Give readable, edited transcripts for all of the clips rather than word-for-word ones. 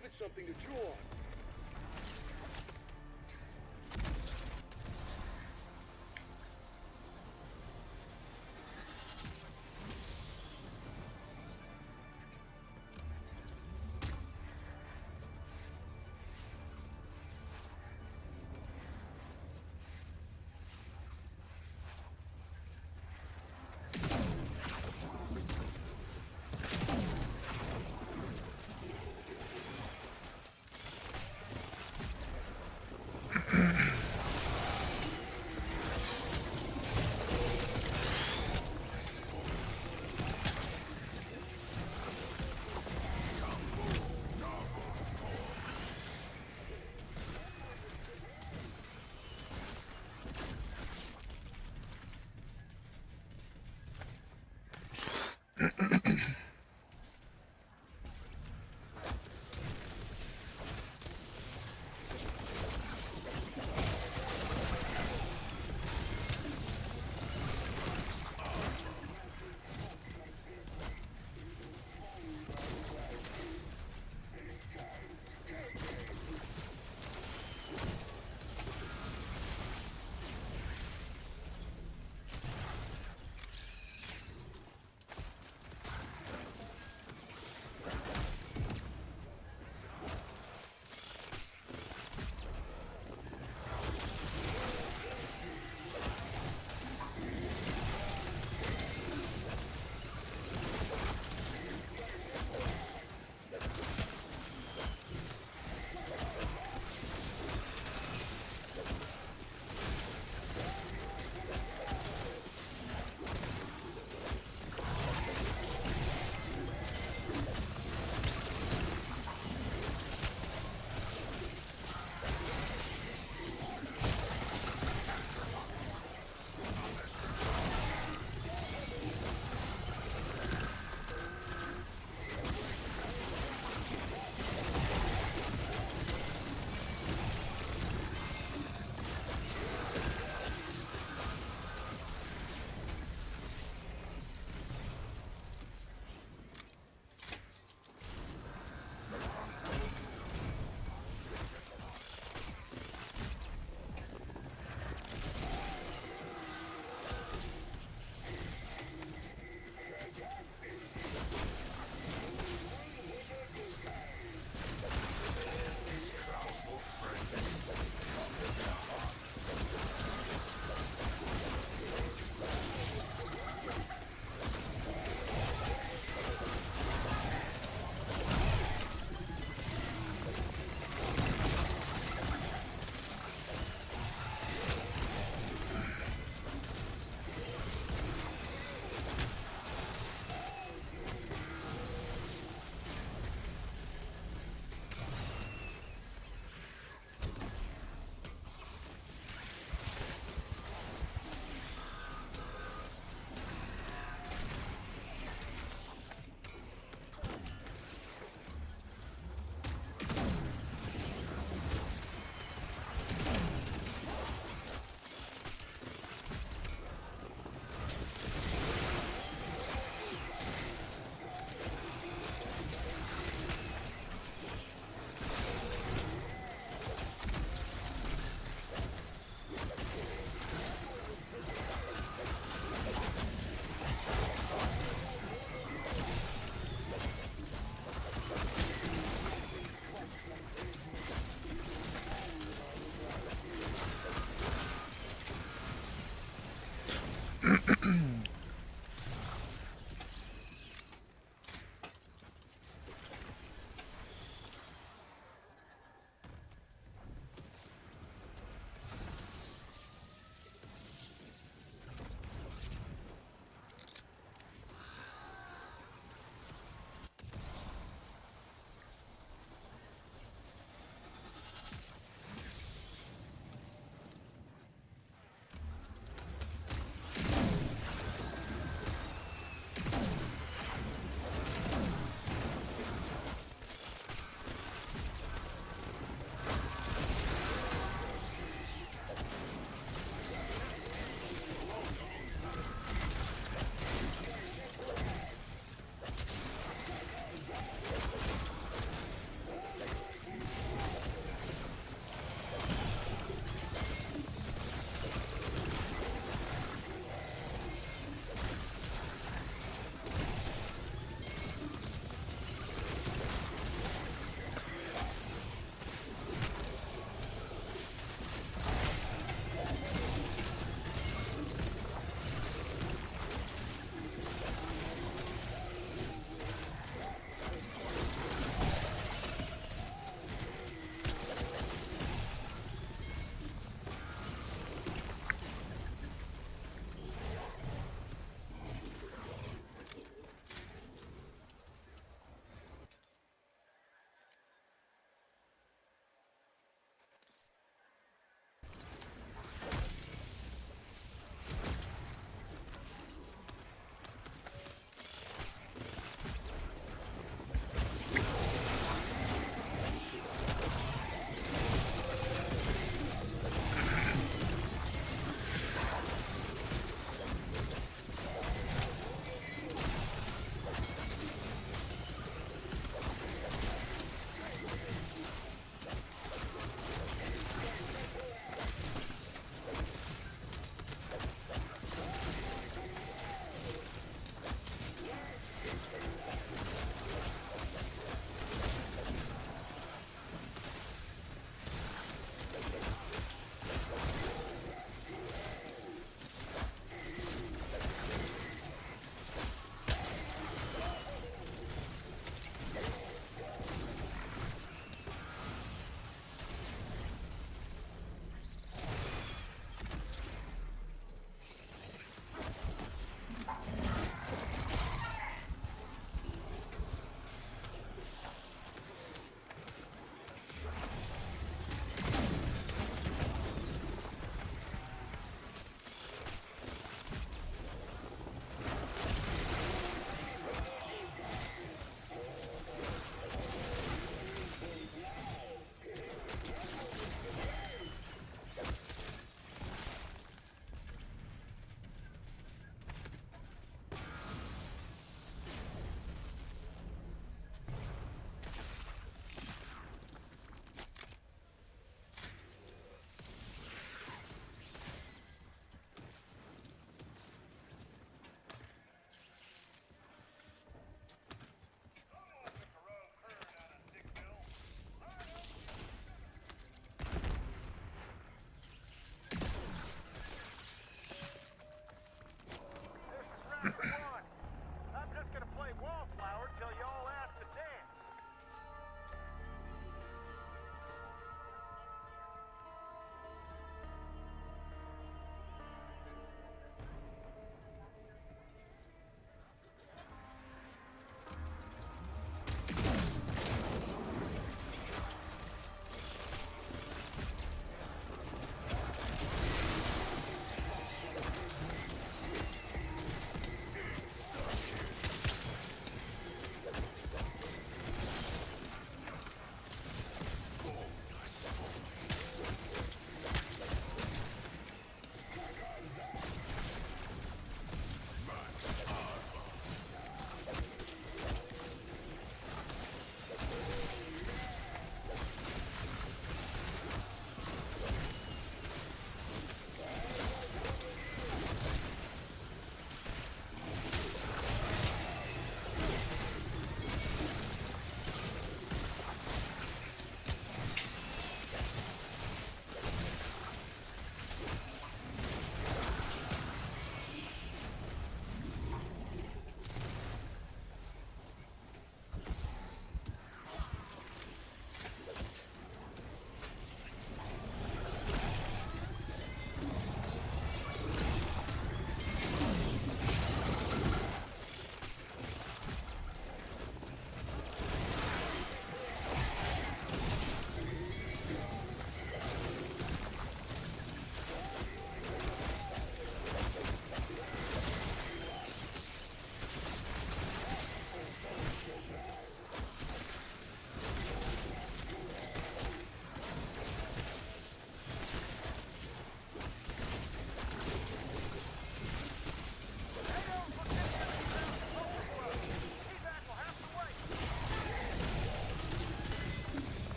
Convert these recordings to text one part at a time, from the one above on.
Give it something to chew on.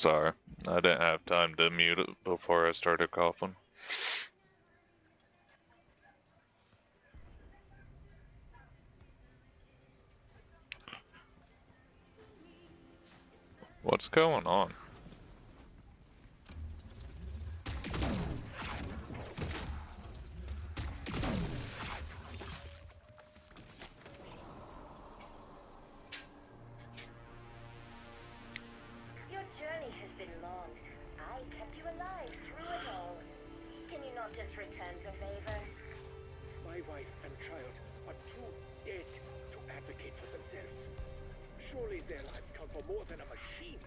Sorry, I didn't have time to mute it before I started coughing. What's going on? Your journey has been long. I kept you alive through it all. Can you not just return the favor? My wife and child are too dead to advocate for themselves. Surely their lives count for more than a machine's.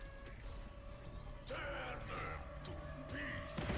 Tear them to peace!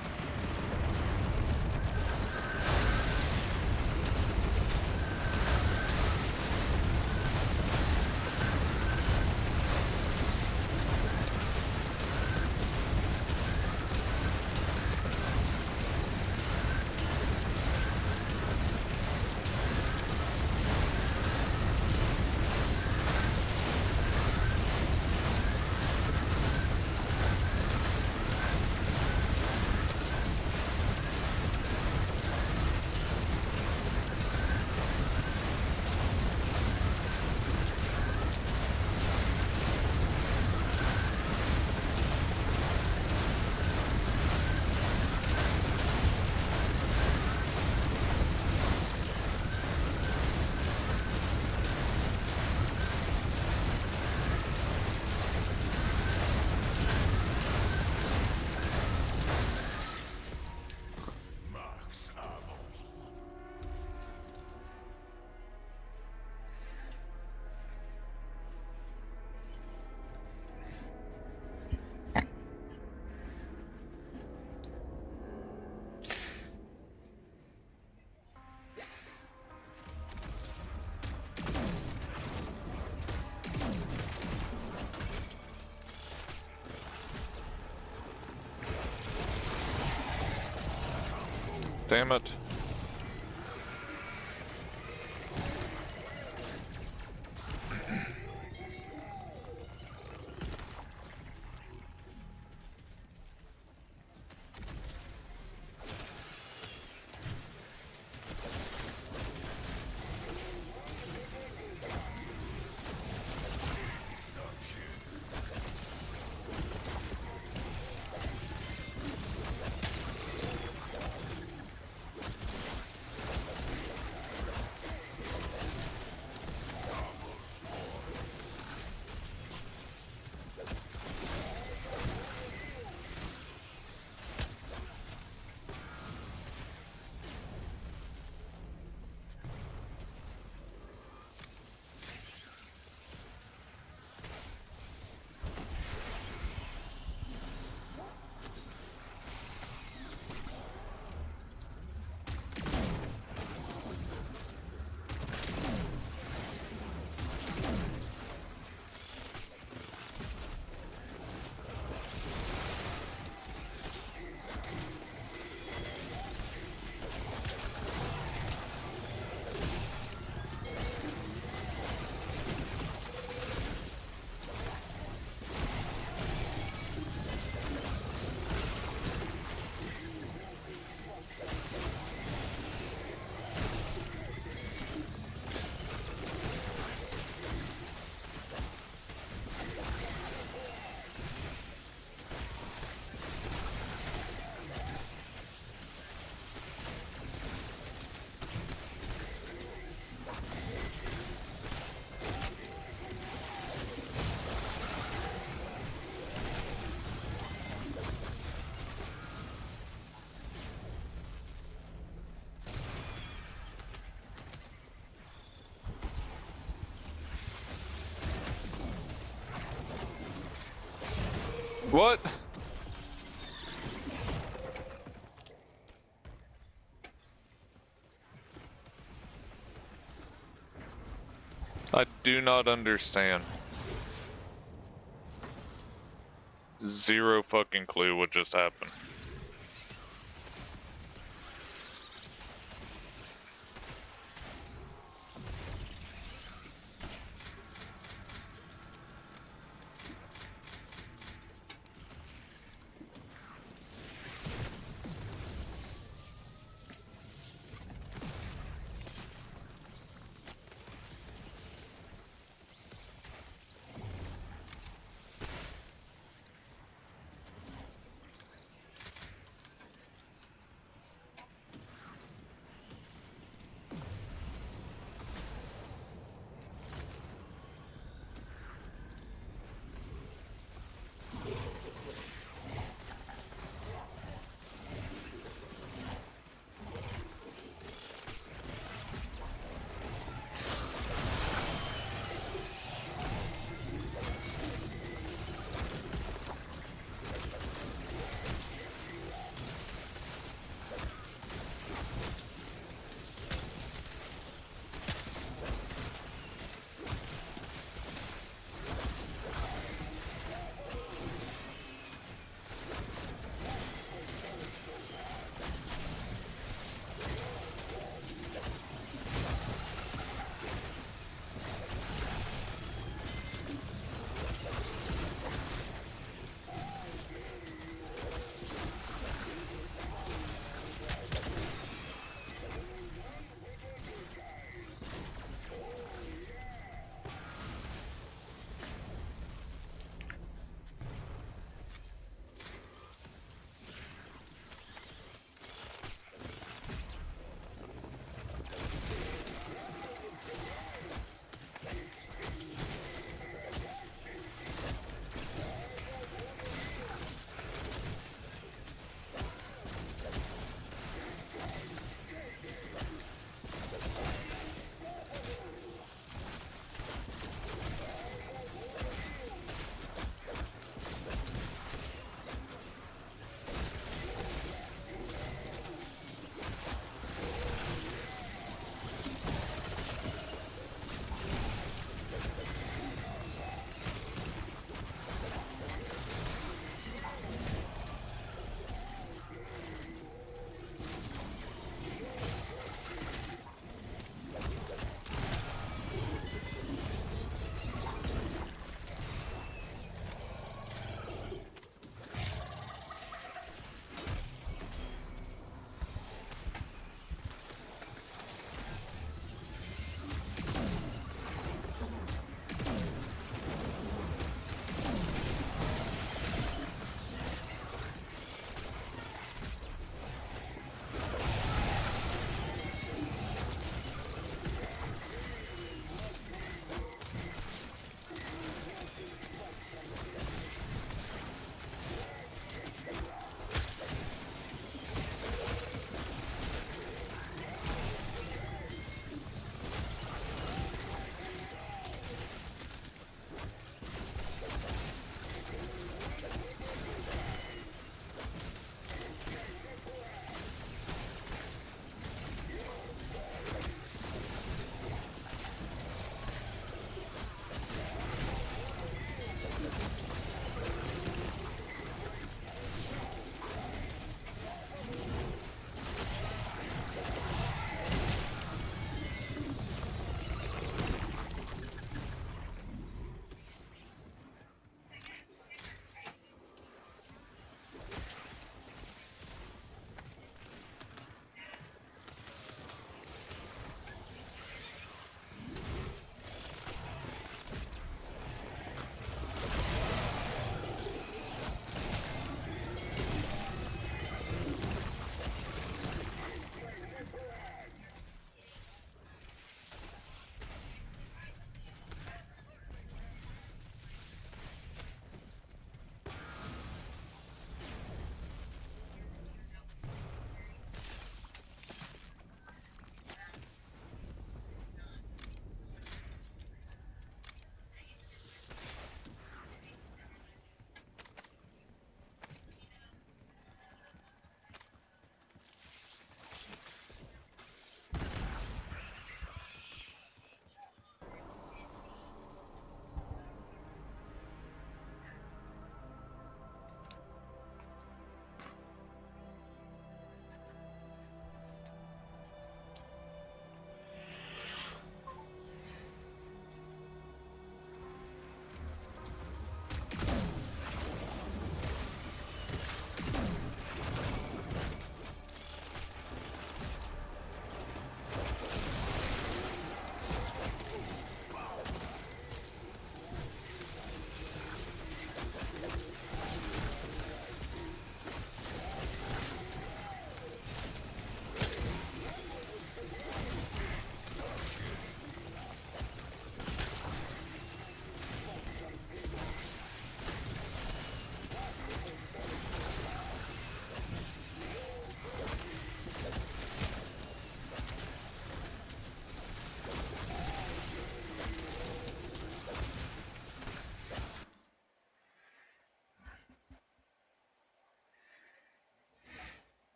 Max ammo. Damn it. What? I do not understand. Zero fucking clue what just happened.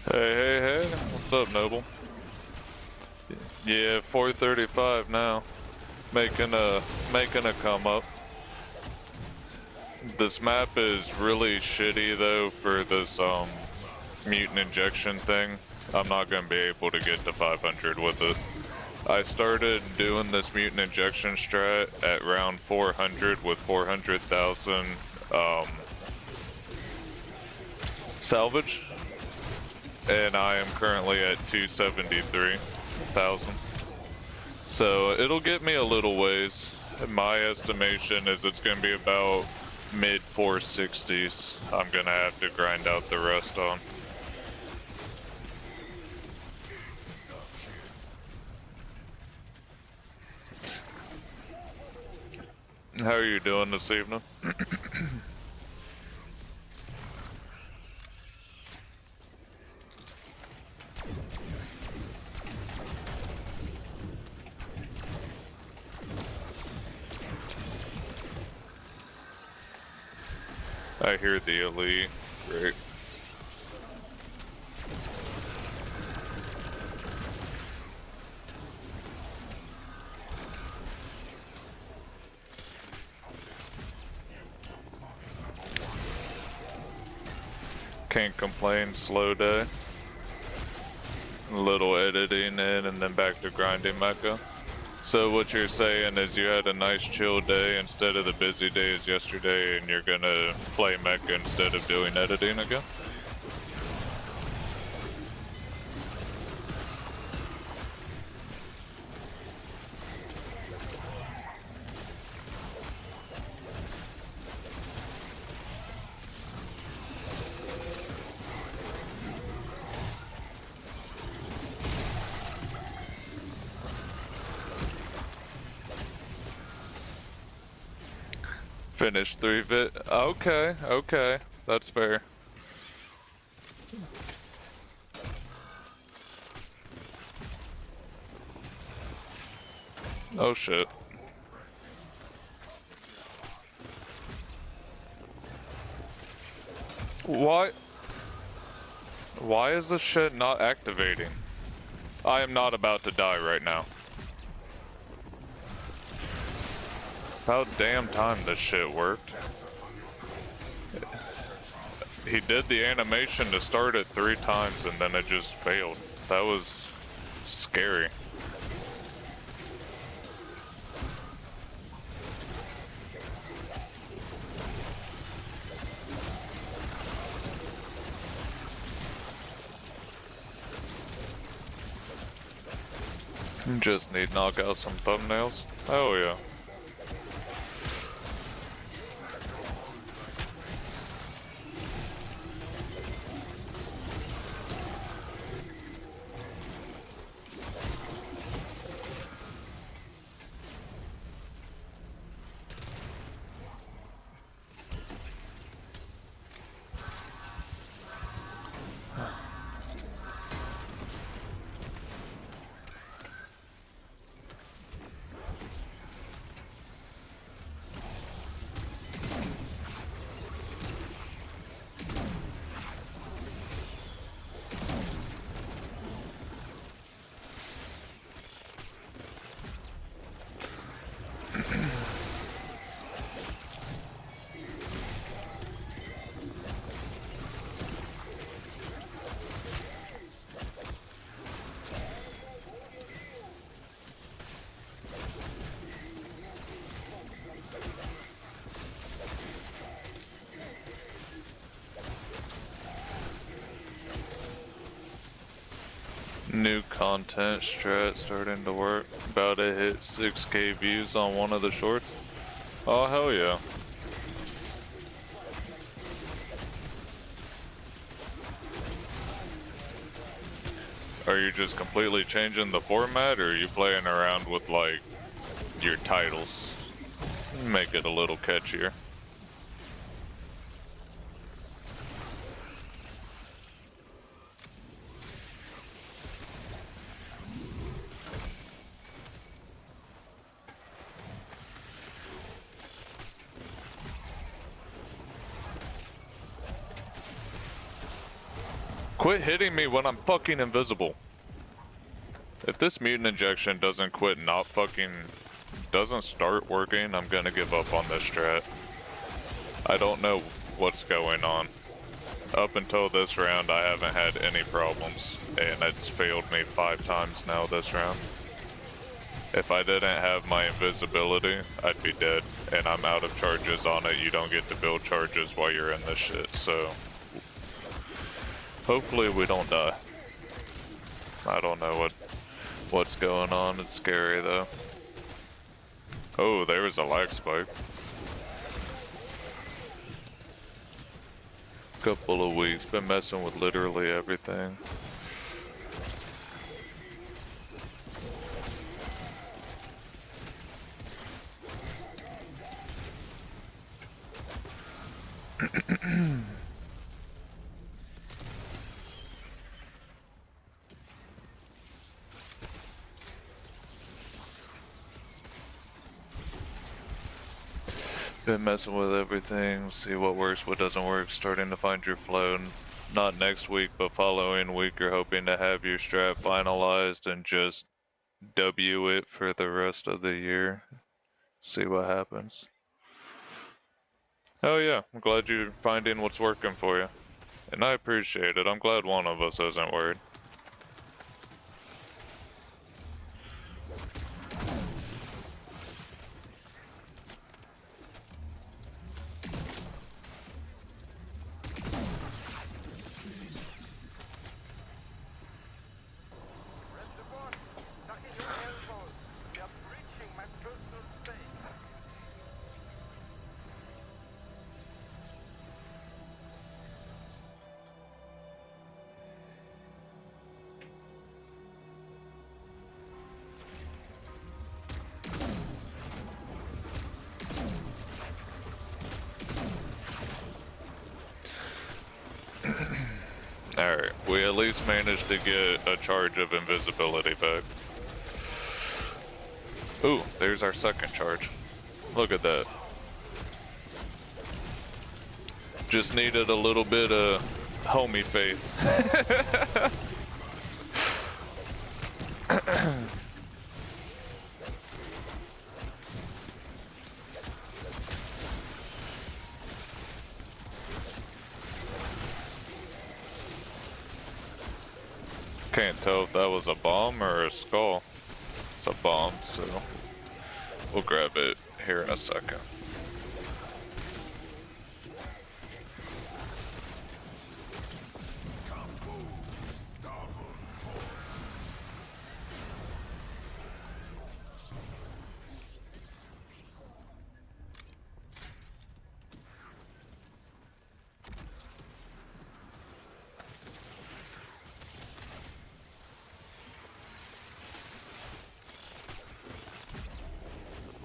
Hey, hey, hey. What's up, Noble? Yeah, 435 now. Making a come up. This map is really shitty though for this mutant injection thing. I'm not gonna be able to get to 500 with it. I started doing this mutant injection strat at round 400 with 400,000 salvage, and I am currently at 273,000. So it'll get me a little ways. My estimation is it's gonna be about mid 460s. I'm gonna have to grind out the rest on. How are you doing this evening? I hear the elite. Great. Can't complain, slow day. A little editing in and then back to grinding mecha. So what you're saying is you had a nice chill day instead of the busy days yesterday, and you're gonna play mecha instead of doing editing again? Finish 3 vid. Okay, okay, that's fair. Oh shit. Why is this shit not activating? I am not about to die right now. About damn time this shit worked. He did the animation to start it 3 times and then it just failed. That was scary. Just need to knock out some thumbnails. Oh yeah. New content strat starting to work. About to hit 6K views on one of the shorts. Oh hell yeah. Are you just completely changing the format, or are you playing around with like your titles? Make it a little catchier. Quit hitting me when I'm fucking invisible. If this mutant injection doesn't doesn't start working, I'm gonna give up on this strat. I don't know what's going on. Up until this round, I haven't had any problems, and it's failed me 5 times now this round. If I didn't have my invisibility, I'd be dead, and I'm out of charges on it. You don't get to build charges while you're in this shit, so hopefully we don't die. I don't know what's going on. It's scary though. Oh, there was a lag spike. Couple of weeks, been messing with literally everything. Been messing with everything, see what works, what doesn't work, starting to find your flow. Not next week, but following week, you're hoping to have your strat finalized and just W it for the rest of the year. See what happens. Oh yeah, I'm glad you're finding what's working for you. And I appreciate it. I'm glad one of us isn't worried. Alright, we at least managed to get a charge of invisibility back. Ooh, there's our second charge. Look at that. Just needed a little bit of homie faith. Can't tell if that was a bomb or a skull. It's a bomb, so we'll grab it here in a second.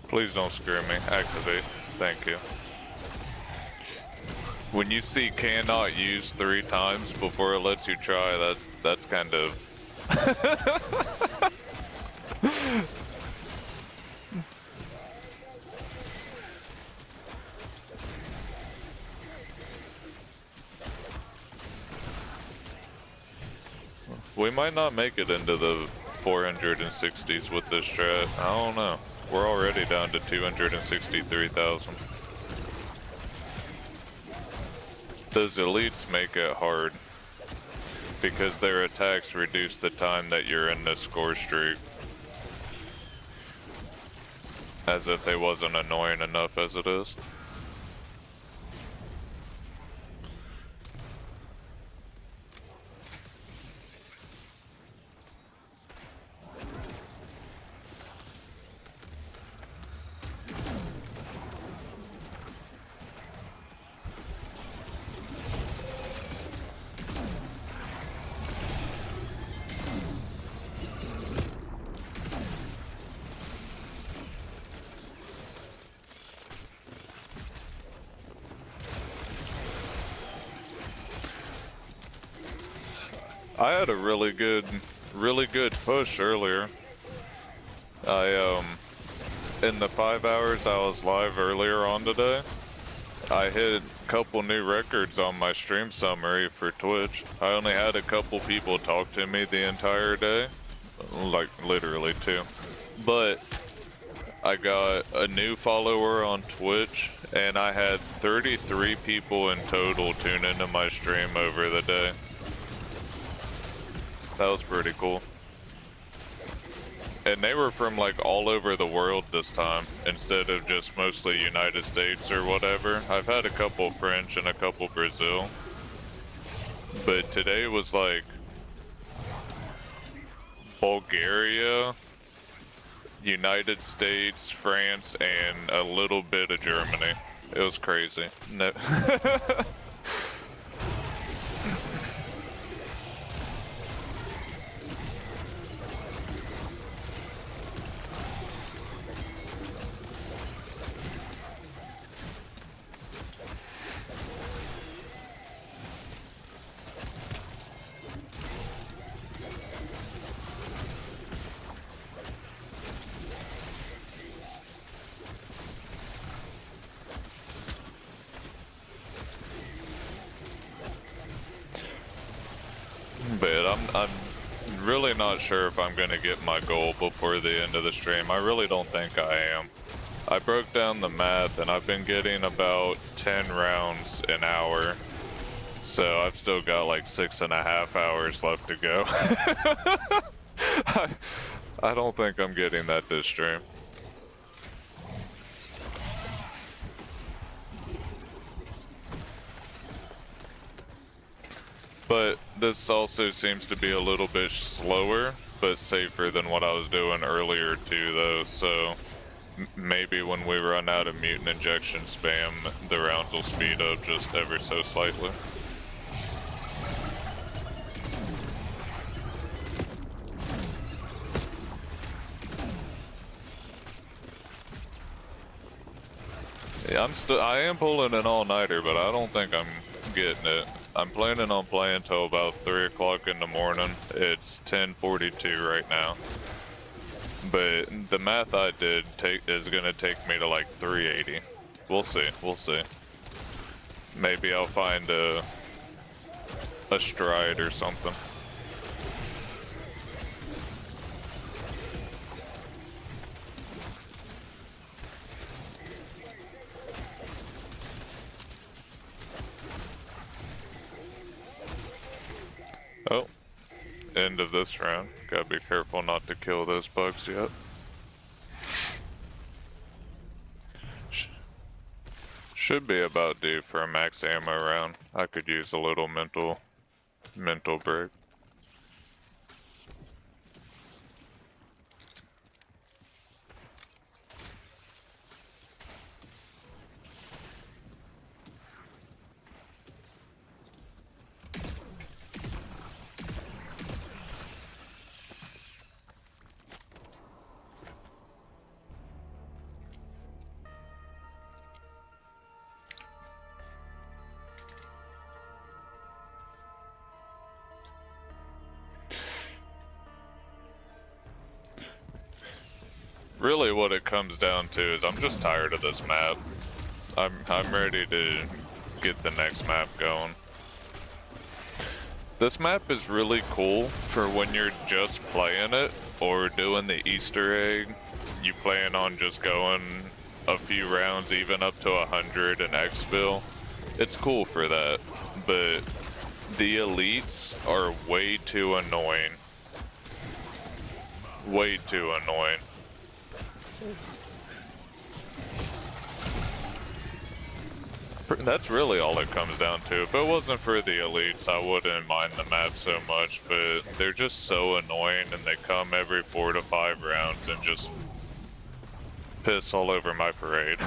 Please don't screw me. Activate. Thank you. When you see cannot use 3 times before it lets you try, that's kind of... We might not make it into the 460s with this strat. I don't know. We're already down to 263,000. Those elites make it hard because their attacks reduce the time that you're in this score streak. As if they wasn't annoying enough as it is. I had a really good push earlier. In the 5 hours I was live earlier on today, I hit couple new records on my stream summary for Twitch. I only had a couple people talk to me the entire day, like literally 2. But I got a new follower on Twitch, and I had 33 people in total tune into my stream over the day. That was pretty cool. And they were from like all over the world this time, instead of just mostly United States or whatever. I've had a couple French and a couple Brazil. But today was like Bulgaria, United States, France, and a little bit of Germany. It was crazy. No. But I'm really not sure if I'm gonna get my goal before the end of the stream. I really don't think I am. I broke down the math and I've been getting about 10 rounds an hour. So I've still got like 6.5 hours left to go. I don't think I'm getting that this stream. But this also seems to be a little bit slower, but safer than what I was doing earlier too though, so maybe when we run out of mutant injection spam, the rounds will speed up just ever so slightly. Yeah, I am pulling an all-nighter, but I don't think I'm getting it. I'm planning on playing till about 3 o'clock in the morning. It's 10:42 right now. But the math I did is gonna take me to like 380. We'll see, we'll see. Maybe I'll find a stride or something. Oh, end of this round. Gotta be careful not to kill those bugs yet. Should be about due for a max ammo round. I could use a little mental break. Really what it comes down to is I'm just tired of this map. I'm ready to get the next map going. This map is really cool for when you're just playing it or doing the Easter egg. You plan on just going a few rounds, even up to 100 in exfil. It's cool for that, but the elites are way too annoying. Way too annoying. That's really all it comes down to. If it wasn't for the elites, I wouldn't mind the map so much, but they're just so annoying and they come every 4 to 5 rounds and just piss all over my parade.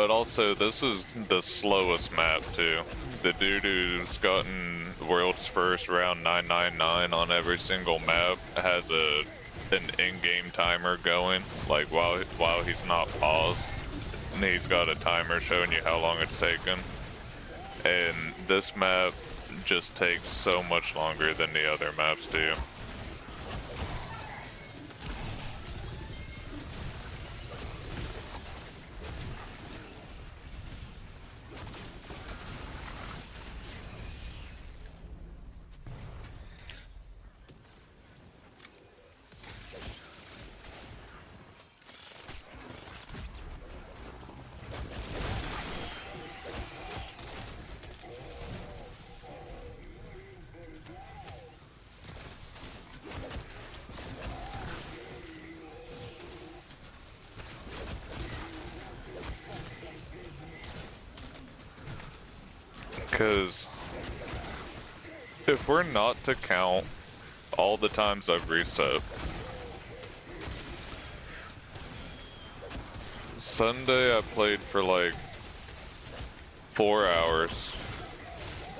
But also, this is the slowest map too. The dude who's gotten world's first round 999 on every single map has an in-game timer going, like while he's not paused. And he's got a timer showing you how long it's taken. And this map just takes so much longer than the other maps do. Because if we're not to count all the times I've reset, Sunday I played for like 4 hours,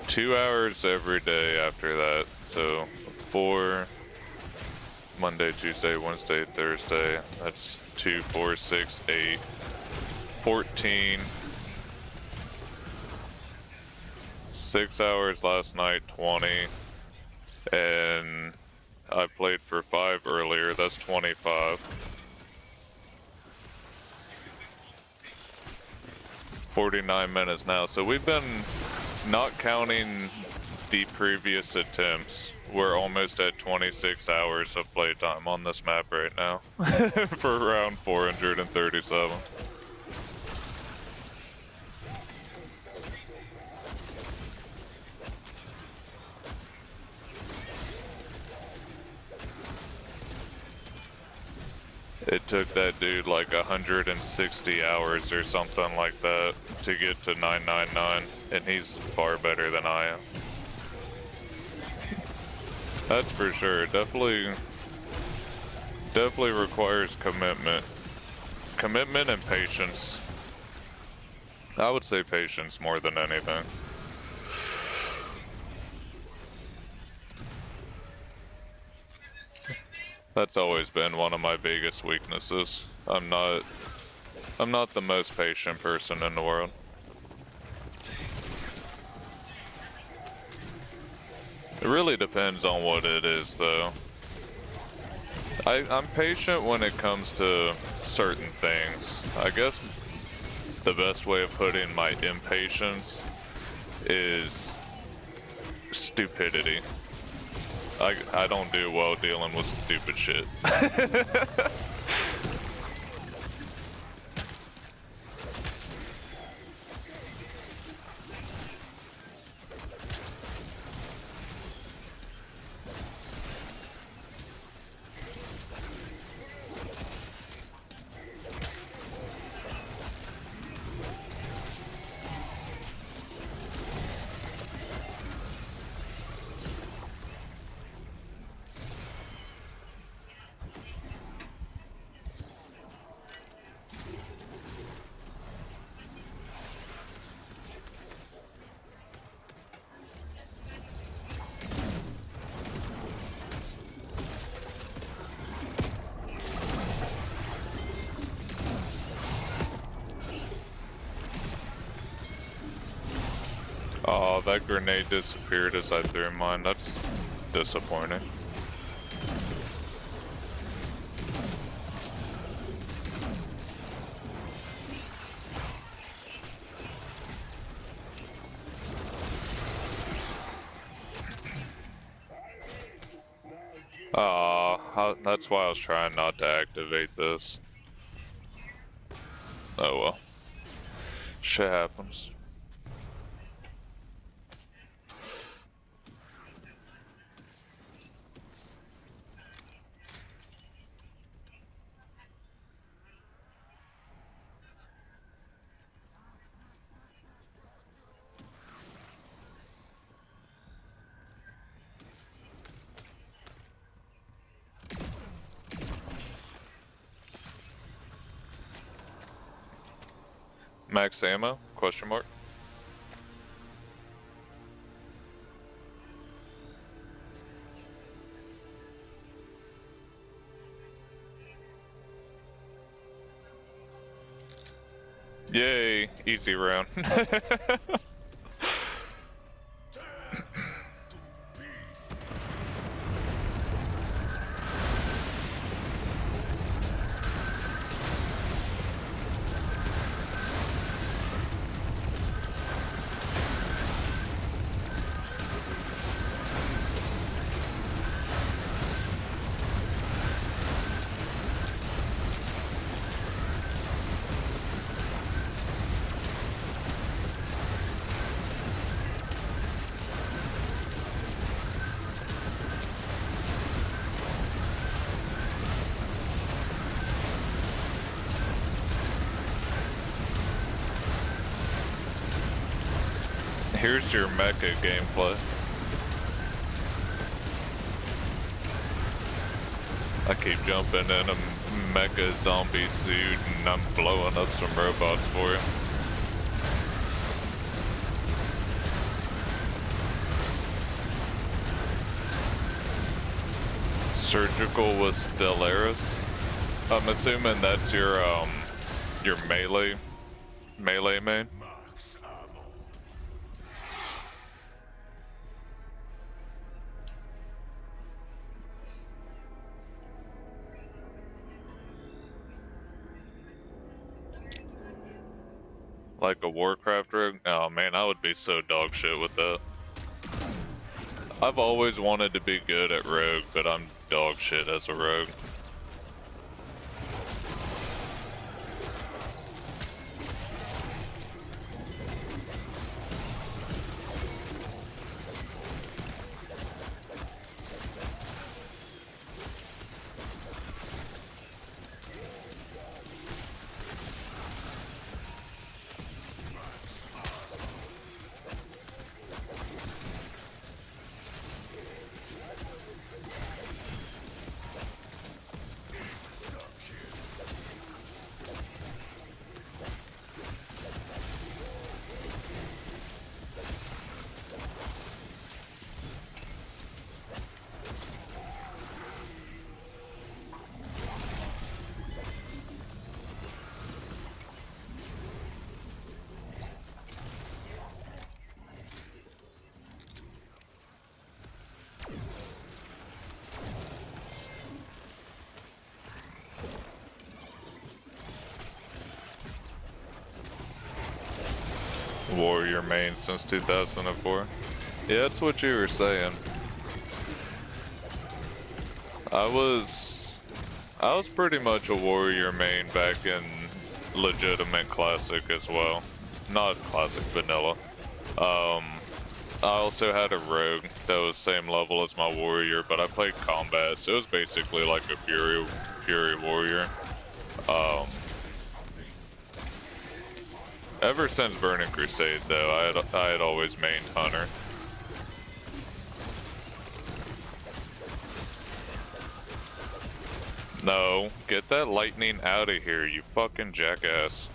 2 hours every day after that, so 4, Monday, Tuesday, Wednesday, Thursday, that's 2, 4, 6, 8, 14, 6 hours last night, 20, and I played for 5 earlier, that's 25. 49 minutes now, so we've been, not counting the previous attempts, we're almost at 26 hours of playtime on this map right now for round 437. It took that dude like 160 hours or something like that to get to 999, and he's far better than I am. That's for sure. Definitely requires commitment. Commitment and patience. I would say patience more than anything. That's always been one of my biggest weaknesses. I'm not the most patient person in the world. It really depends on what it is though. I'm patient when it comes to certain things. I guess the best way of putting my impatience is stupidity. I don't do well dealing with stupid shit. Oh, that grenade disappeared as I threw mine. That's disappointing. That's why I was trying not to activate this. Oh well. Shit happens. Max ammo? Question mark. Yay, easy round. Here's your mecha gameplay. I keep jumping in a mecha zombie suit and I'm blowing up some robots for you. Surgical with Stellaris. I'm assuming that's your melee main. Max ammo. Like a Warcraft rig? Oh man, I would be so dog shit with that. I've always wanted to be good at rogue, but I'm dog shit as a rogue. Warrior main since 2004. Yeah, that's what you were saying. I was pretty much a warrior main back in legitimate classic as well. Not classic vanilla. I also had a rogue that was same level as my warrior, but I played combat, so it was basically like a fury warrior. Ever since Burning Crusade, though, I had always mained Hunter. No, get that lightning out of here, you fucking jackass.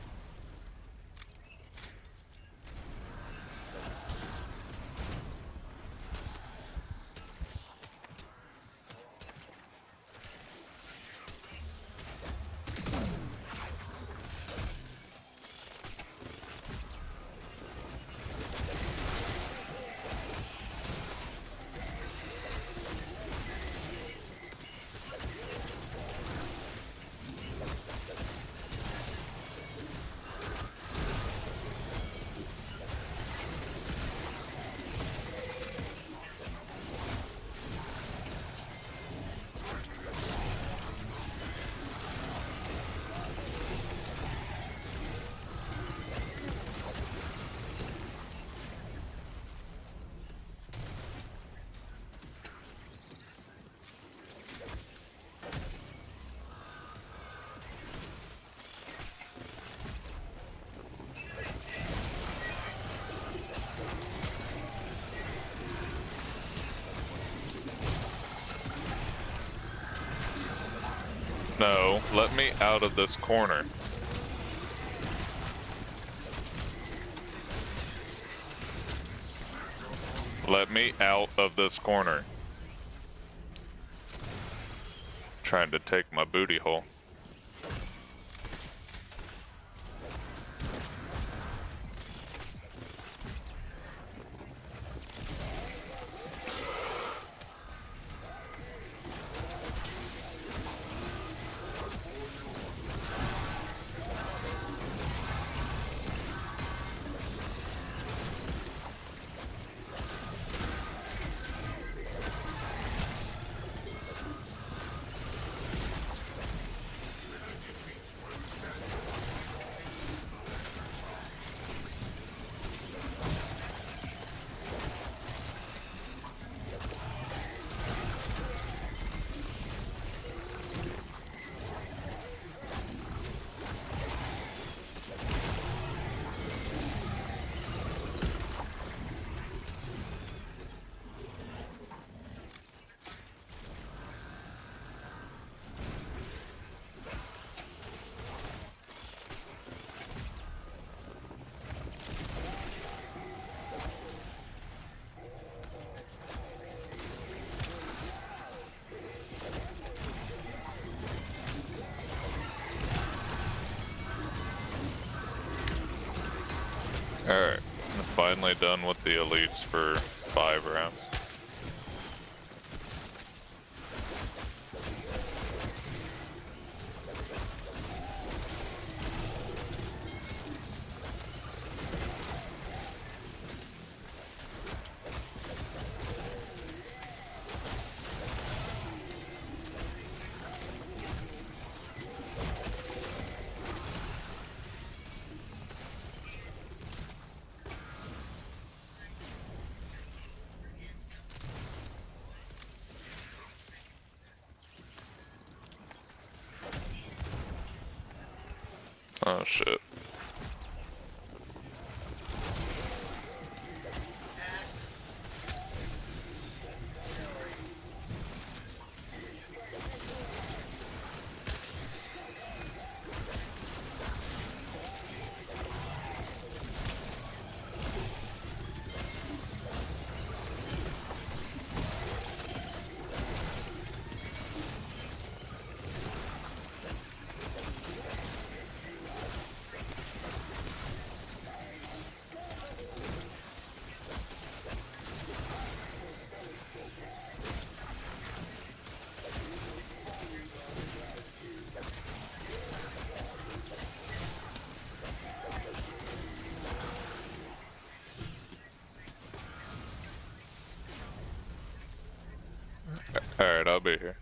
No, let me out of this corner. Let me out of this corner. Trying to take my booty hole. Alright, I'm finally done with the elites for 5 rounds. Oh shit. Alright, I'll be here.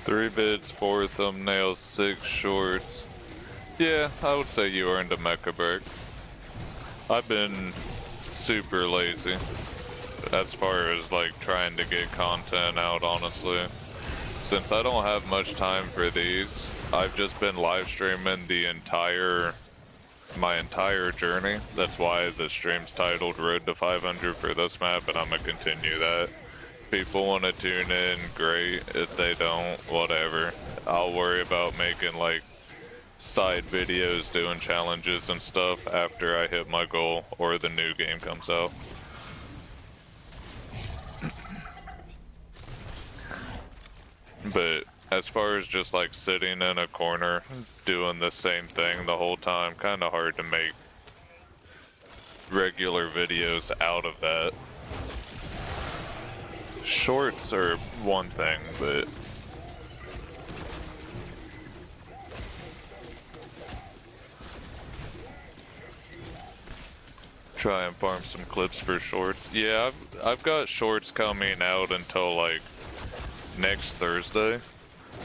3 vids, 4 thumbnails, 6 shorts. Yeah, I would say you earned a mecha break. I've been super lazy as far as like trying to get content out, honestly. Since I don't have much time for these, I've just been live streaming my entire journey. That's why the stream's titled Road to 500 for this map, and I'm gonna continue that. People want to tune in, great. If they don't, whatever. I'll worry about making like side videos doing challenges and stuff after I hit my goal or the new game comes out. But as far as just like sitting in a corner doing the same thing the whole time, kind of hard to make regular videos out of that. Shorts are one thing, but try and farm some clips for shorts. Yeah, I've got shorts coming out until like next Thursday,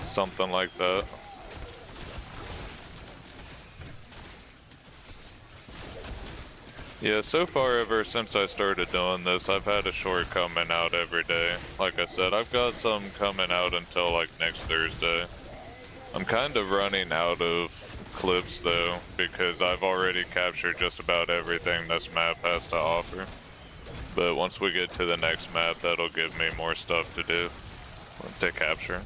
something like that. Yeah, so far ever since I started doing this, I've had a short coming out every day. Like I said, I've got some coming out until like next Thursday. I'm kind of running out of clips though, because I've already captured just about everything this map has to offer. But once we get to the next map, that'll give me more stuff to do, to capture.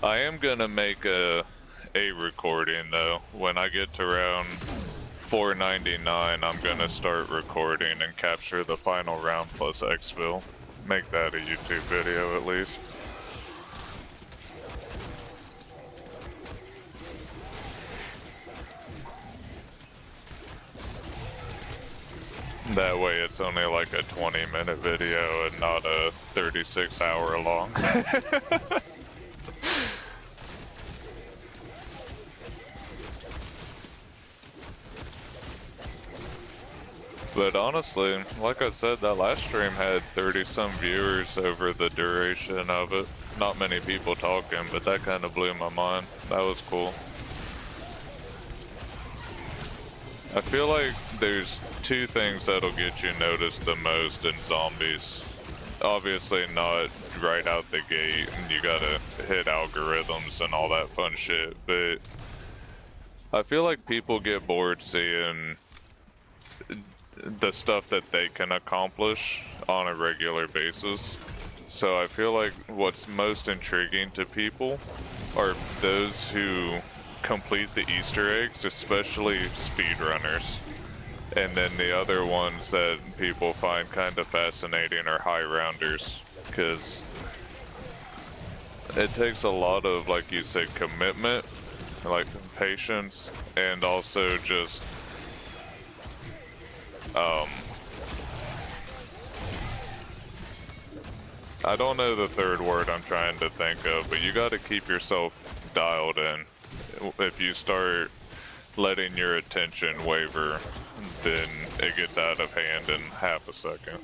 I am gonna make a recording though. When I get to round 499, I'm gonna start recording and capture the final round plus exfil. Make that a YouTube video at least. That way it's only like a 20-minute video and not a 36-hour long. But honestly, like I said, that last stream had 30-some viewers over the duration of it. Not many people talking, but that kind of blew my mind. That was cool. I feel like there's 2 things that'll get you noticed the most in zombies. Obviously not right out the gate, and you gotta hit algorithms and all that fun shit, but I feel like people get bored seeing the stuff that they can accomplish on a regular basis. So I feel like what's most intriguing to people are those who complete the Easter eggs, especially speedrunners. And then the other ones that people find kind of fascinating are high rounders, because it takes a lot of, like you said, commitment, like patience, and also just I don't know the third word I'm trying to think of, but you got to keep yourself dialed in. If you start letting your attention waver, then it gets out of hand in half a second.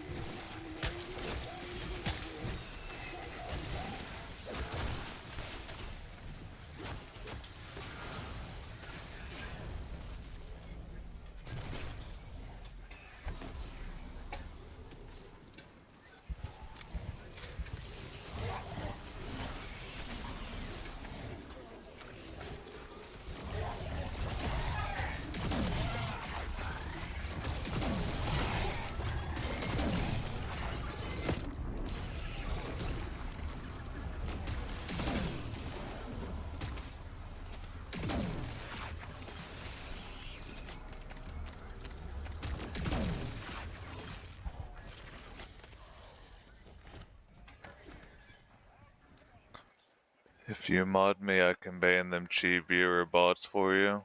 If you mod me, I can ban them cheap viewer bots for you,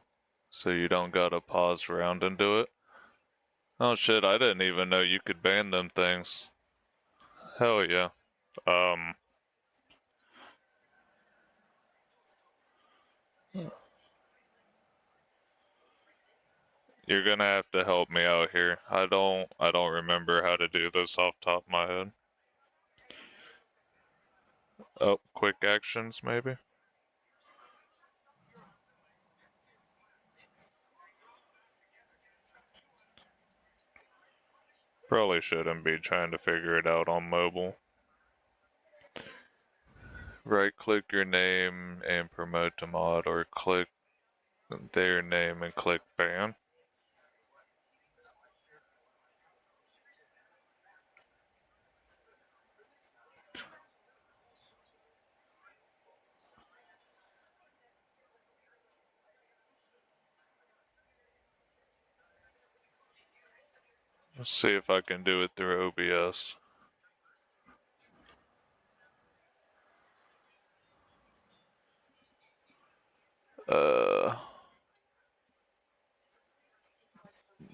so you don't gotta pause round and do it. Oh shit, I didn't even know you could ban them things. Hell yeah. You're gonna have to help me out here. I don't remember how to do this off top of my head. Oh, quick actions maybe? Probably shouldn't be trying to figure it out on mobile. Right click your name and promote to mod, or click their name and click ban. Let's see if I can do it through OBS.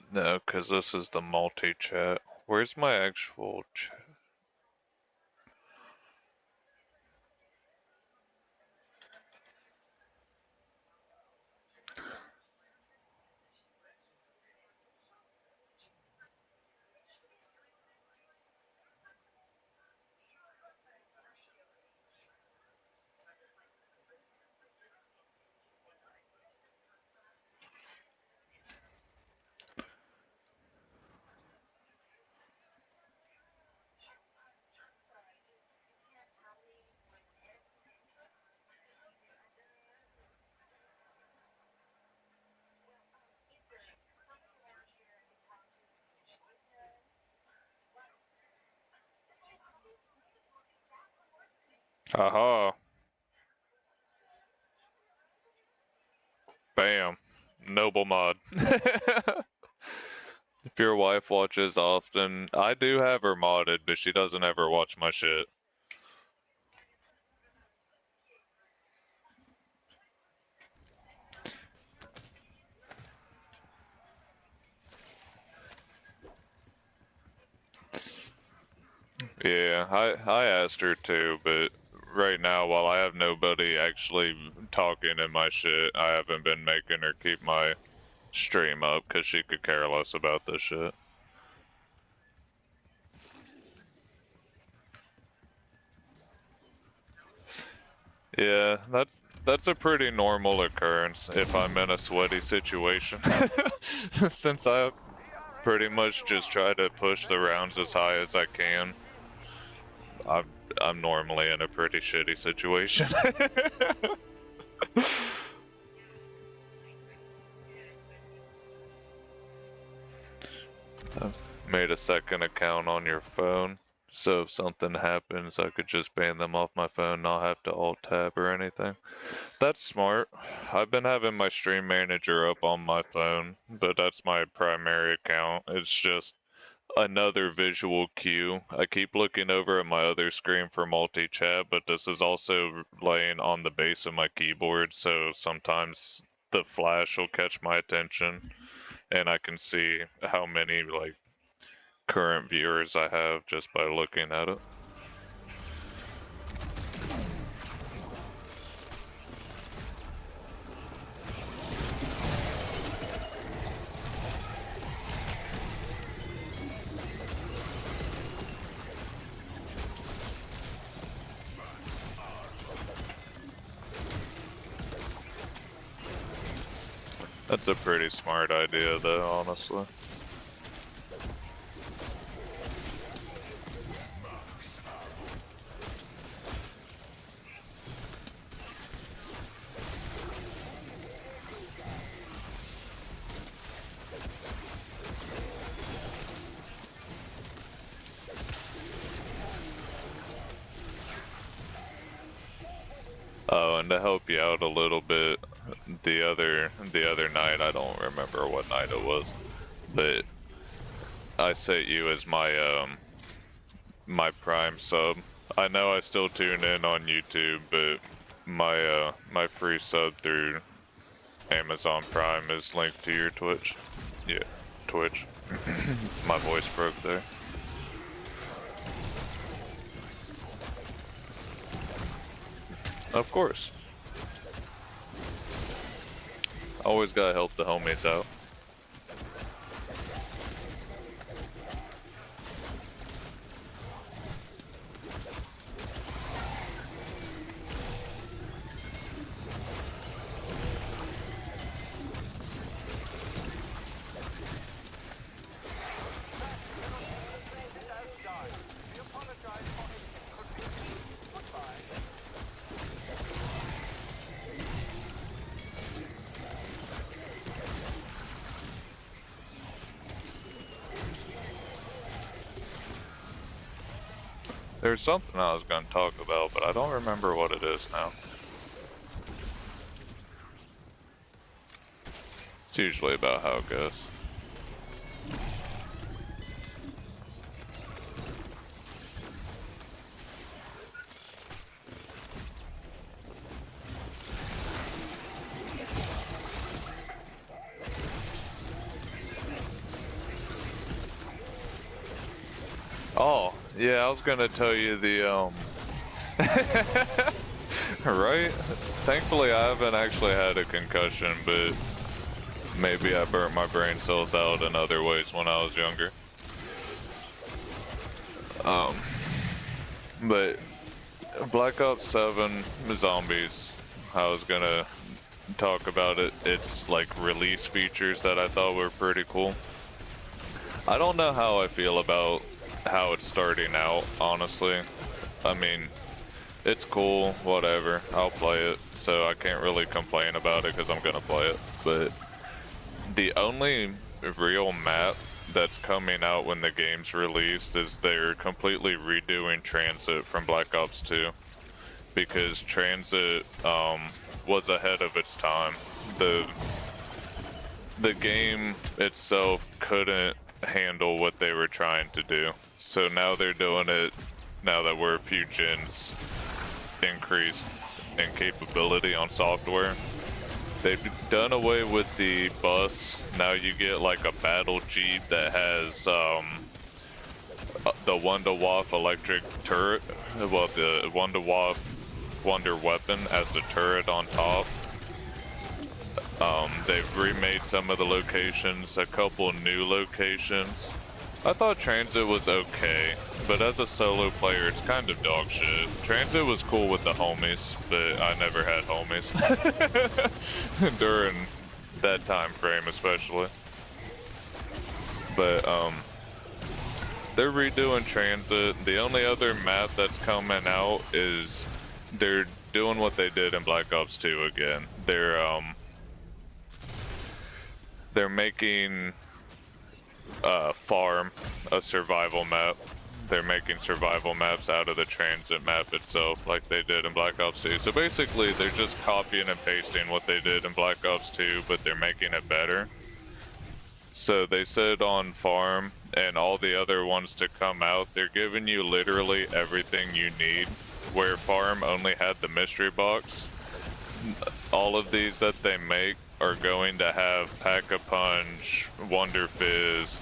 No, because this is the multi-chat. Where's my actual chat? Aha. Bam. Noble mod. If your wife watches often, I do have her modded, but she doesn't ever watch my shit. Yeah, I asked her to, but right now, while I have nobody actually talking in my shit, I haven't been making her keep my stream up because she could care less about this shit. Yeah, that's a pretty normal occurrence if I'm in a sweaty situation. Since I pretty much just try to push the rounds as high as I can. I'm normally in a pretty shitty situation. I've made a second account on your phone, so if something happens, I could just ban them off my phone, not have to alt tab or anything. That's smart. I've been having my stream manager up on my phone, but that's my primary account. It's just another visual cue. I keep looking over at my other screen for multi-chat, but this is also laying on the base of my keyboard, so sometimes the flash will catch my attention and I can see how many like current viewers I have just by looking at it. That's a pretty smart idea though, honestly. Oh, and to help you out a little bit, the other night, I don't remember what night it was, but I set you as my my Prime sub. I know I still tune in on YouTube, but my my free sub through Amazon Prime is linked to your Twitch. Yeah, Twitch. My voice broke there. Of course. Always gotta help the homies out. There's something I was going to talk about, but I don't remember what it is now. It's usually about how it goes. Oh, yeah, I was gonna tell you the, right? Thankfully, I haven't actually had a concussion, but maybe I burnt my brain cells out in other ways when I was younger. But Black Ops 7 Zombies, I was gonna talk about it. It's like release features that I thought were pretty cool. I don't know how I feel about how it's starting out, honestly. I mean, it's cool, whatever, I'll play it, so I can't really complain about it because I'm gonna play it. But the only real map that's coming out when the game's released is they're completely redoing Transit from Black Ops 2, because Transit was ahead of its time. The game itself couldn't handle what they were trying to do. So now they're doing it, now that we're a few gens increased in capability on software. They've done away with the bus. Now you get like a battle jeep that has the Wonder-Waff electric turret, well, the Wonder-Waff Wonder Weapon as the turret on top. They've remade some of the locations, a couple new locations. I thought Transit was okay, but as a solo player, it's kind of dog shit. Transit was cool with the homies, but I never had homies. During that time frame, especially. But, they're redoing Transit. The only other map that's coming out is they're doing what they did in Black Ops 2 again. They're making Farm a survival map. They're making survival maps out of the Transit map itself, like they did in Black Ops 2. So basically, they're just copying and pasting what they did in Black Ops 2, but they're making it better. So they said on Farm and all the other ones to come out, they're giving you literally everything you need. Where Farm only had the mystery box, all of these that they make are going to have Pack-a-Punch, Wonder Fizz,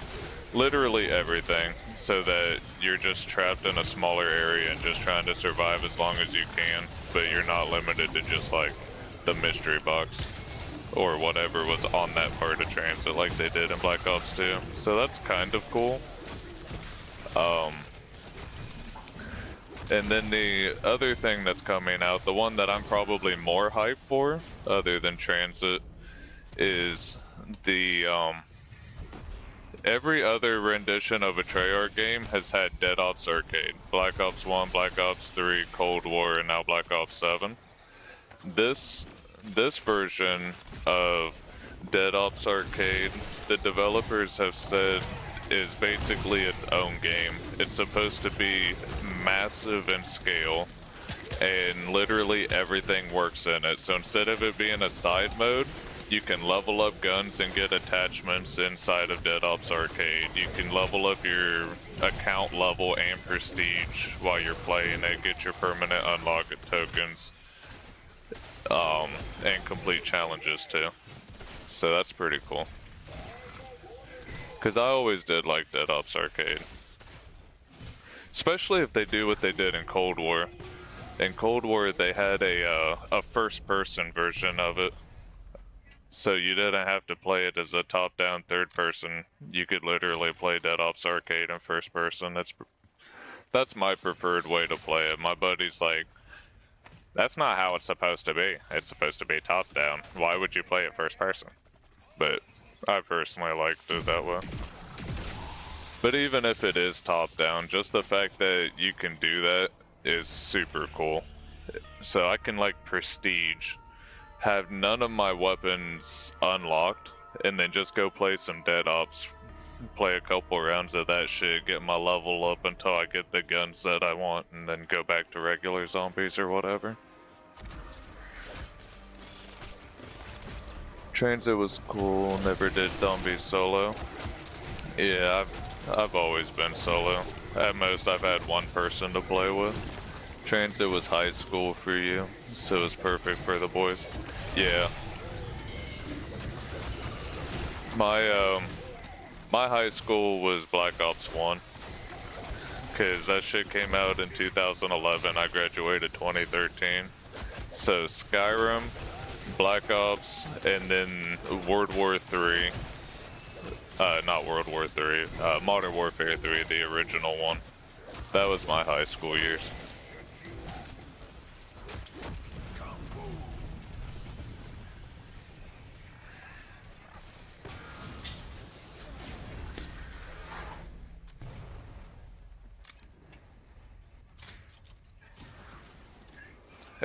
literally everything, so that you're just trapped in a smaller area and just trying to survive as long as you can, but you're not limited to just like the mystery box or whatever was on that part of Transit like they did in Black Ops 2. So that's kind of cool. And then the other thing that's coming out, the one that I'm probably more hyped for, other than Transit, is the, every other rendition of a Treyarch game has had Dead Ops Arcade. Black Ops 1, Black Ops 3, Cold War, and now Black Ops 7. This version of Dead Ops Arcade, the developers have said, is basically its own game. It's supposed to be massive in scale, and literally everything works in it. So instead of it being a side mode, you can level up guns and get attachments inside of Dead Ops Arcade. You can level up your account level and prestige while you're playing it, get your permanent unlock tokens, and complete challenges too. So that's pretty cool. Because I always did like Dead Ops Arcade. Especially if they do what they did in Cold War. In Cold War, they had a first-person version of it. So you didn't have to play it as a top-down third-person. You could literally play Dead Ops Arcade in first-person. That's my preferred way to play it. My buddy's like, that's not how it's supposed to be. It's supposed to be top-down. Why would you play it first-person? But I personally liked it that way. But even if it is top-down, just the fact that you can do that is super cool. So I can like prestige, have none of my weapons unlocked, and then just go play some Dead Ops play a couple rounds of that shit, get my level up until I get the guns that I want, and then go back to regular zombies or whatever. Transit was cool, never did zombies solo. Yeah, I've always been solo. At most I've had one person to play with. Transit was high school for you, so it's perfect for the boys. Yeah. My high school was Black Ops 1. Cause that shit came out in 2011, I graduated 2013. So Skyrim, Black Ops, and then World War 3. Not World War 3, Modern Warfare 3, the original one. That was my high school years.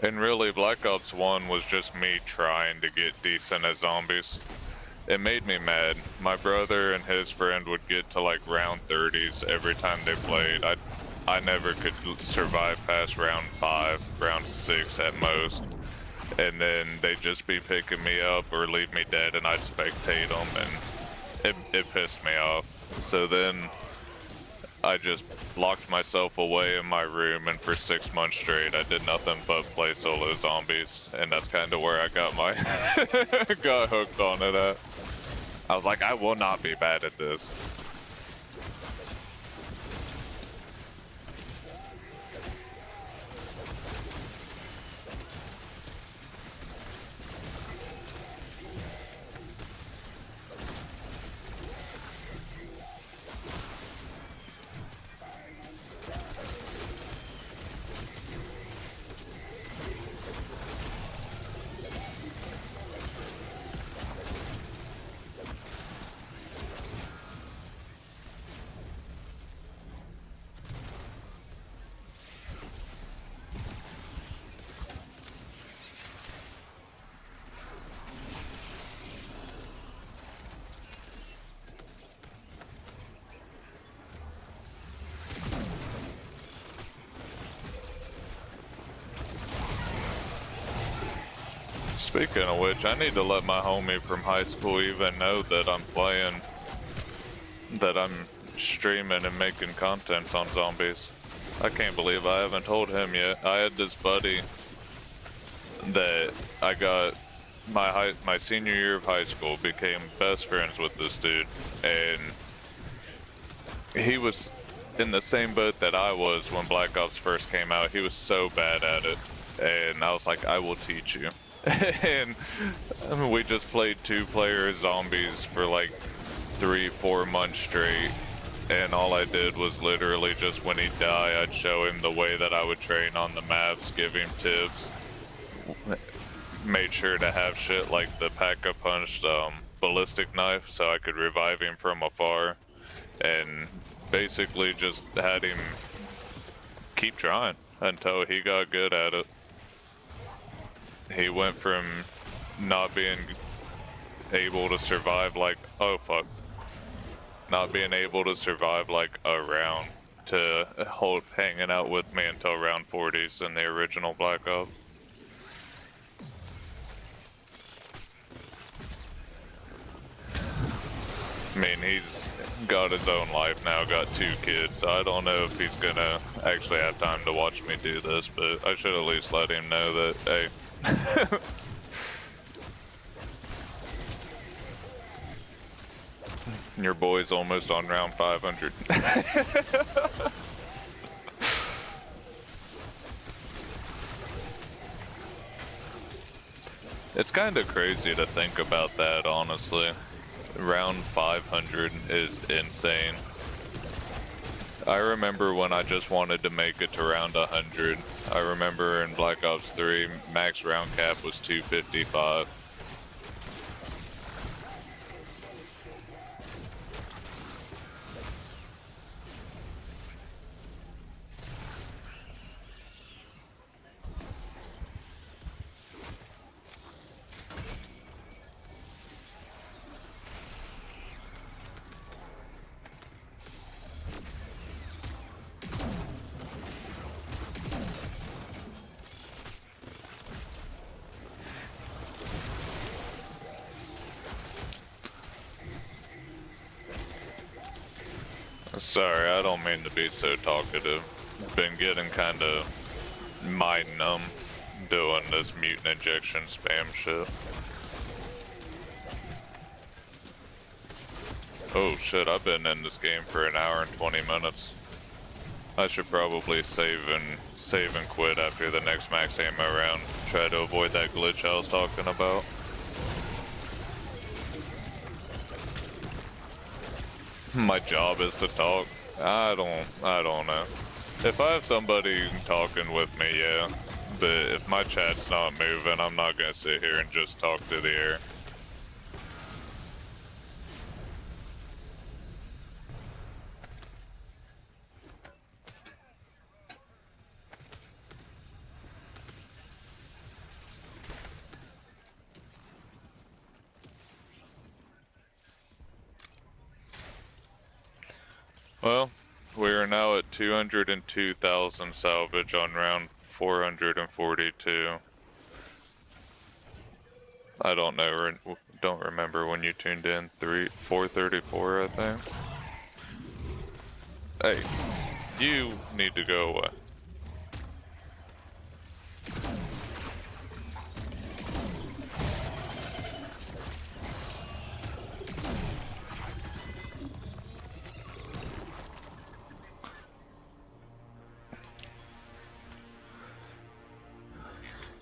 And really, Black Ops 1 was just me trying to get decent at zombies. It made me mad. My brother and his friend would get to like round 30s every time they played. I never could survive past round 5, round 6 at most. And then they'd just be picking me up or leave me dead and I'd spectate them, and it pissed me off. So then I just locked myself away in my room, and for 6 months straight I did nothing but play solo zombies, and that's kind of where I got my got hooked on it at. I was like, I will not be bad at this. Speaking of which, I need to let my homie from high school even know that I'm playing, that I'm streaming and making contents on zombies. I can't believe I haven't told him yet. I had this buddy that I got my senior year of high school, became best friends with this dude, and he was in the same boat that I was when Black Ops first came out. He was so bad at it, and I was like, I will teach you. And I mean, we just played 2-player zombies for like 3-4 months straight, and all I did was literally just when he'd die, I'd show him the way that I would train on the maps, give him tips, made sure to have shit like the Pack-a-Punch ballistic knife so I could revive him from afar, and basically just had him keep trying until he got good at it. He went from not being able to survive like, not being able to survive like a round to hanging out with me until round 40s in the original Black Ops. I mean, he's got his own life now, got 2 kids, so I don't know if he's gonna actually have time to watch me do this, but I should at least let him know that, hey, your boy's almost on round 500. It's kind of crazy to think about that, honestly. Round 500 is insane. I remember when I just wanted to make it to round 100. I remember in Black Ops 3, max round cap was 255. Sorry, I don't mean to be so talkative. Been getting kind of mind numb doing this mutant injection spam shit. Oh shit, I've been in this game for an hour and 20 minutes. I should probably save and quit after the next max ammo round. Try to avoid that glitch I was talking about. My job is to talk. I don't know. If I have somebody talking with me, yeah. But if my chat's not moving, I'm not gonna sit here and just talk to the air. Well, we are now at 202,000 salvage on round 442. I don't know, don't remember when you tuned in. 434, I think. Hey, you need to go away.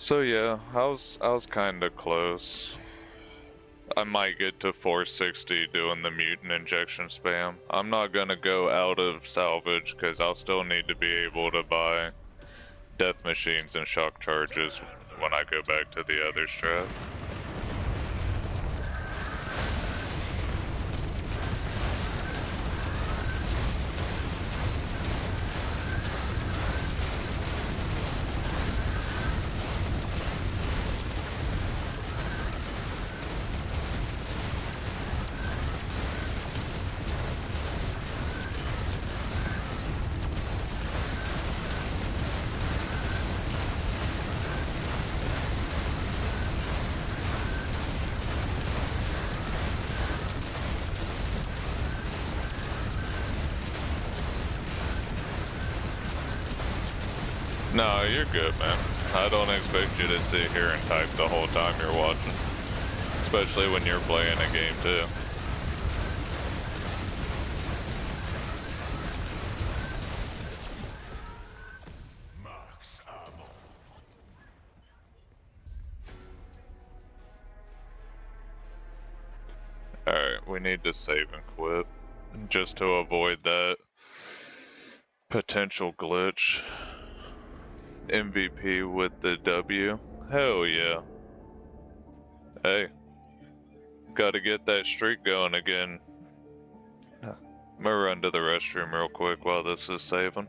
So yeah, I was kind of close. I might get to 460 doing the mutant injection spam. I'm not gonna go out of salvage because I'll still need to be able to buy death machines and shock charges when I go back to the other strat. No, you're good, man. I don't expect you to sit here and type the whole time you're watching. Especially when you're playing a game, too. Max ammo. Alright, we need to save and quit. Just to avoid that potential glitch. MVP with the W. Hell yeah. Hey. Gotta get that streak going again. I'm gonna run to the restroom real quick while this is saving.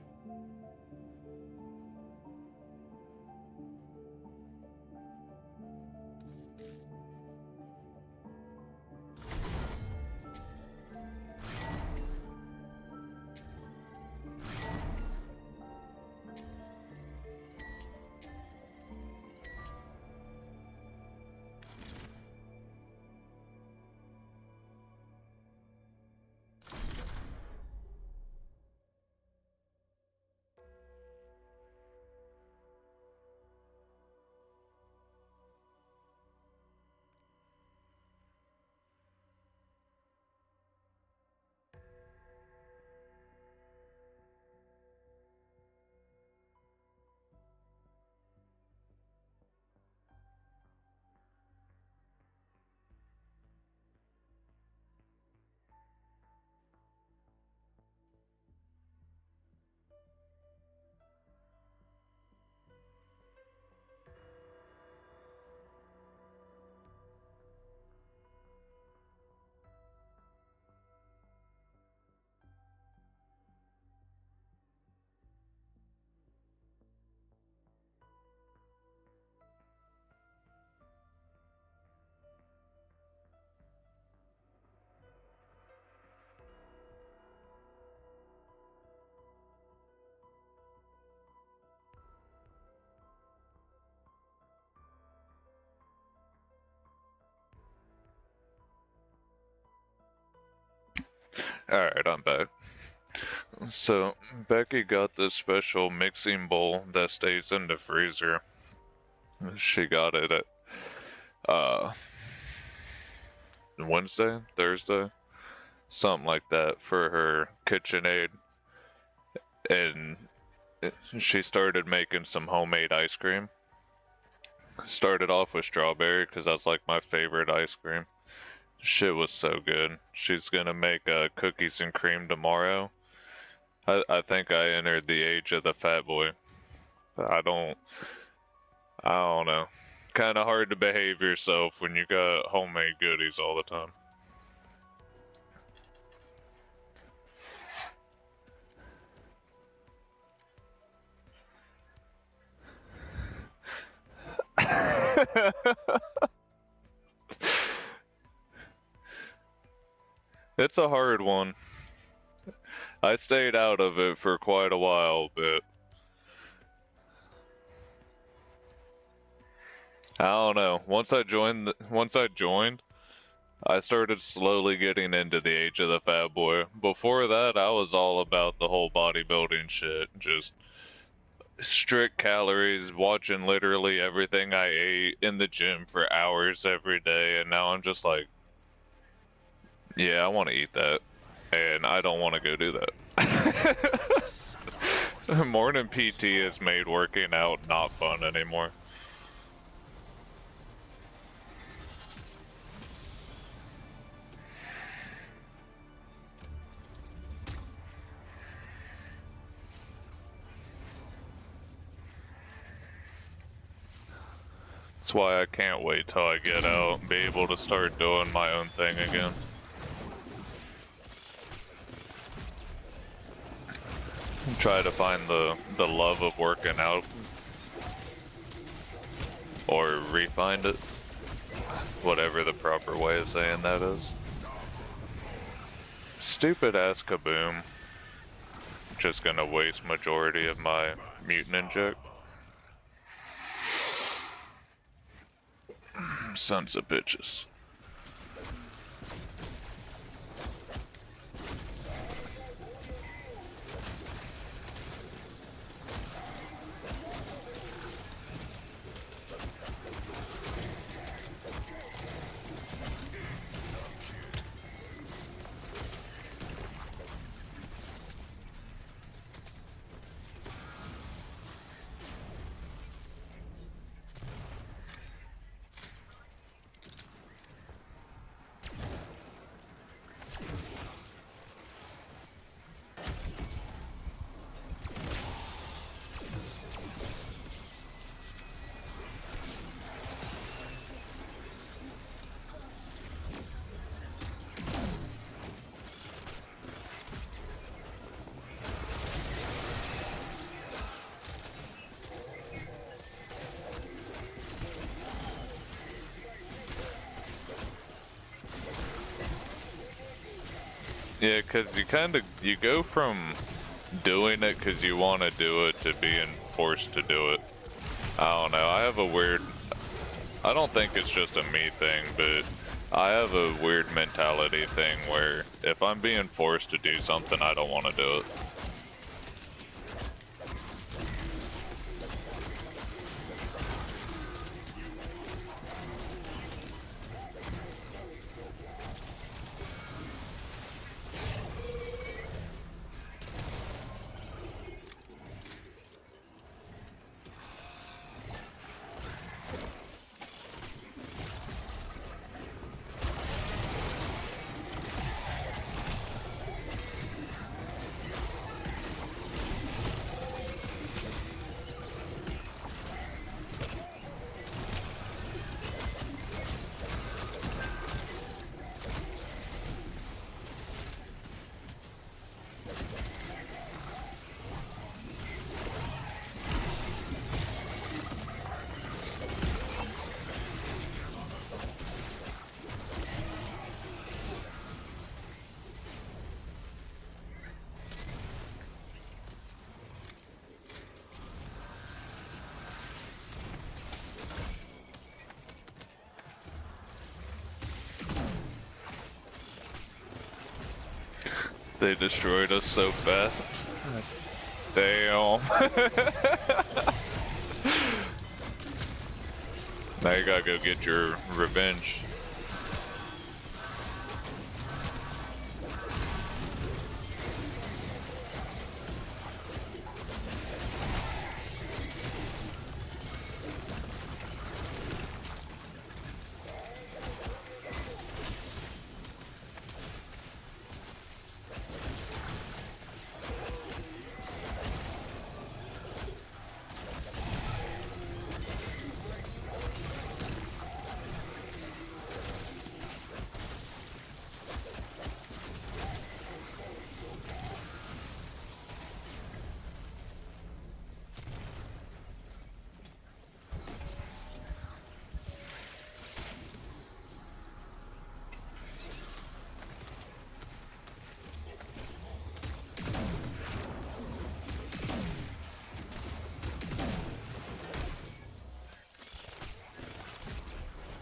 Alright, I'm back. So Becky got this special mixing bowl that stays in the freezer. She got it at Wednesday, Thursday, something like that for her KitchenAid, and she started making some homemade ice cream. Started off with strawberry because that's like my favorite ice cream. Shit was so good. She's gonna make cookies and cream tomorrow. I think I entered the age of the fat boy. I don't know. Kind of hard to behave yourself when you got homemade goodies all the time. It's a hard one. I stayed out of it for quite a while, but I don't know. Once I joined, I started slowly getting into the age of the fat boy. Before that, I was all about the whole bodybuilding shit. Just strict calories, watching literally everything I ate in the gym for hours every day, and now I'm just like, yeah, I want to eat that, and I don't want to go do that. Morning PT has made working out not fun anymore. That's why I can't wait till I get out and be able to start doing my own thing again. Try to find the love of working out, or re-find it, whatever the proper way of saying that is. Stupid ass Kaboom. Just gonna waste majority of my mutant inject. Sons of bitches. Yeah, because you go from doing it because you want to do it to being forced to do it. I don't know, I don't think it's just a me thing, but I have a weird mentality thing where if I'm being forced to do something, I don't want to do it. They destroyed us so fast. Damn. Now you gotta go get your revenge.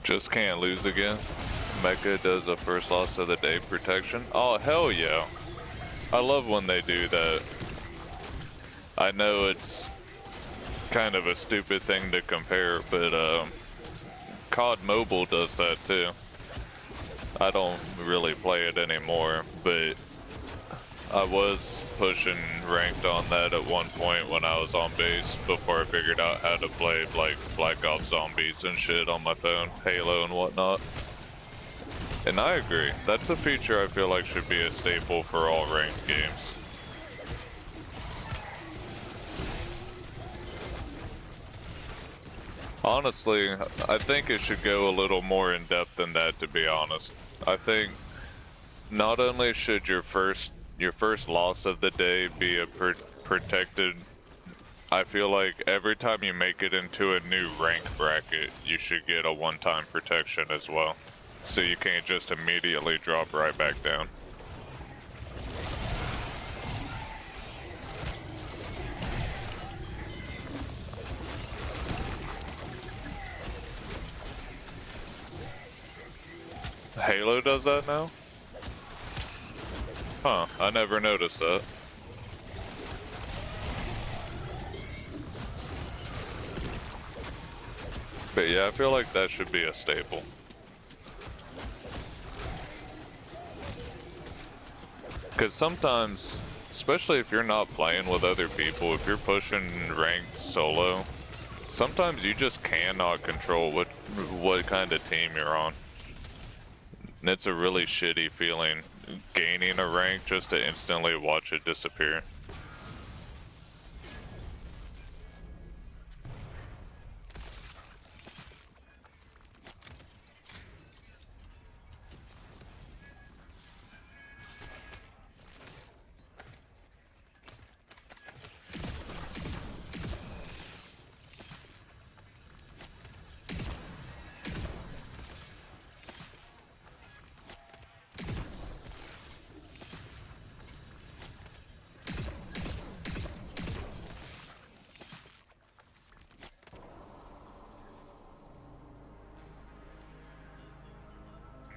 Just can't lose again. Mecha does a first loss of the day protection. Oh, hell yeah. I love when they do that. I know it's kind of a stupid thing to compare, but COD Mobile does that too. I don't really play it anymore, but I was pushing ranked on that at one point when I was on base before I figured out how to play like Black Ops Zombies and shit on my phone, Halo and whatnot. And I agree, that's a feature I feel like should be a staple for all ranked games. Honestly, I think it should go a little more in depth than that, to be honest. I think not only should your first loss of the day be a protected, I feel like every time you make it into a new rank bracket, you should get a one-time protection as well. So you can't just immediately drop right back down. Halo does that now? Huh, I never noticed that. But yeah, I feel like that should be a staple. Because sometimes, especially if you're not playing with other people, if you're pushing ranked solo, sometimes you just cannot control what kind of team you're on. And it's a really shitty feeling, gaining a rank just to instantly watch it disappear.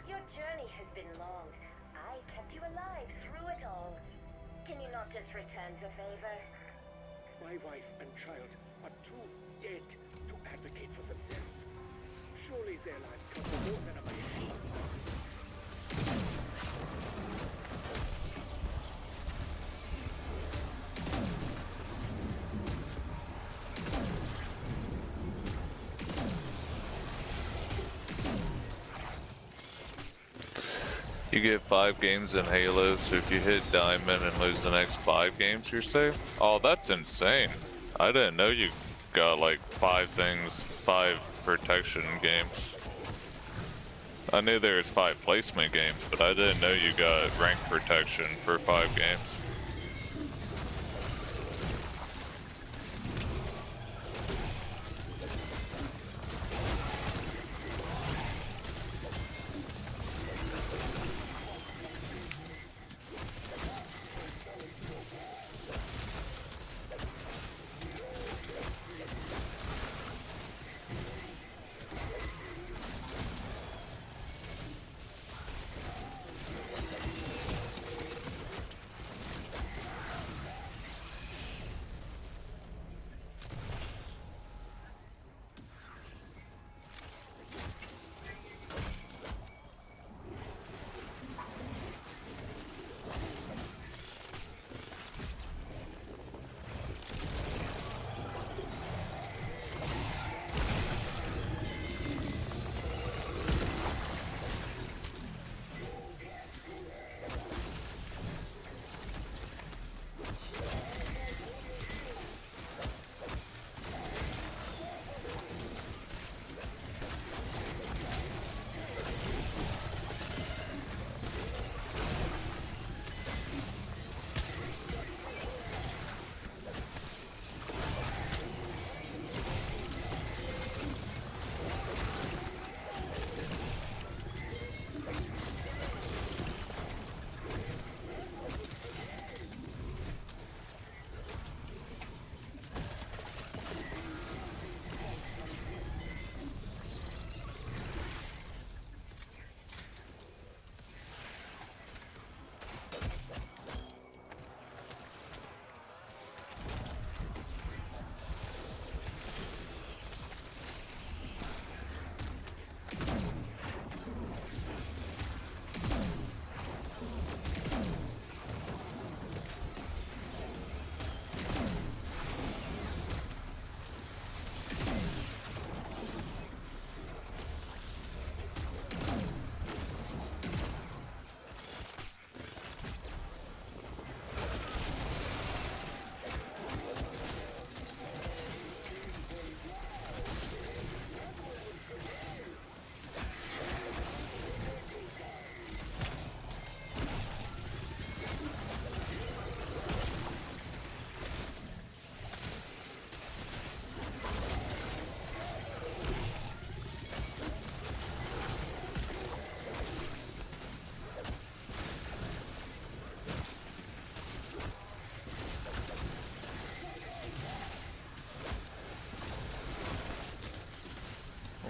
Your journey has been long. I kept you alive through it all. Can you not just return the favor? My wife and child are too dead to advocate for themselves. Surely their lives count for more than a machine. You get 5 games in Halo, so if you hit Diamond and lose the next 5 games, you're safe? Oh, that's insane. I didn't know you got like 5 protection games. I knew there was 5 placement games, but I didn't know you got rank protection for 5 games.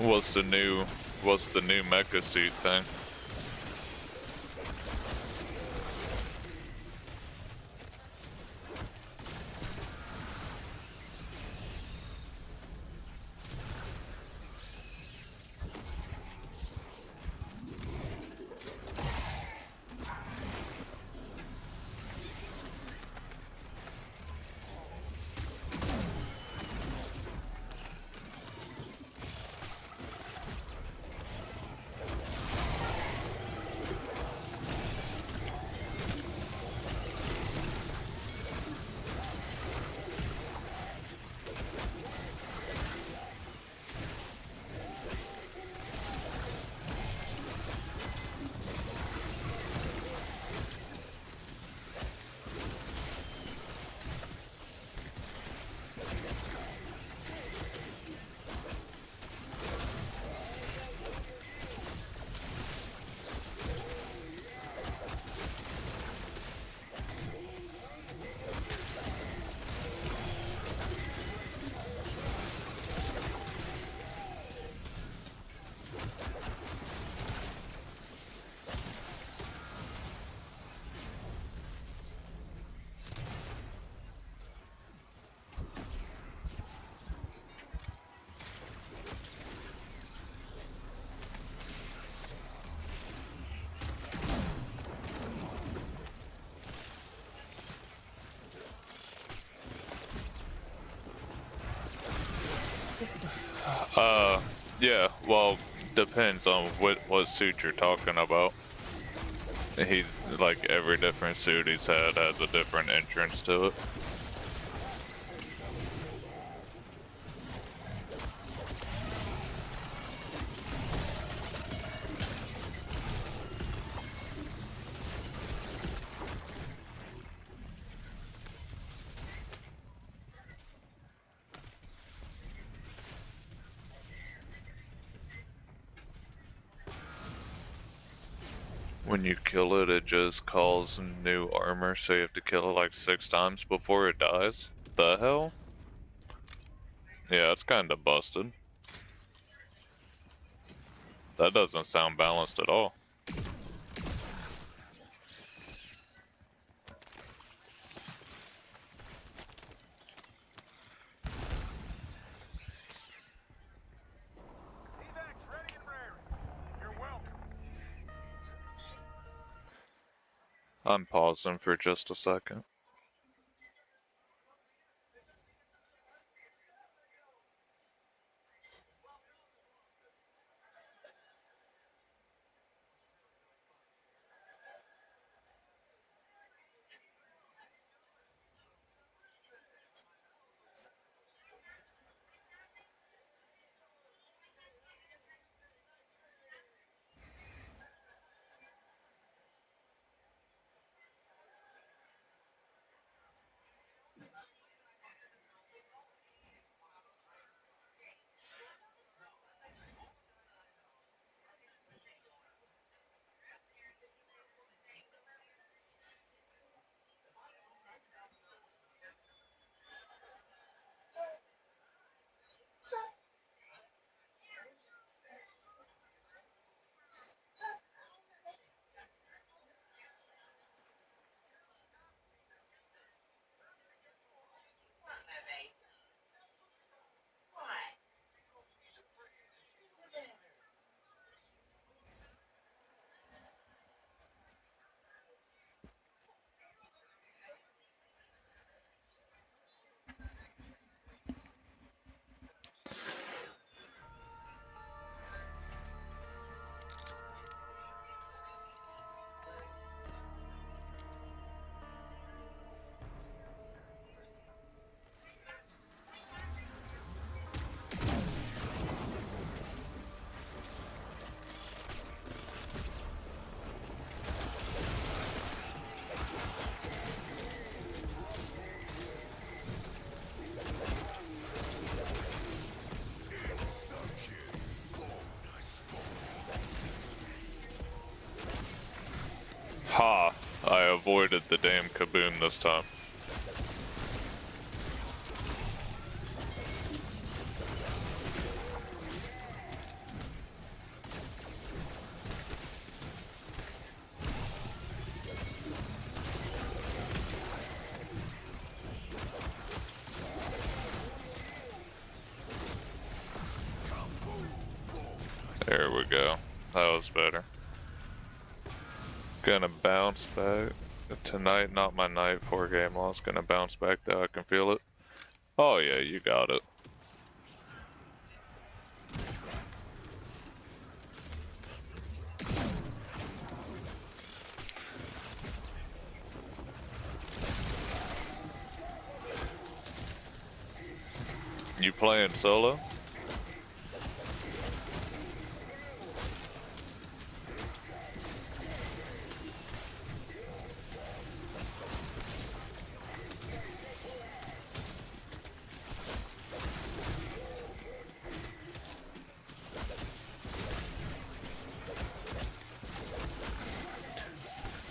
What's the new mecha suit thing? Yeah, well, depends on what suit you're talking about. He's like every different suit he's had has a different entrance to it. When you kill it, it just calls new armor, so you have to kill it like 6 times before it dies. The hell? Yeah, it's kinda busted. That doesn't sound balanced at all. I'm pausing for just a second. Ha! I avoided the damn kaboom this time. go. That was better. Gonna bounce back. Tonight, not my night. 4-game loss. Gonna bounce back though. I can feel it. Oh yeah, you got it. You playing solo?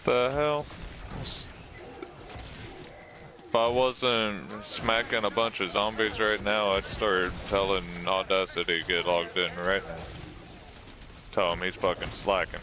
The hell? If I wasn't smacking a bunch of zombies right now, I'd start telling Audacity to get logged in right now. Tell him he's fucking slacking.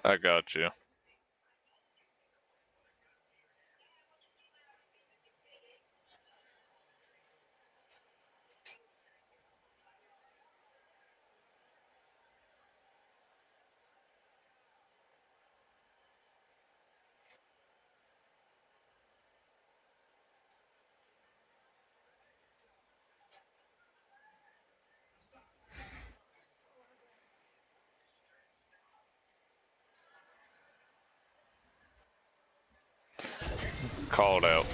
I got you. Called out.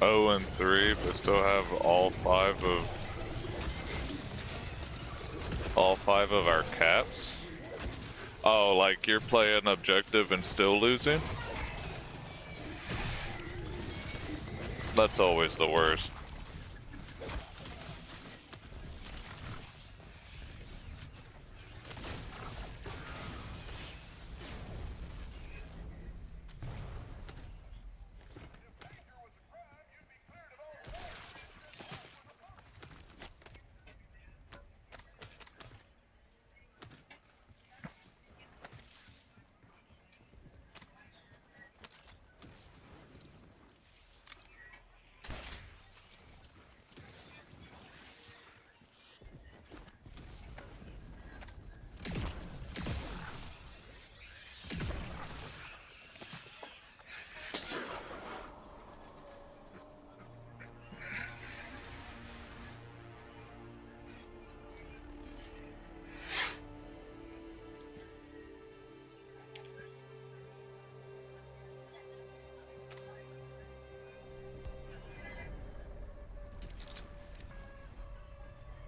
0-3, but still have all five of our caps. Oh, like you're playing objective and still losing? That's always the worst.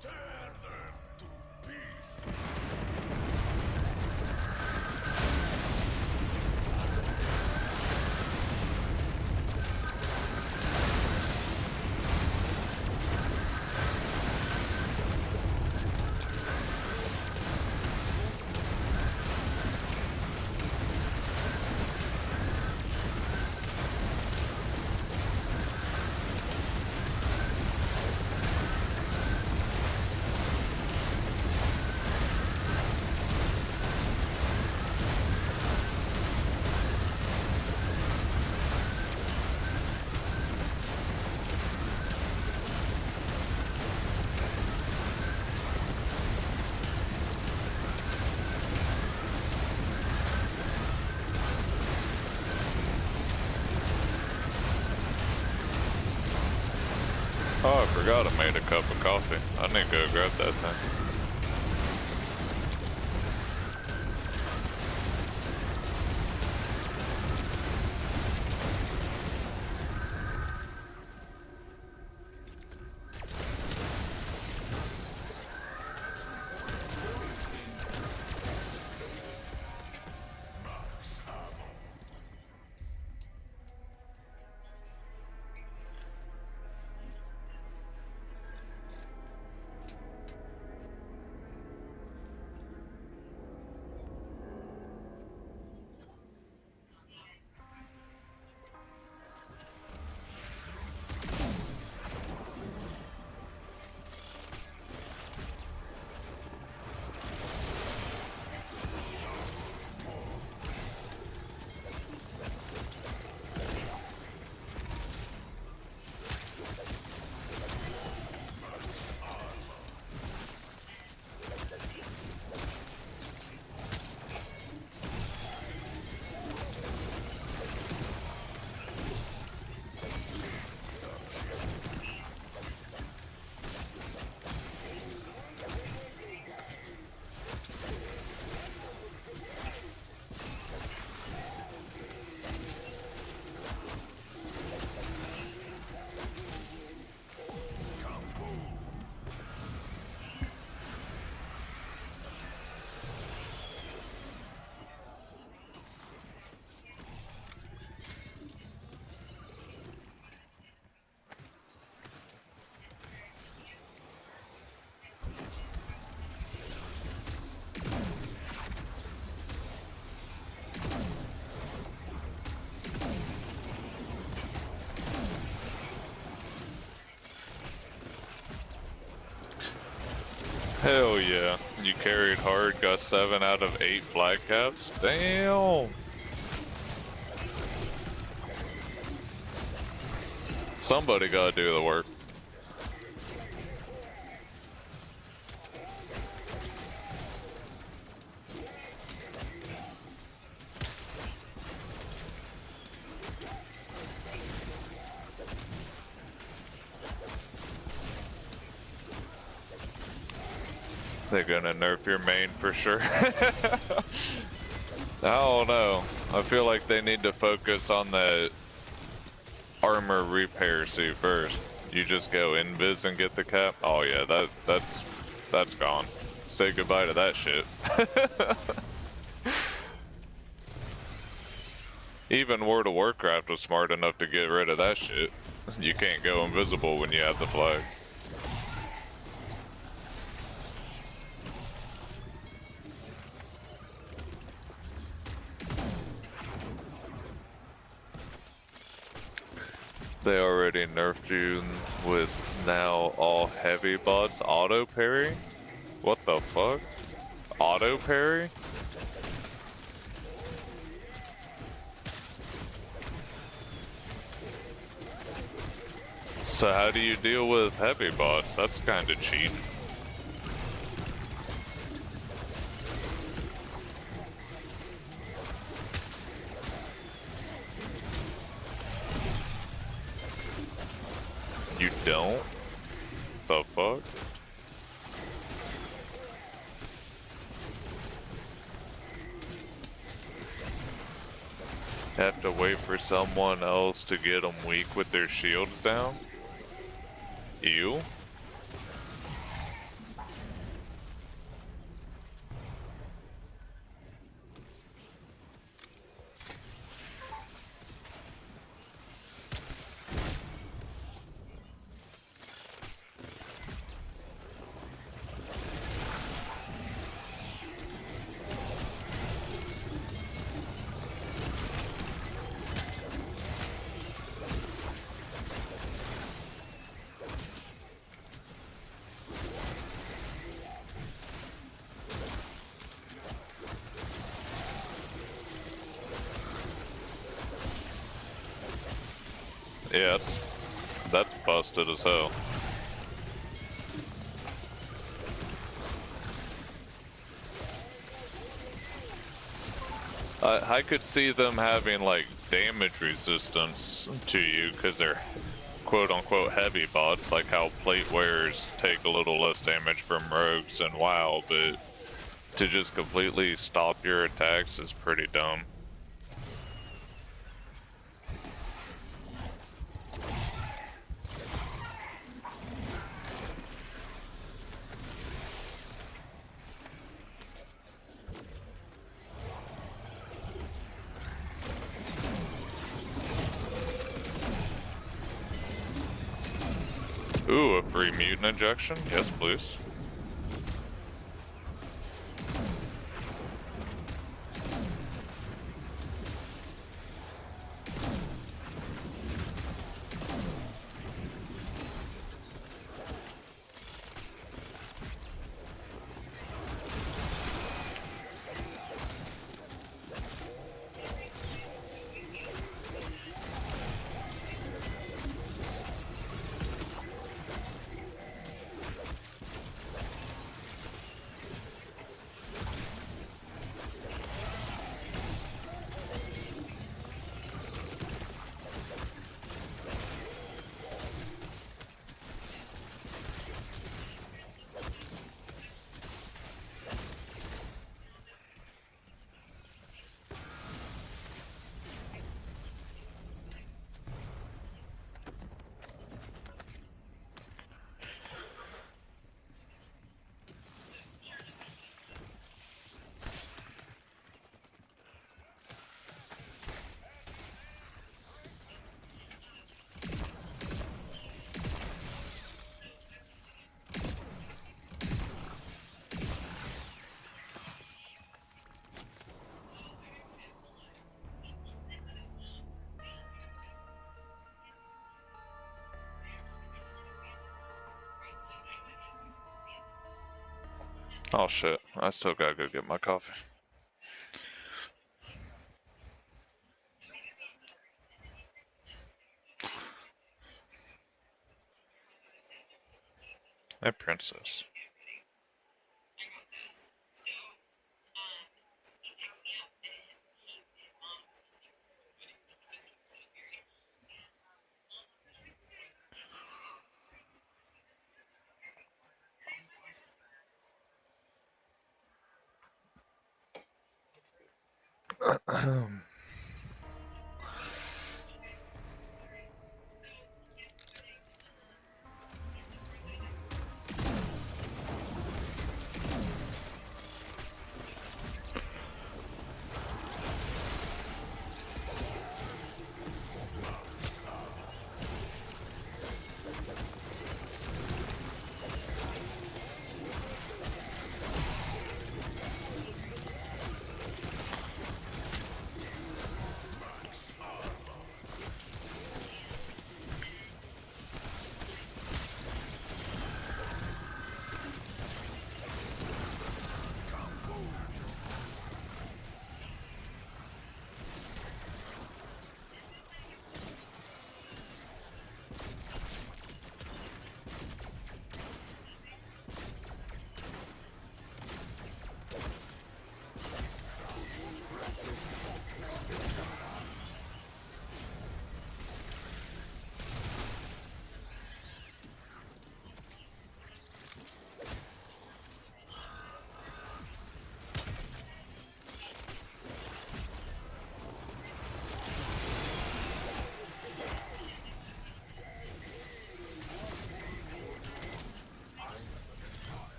Tear them to pieces. Oh, I forgot I made a cup of coffee. I need to go grab that thing. Hell yeah. You carried hard, got 7 out of 8 flag caps? Damn! Somebody gotta do the work. They're gonna nerf your main for sure. I don't know. I feel like they need to focus on that armor repair suit first. You just go invis and get the cap. Oh yeah, that's gone. Say goodbye to that shit. Even World of Warcraft was smart enough to get rid of that shit. You can't go invisible when you have the flag. They already nerfed you with now all heavy bots auto parry? What the fuck? Auto parry? So how do you deal with heavy bots? That's kinda cheap. You don't? The fuck? Have to wait for someone else to get them weak with their shields down? You? Yeah, that's busted as hell. I could see them having like damage resistance to you because they're quote unquote heavy bots, like how plate wearers take a little less damage from rogues and WoW, but to just completely stop your attacks is pretty dumb. Ooh, a free mutant injection? Yes, please. Oh shit, I still gotta go get my coffee. Hey, princess.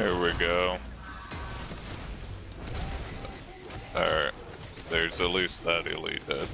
There we go. Alright. There's at least that elite dead.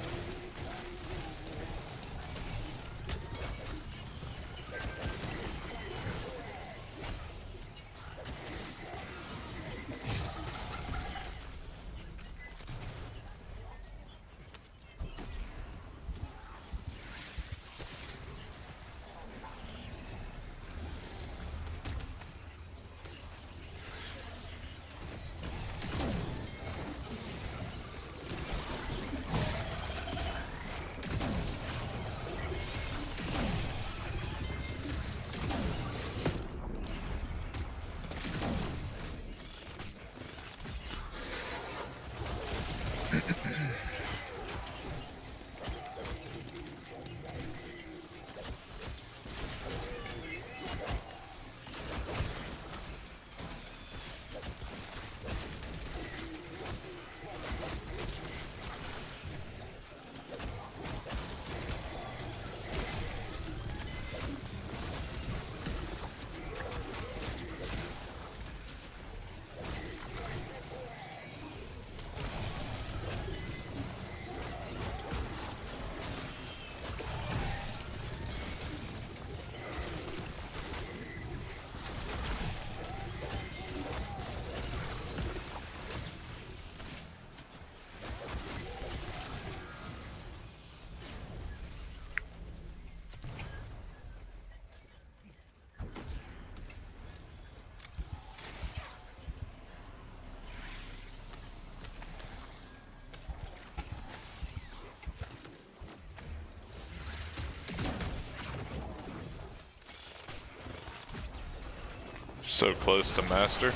So close to master.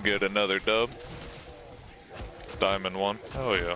Get another dub. Diamond 1. Oh yeah.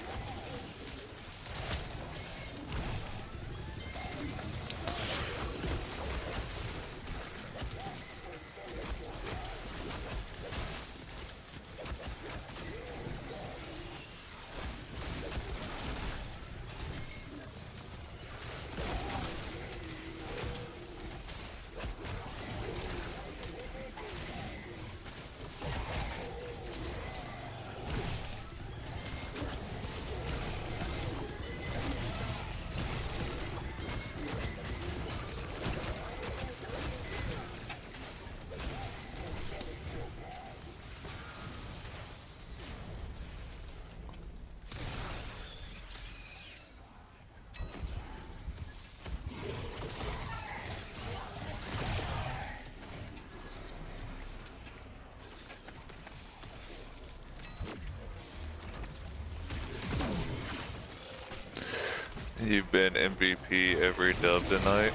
You've been MVP every dub tonight?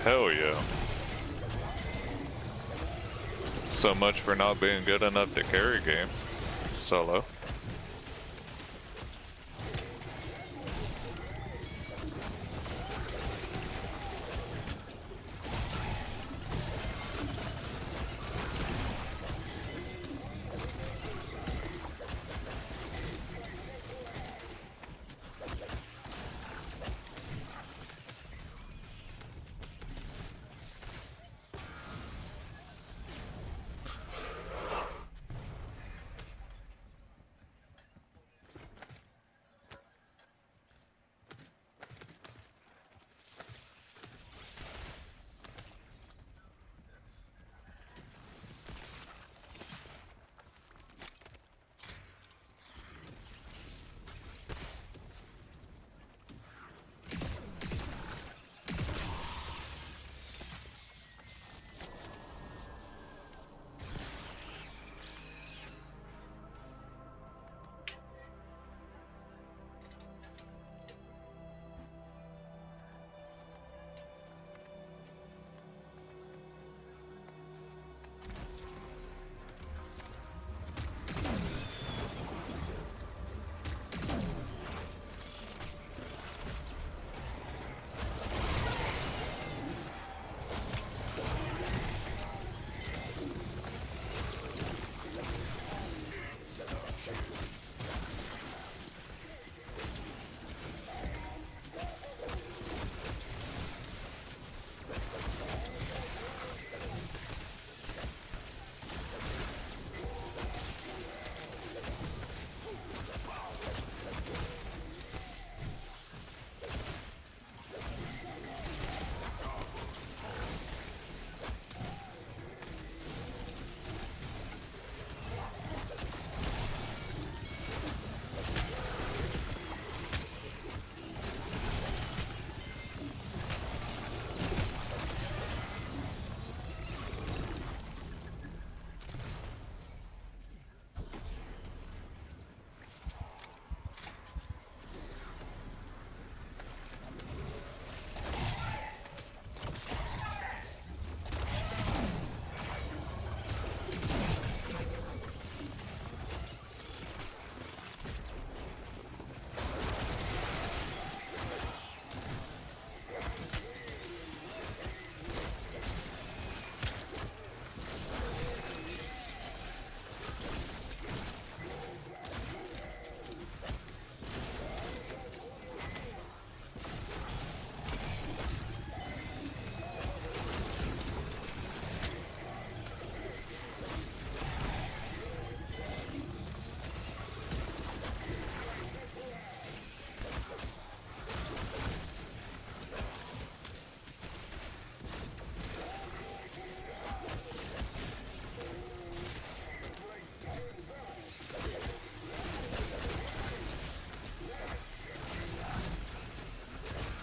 Hell yeah. So much for not being good enough to carry games. Solo.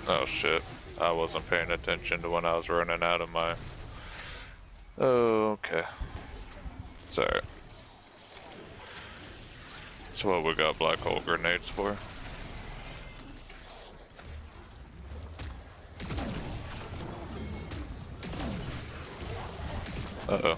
Oh shit. I wasn't paying attention to when I was running out of my... Okay. Sorry. That's what we got black hole grenades for. Uh-oh.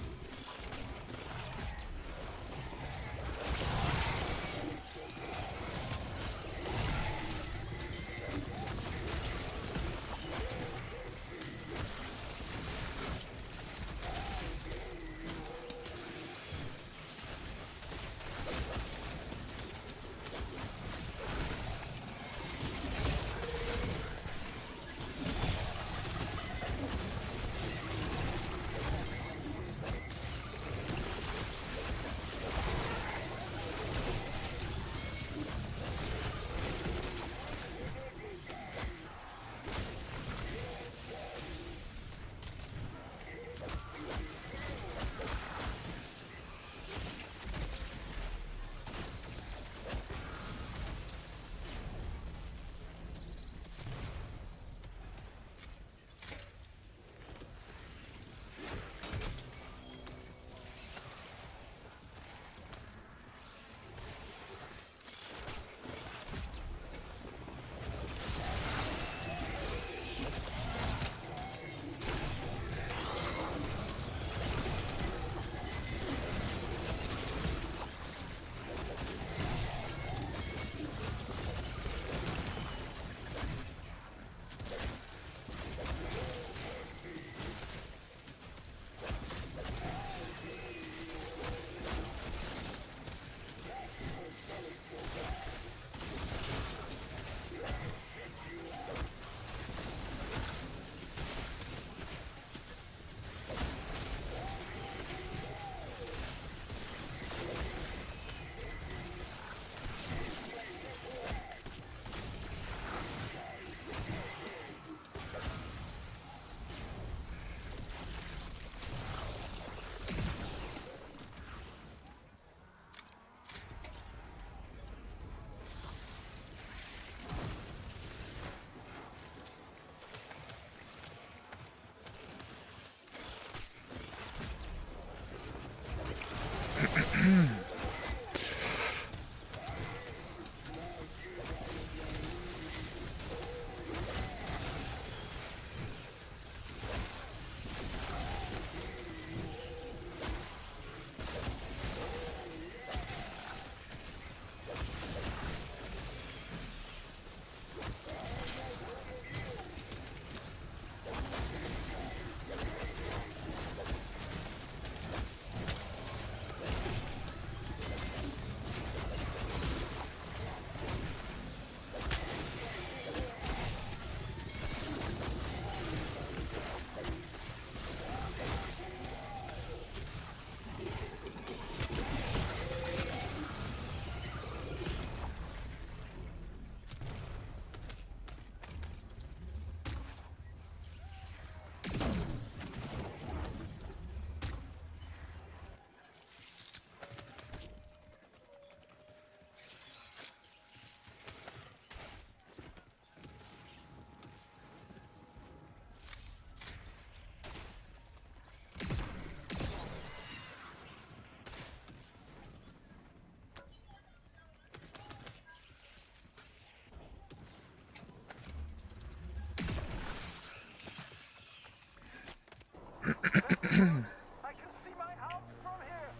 I can see my house from here.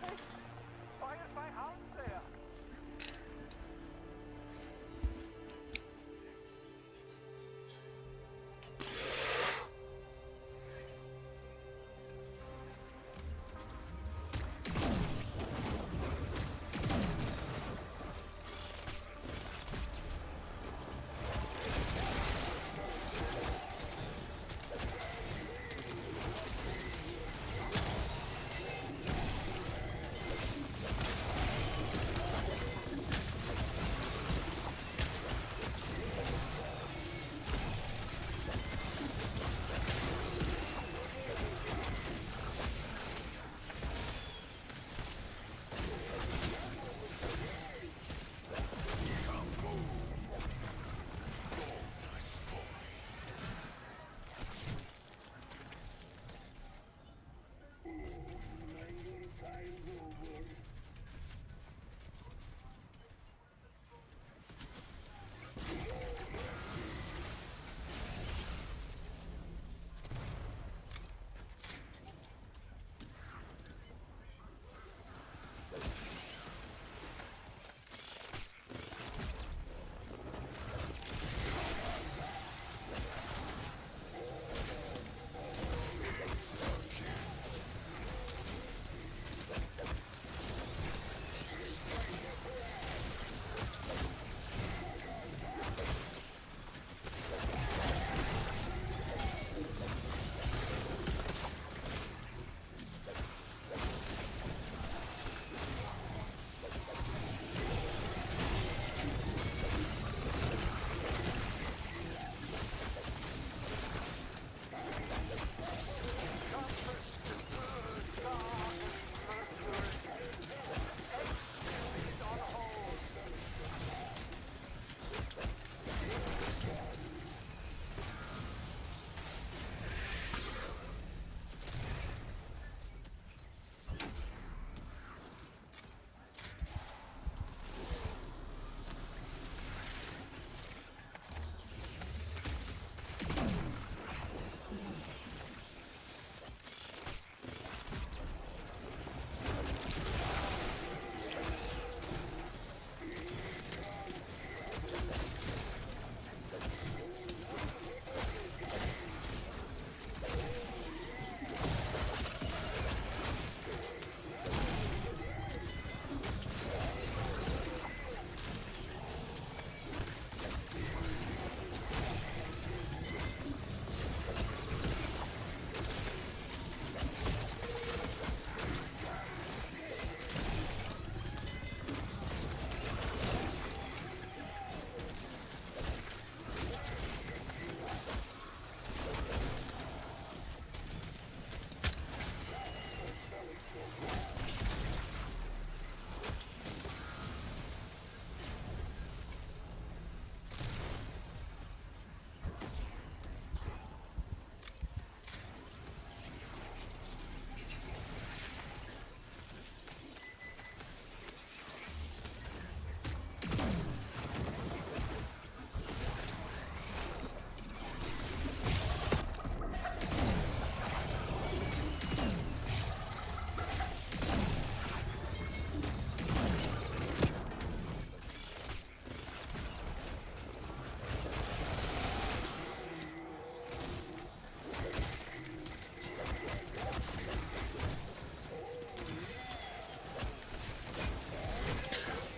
Hey, why is my house there?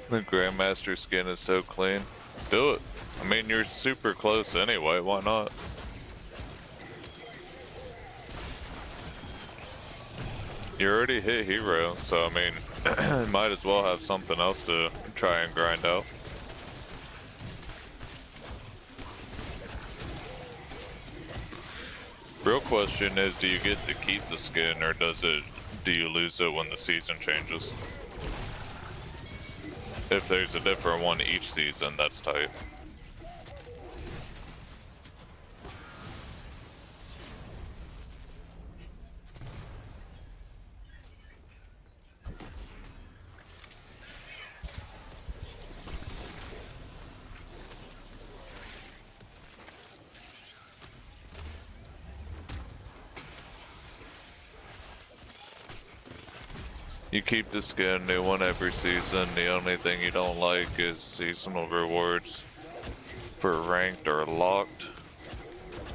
The Grandmaster skin is so clean. Do it. I mean, you're super close anyway, why not? You already hit hero, so I mean, might as well have something else to try and grind out. Real question is, do you get to keep the skin, or do you lose it when the season changes? If there's a different one each season, that's tight. You keep the skin, new one every season. The only thing you don't like is seasonal rewards for ranked or locked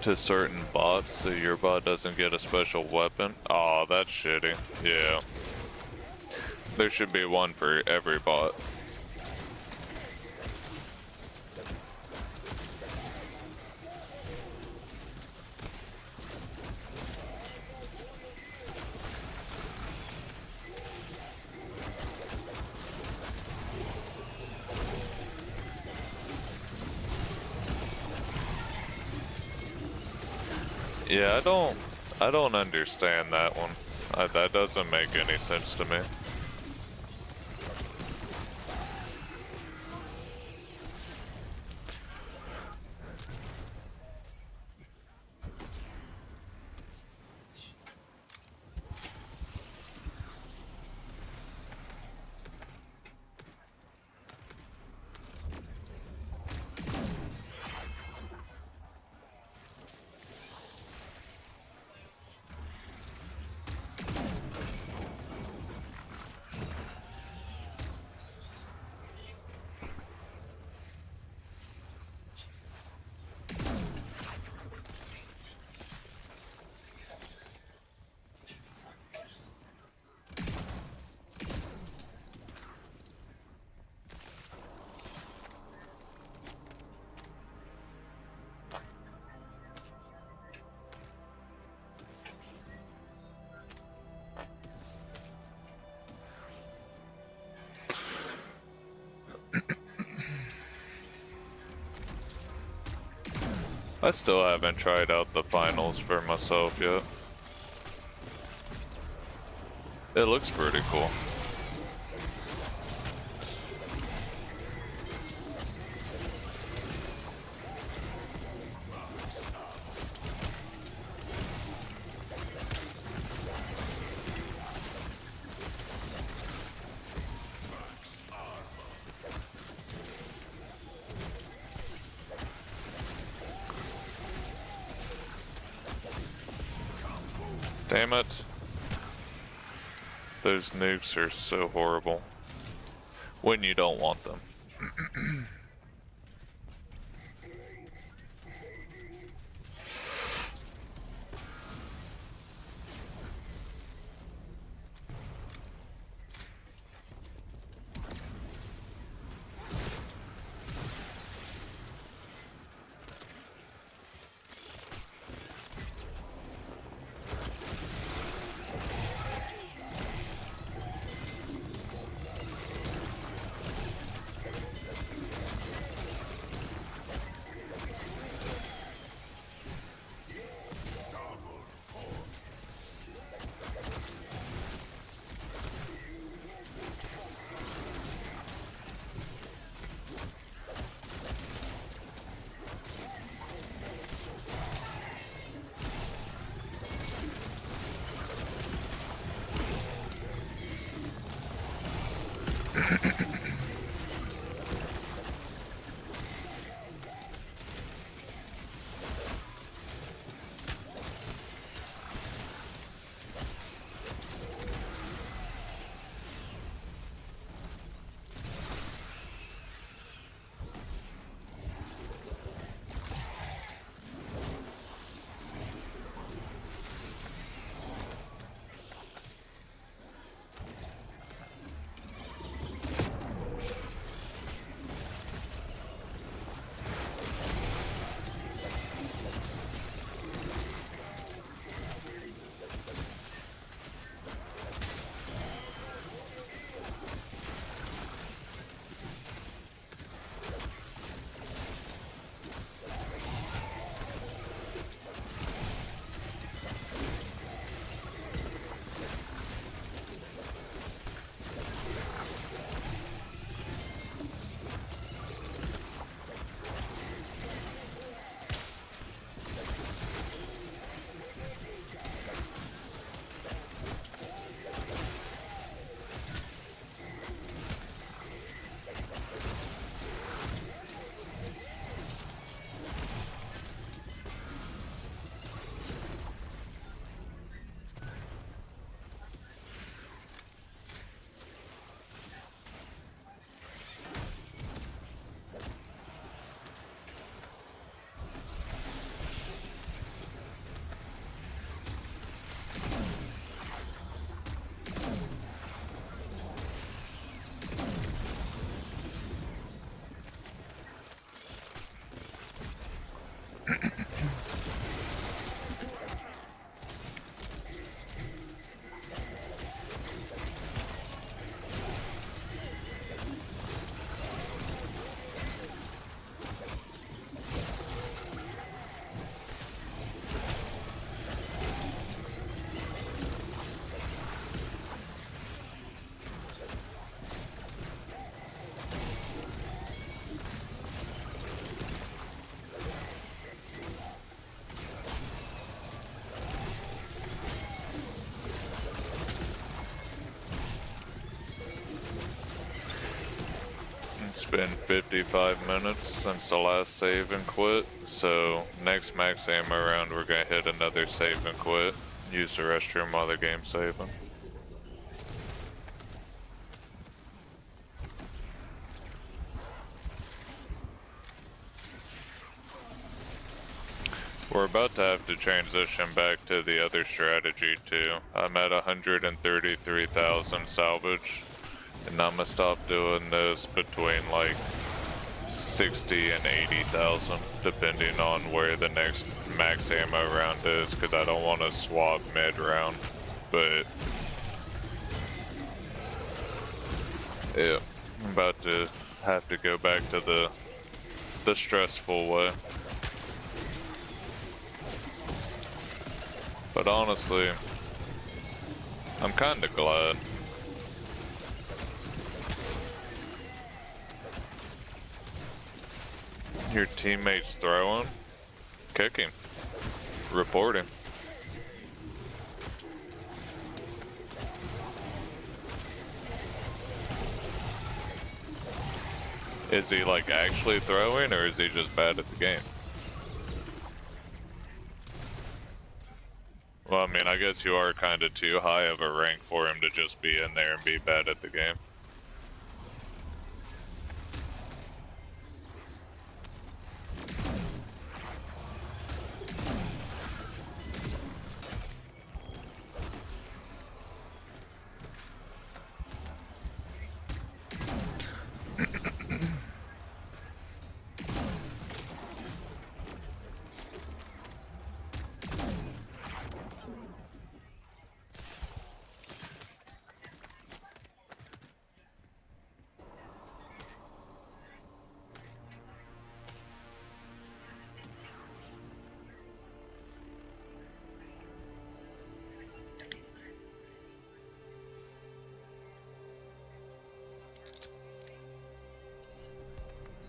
to certain bots, so your bot doesn't get a special weapon. Aw, that's shitty. Yeah. There should be one for every bot. Yeah, I don't understand that one. That doesn't make any sense to me. I still haven't tried out the finals for myself yet. It looks pretty cool. Damn it. Those nukes are so horrible. When you don't want them. It's been 55 minutes since the last save and quit, so next max ammo round we're gonna hit another save and quit. Use the restroom while the game's saving. We're about to have to transition back to the other strategy too. I'm at 133,000 salvage, and I'm gonna stop doing this between like 60 and 80,000, depending on where the next max ammo round is, because I don't want to swap mid round. But yeah, I'm about to have to go back to the stressful way. But honestly, I'm kinda glad. Your teammates throwing, kicking, reporting. Is he like actually throwing, or is he just bad at the game? Well, I mean, I guess you are kind of too high of a rank for him to just be in there and be bad at the game.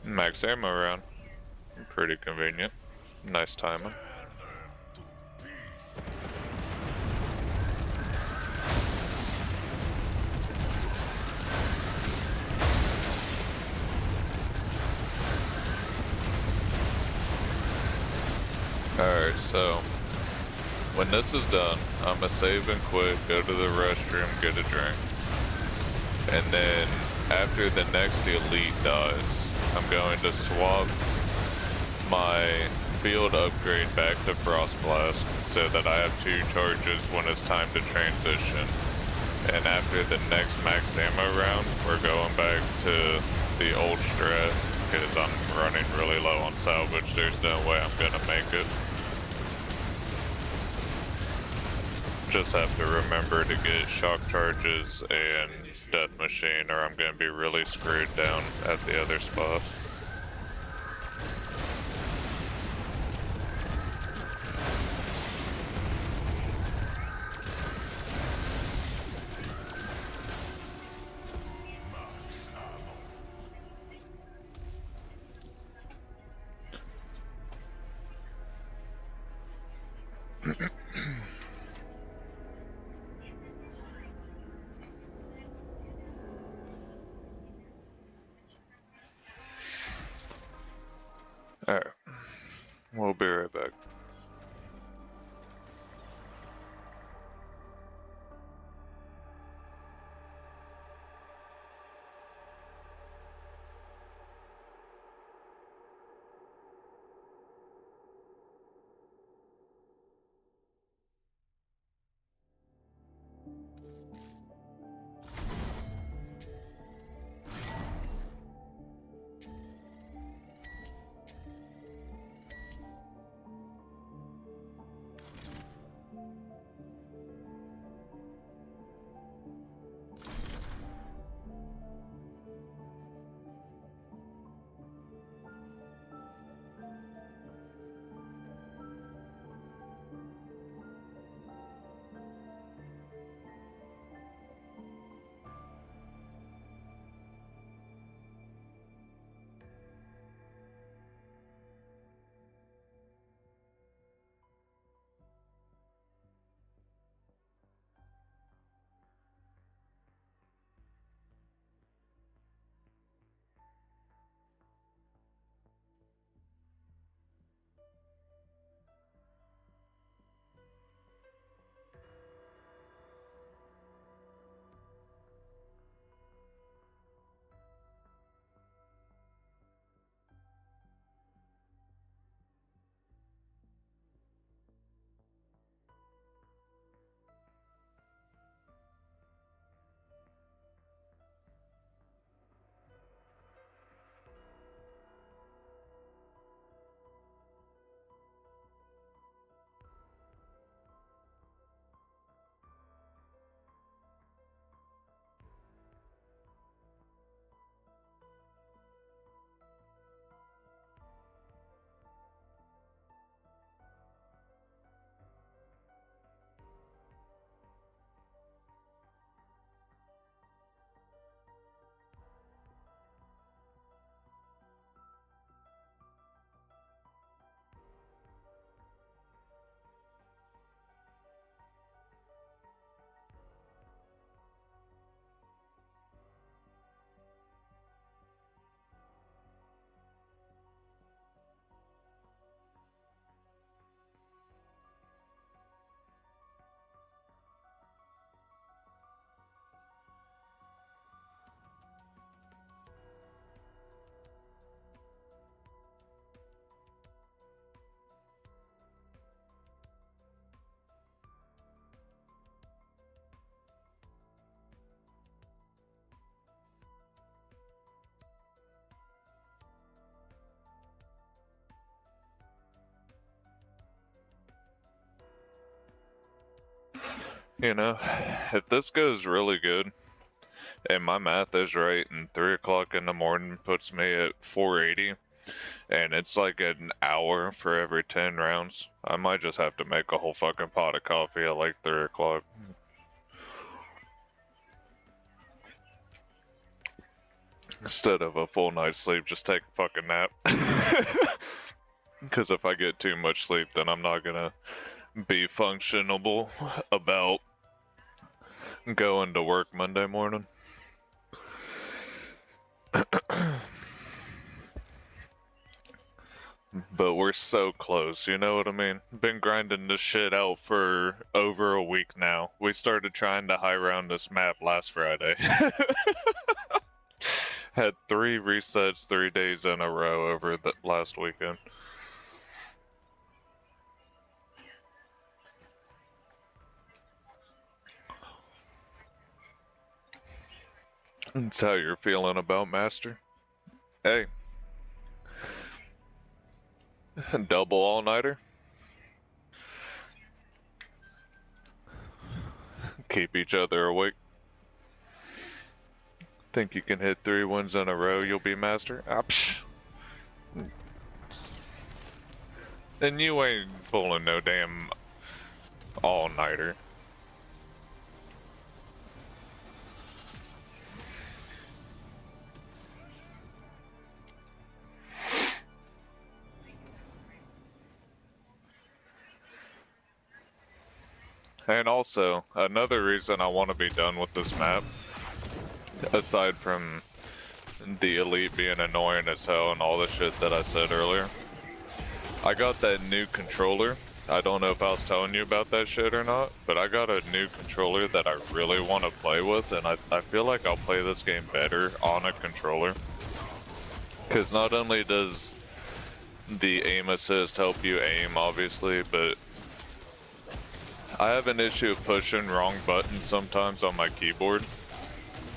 Max ammo round. Pretty convenient. Nice timing. Alright, so when this is done, I'm gonna save and quit, go to the restroom, get a drink. And then after the next elite dies, I'm going to swap my field upgrade back to Frost Blast so that I have 2 charges when it's time to transition. And after the next max ammo round, we're going back to the old strat because I'm running really low on salvage. There's no way I'm gonna make it. Just have to remember to get shock charges and death machine, or I'm gonna be really screwed down at the other spot. Alright, we'll be right back. You know, if this goes really good, and my math is right, and 3 o'clock in the morning puts me at 480, and it's like an hour for every 10 rounds, I might just have to make a whole fucking pot of coffee at like 3 o'clock. Instead of a full night's sleep, just take a fucking nap. Because if I get too much sleep, then I'm not gonna be functionable about going to work Monday morning. But we're so close, you know what I mean? Been grinding this shit out for over a week now. We started trying to high round this map last Friday. Had 3 resets 3 days in a row over the last weekend. That's how you're feeling about Master. Hey. Double all-nighter. Keep each other awake. Think you can hit 3 wins in a row, you'll be Master? Ah, psh. And you ain't pulling no damn all-nighter. And also, another reason I want to be done with this map, aside from the elite being annoying as hell and all the shit that I said earlier, I got that new controller. I don't know if I was telling you about that shit or not, but I got a new controller that I really want to play with, and I feel like I'll play this game better on a controller. Because not only does the aim assist help you aim, obviously, but I have an issue of pushing wrong buttons sometimes on my keyboard.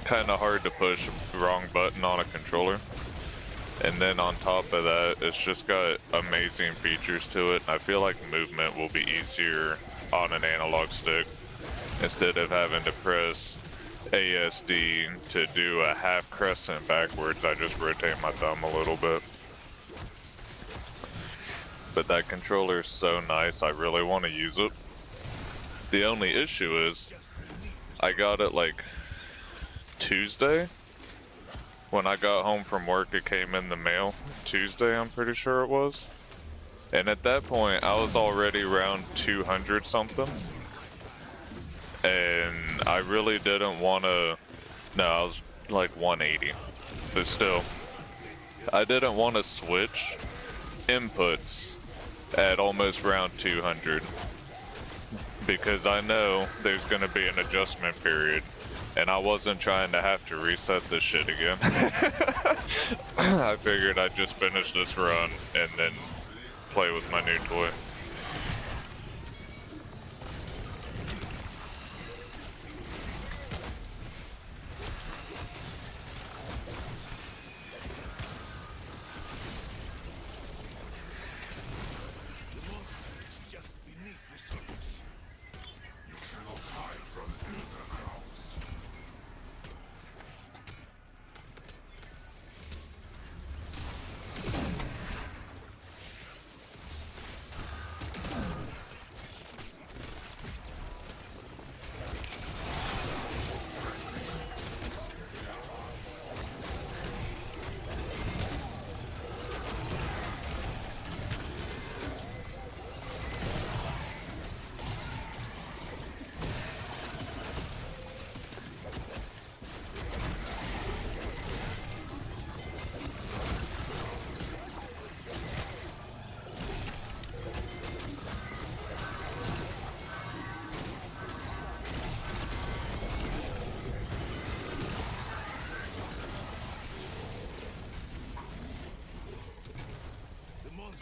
Kinda hard to push wrong button on a controller. And then on top of that, it's just got amazing features to it. I feel like movement will be easier on an analog stick instead of having to press ASD to do a half crescent backwards. I just rotate my thumb a little bit. But that controller is so nice, I really want to use it. The only issue is, I got it like Tuesday. When I got home from work, it came in the mail. Tuesday, I'm pretty sure it was. And at that point, I was already around 200 something. And I really didn't want to, no, I was like 180. But still, I didn't want to switch inputs at almost round 200. Because I know there's going to be an adjustment period. And I wasn't trying to have to reset this shit again. I figured I'd just finish this run and then play with my new toy.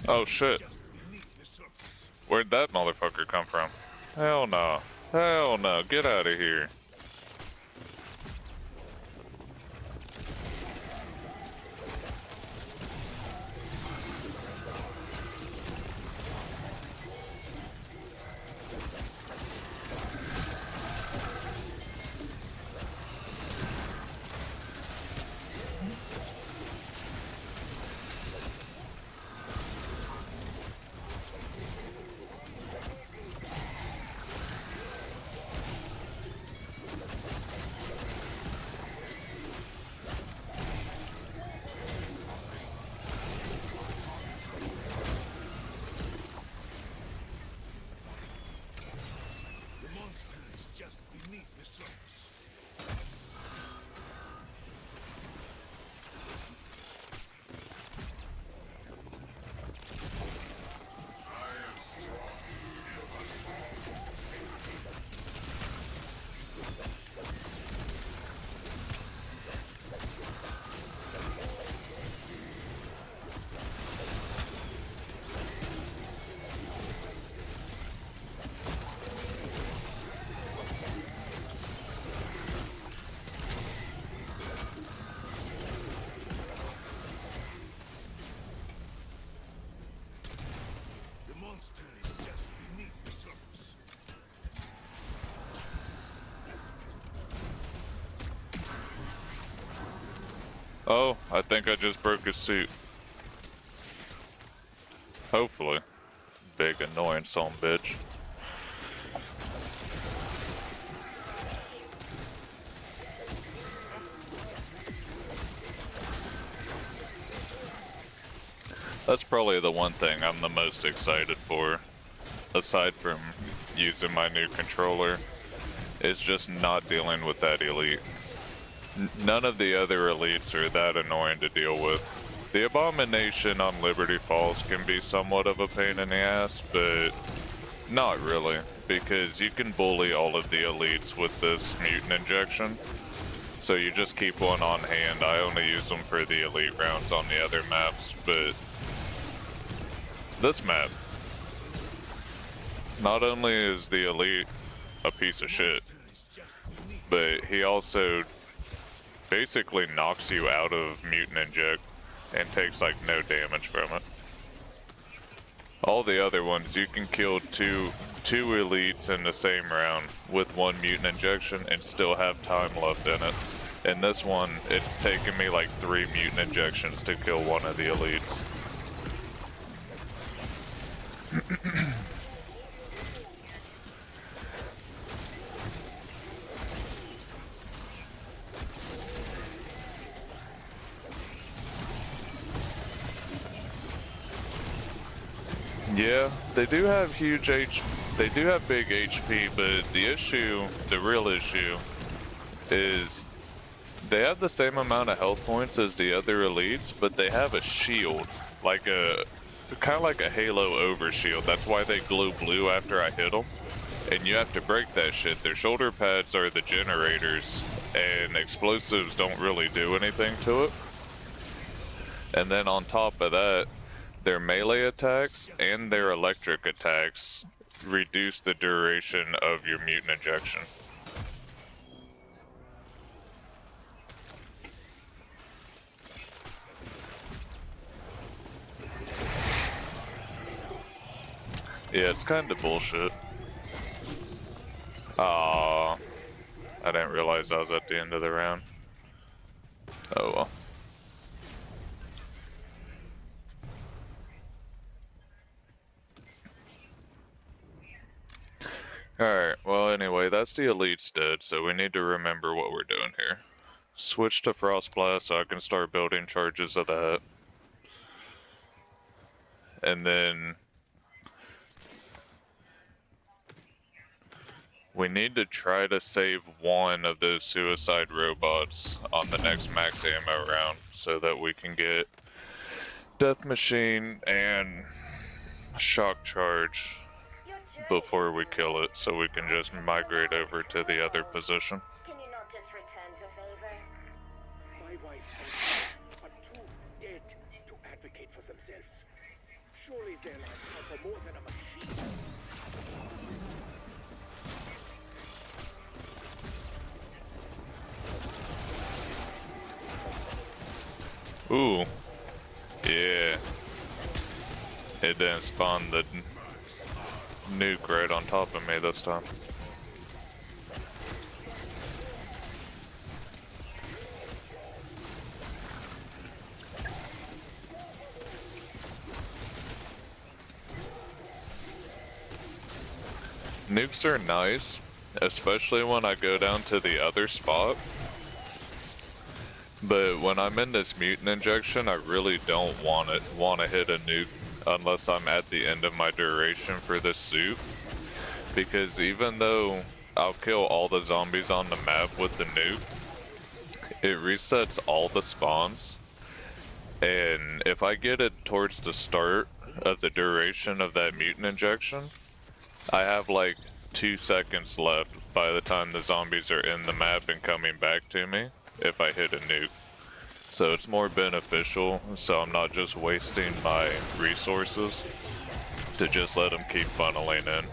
Oh shit. Where'd that motherfucker come from? Hell no. Hell no. Get out of here. Oh, I think I just broke his suit. Hopefully. Big annoying son of a bitch. That's probably the one thing I'm the most excited for, aside from using my new controller, is just not dealing with that elite. None of the other elites are that annoying to deal with. The Abomination on Liberty Falls can be somewhat of a pain in the ass, but not really, because you can bully all of the elites with this mutant injection. So you just keep one on hand. I only use them for the elite rounds on the other maps, but this map, not only is the elite a piece of shit, but he also basically knocks you out of mutant inject and takes like no damage from it. All the other ones, you can kill two elites in the same round with one mutant injection and still have time left in it. In this one, it's taken me like 3 mutant injections to kill one of the elites. Yeah, they do have they do have big HP, but the real issue is they have the same amount of health points as the other elites, but they have a shield, kind of like a Halo overshield. That's why they glow blue after I hit them, and you have to break that shit. Their shoulder pads are the generators, and explosives don't really do anything to it. And then on top of that, their melee attacks and their electric attacks reduce the duration of your mutant injection. Yeah, it's kind of bullshit. I didn't realize I was at the end of the round. Oh well. Alright, well anyway, that's the elites dead, so we need to remember what we're doing here. Switch to Frost Blast so I can start building charges of that. And then we need to try to save one of those suicide robots on the next max ammo round so that we can get Death Machine and Shock Charge before we kill it, so we can just migrate over to the other position. Can you not just return the favor? My wife and child are too dead to advocate for themselves. Surely their lives count for more than a machine. Ooh. Yeah. It didn't spawn the nuke right on top of me this time. Nukes are nice, especially when I go down to the other spot. But when I'm in this mutant injection, I really don't want to hit a nuke unless I'm at the end of my duration for this suit. Because even though I'll kill all the zombies on the map with the nuke, it resets all the spawns. And if I get it towards the start of the duration of that mutant injection, I have like 2 seconds left by the time the zombies are in the map and coming back to me if I hit a nuke. So it's more beneficial, so I'm not just wasting my resources to just let them keep funneling in.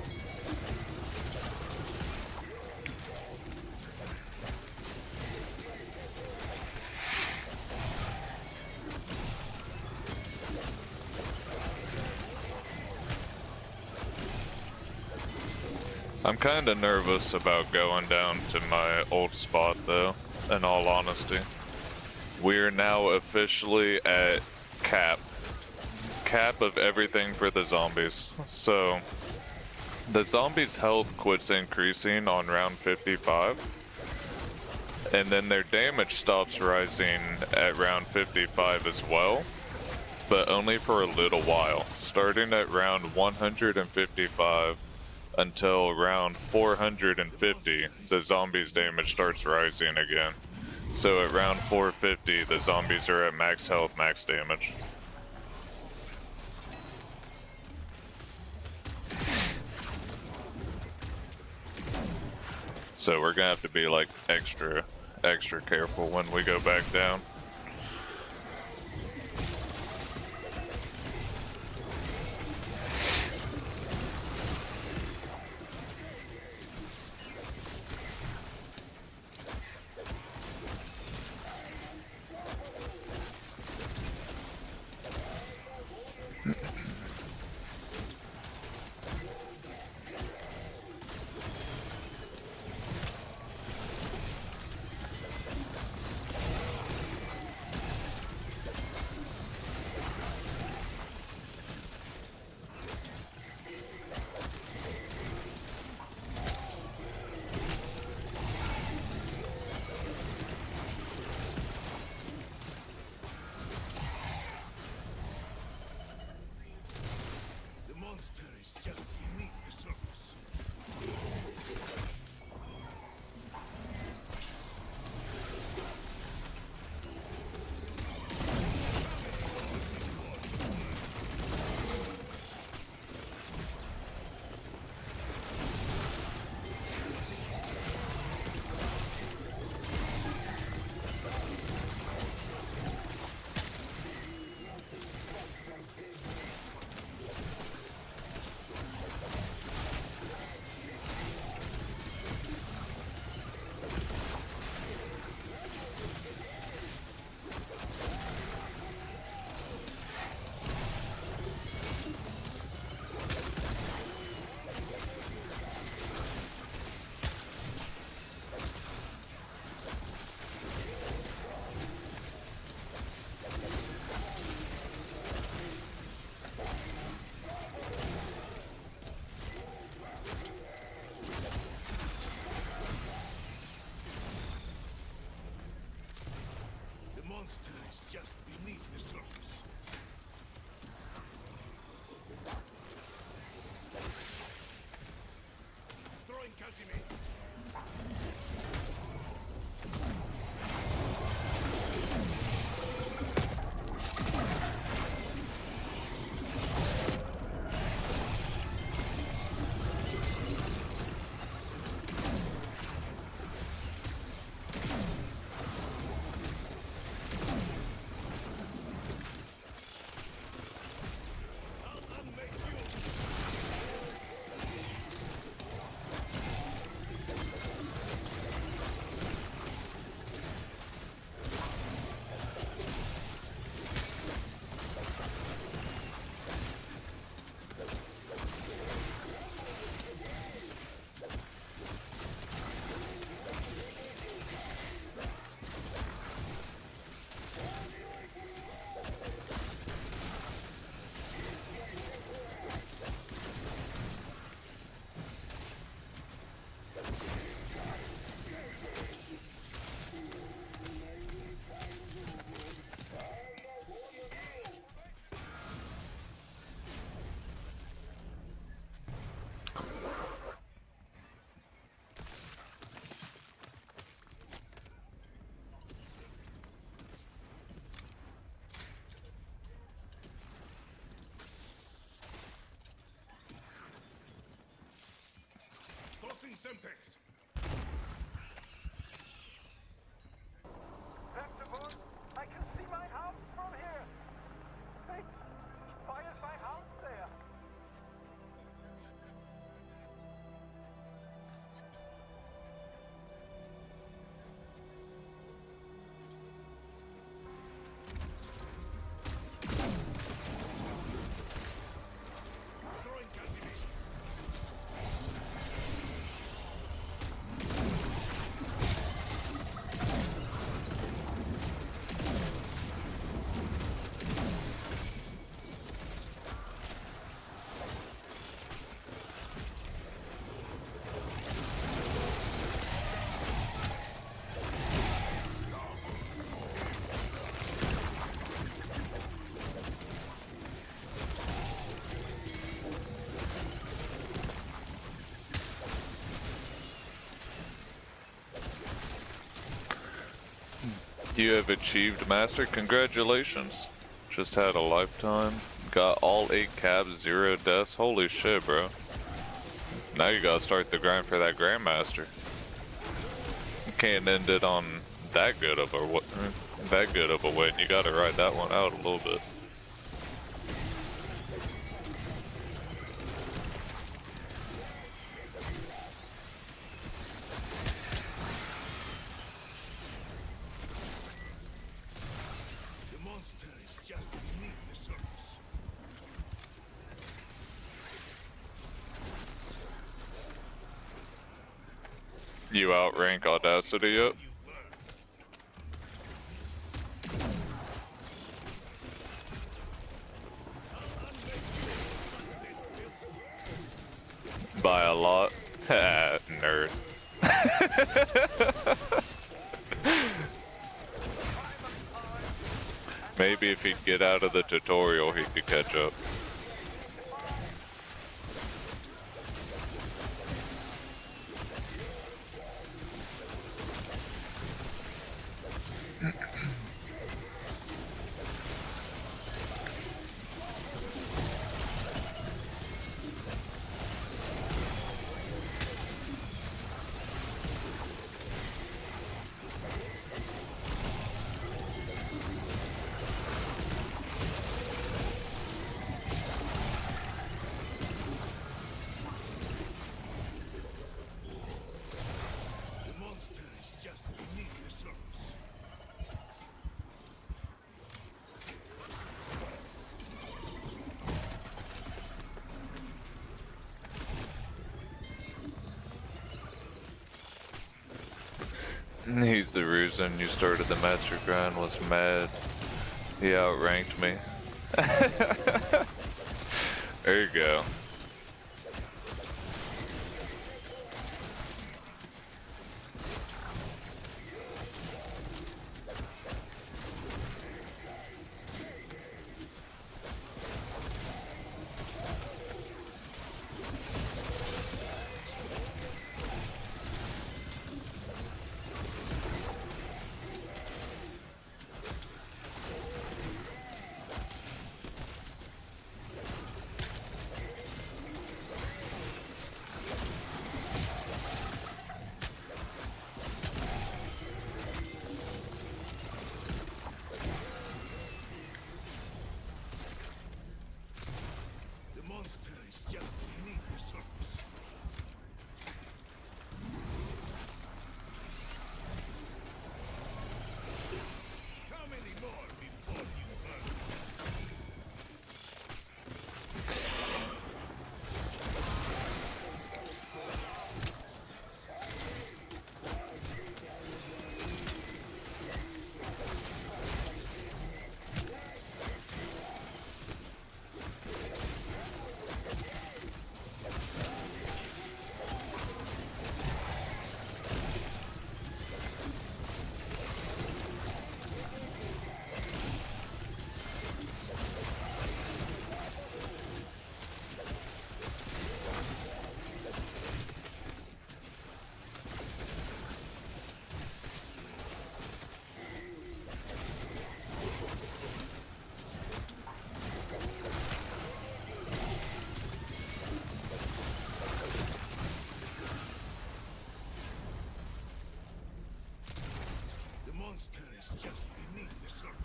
I'm kinda nervous about going down to my old spot though, in all honesty. We are now officially at cap of everything for the zombies. So the zombies' health quits increasing on round 55, and then their damage stops rising at round 55 as well, but only for a little while, starting at round 155 until round 450, the zombies' damage starts rising again. So at round 450, the zombies are at max health, max damage. So we're gonna have to be like extra careful when we go back down. You have achieved master. Congratulations. Just had a lifetime. Got all 8 cabs, 0 deaths. Holy shit, bro. Now you gotta start the grind for that Grandmaster. You can't end it on that good of a win. You gotta ride that one out a little bit. The monster is just beneath the surface. You outrank Audacity yet? By a lot. Nerd. Maybe if he'd get out of the tutorial, he could catch up. The monster is just beneath the surface. He's the reason you started the master grind, was mad. He outranked me. There you go. The monster is just beneath the surface. How many more before you burn? The monster is just beneath the surface.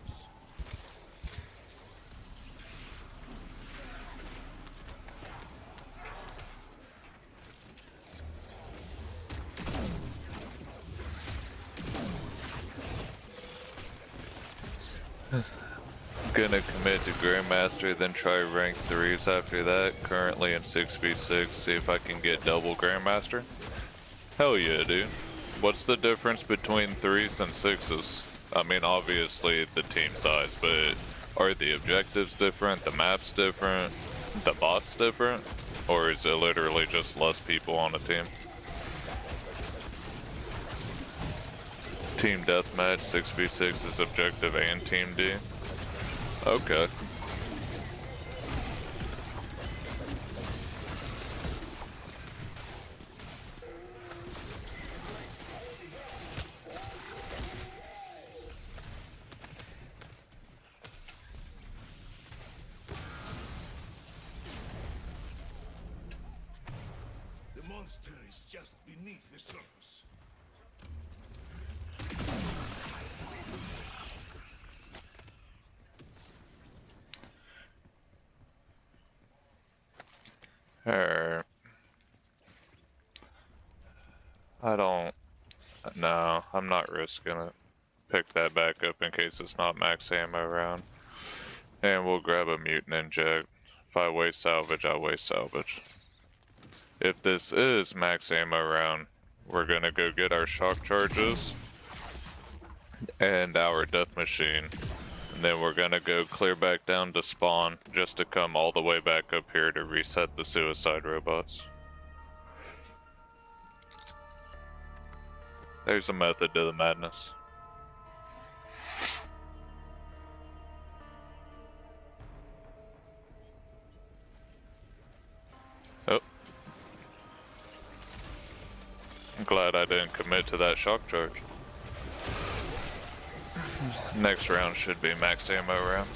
Gonna commit to Grandmaster, then try rank 3s after that. Currently in 6v6, see if I can get double Grandmaster. Hell yeah, dude. What's the difference between 3s and 6s? I mean, obviously the team size, but are the objectives different, the map's different, the bots different? Or is it literally just less people on a team? Team Deathmatch, 6v6 is objective and Team D? Okay. monster is just beneath the surface. Alright. I don't... No, I'm not risking it. Pick that back up in case it's not max ammo round. And we'll grab a mutant inject. If I waste salvage, I waste salvage. If this is max ammo round, we're gonna go get our shock charges and our death machine. And then we're gonna go clear back down to spawn just to come all the way back up here to reset the suicide robots. There's a method to the madness. Oh. I'm glad I didn't commit to that shock charge. Next round should be max ammo round.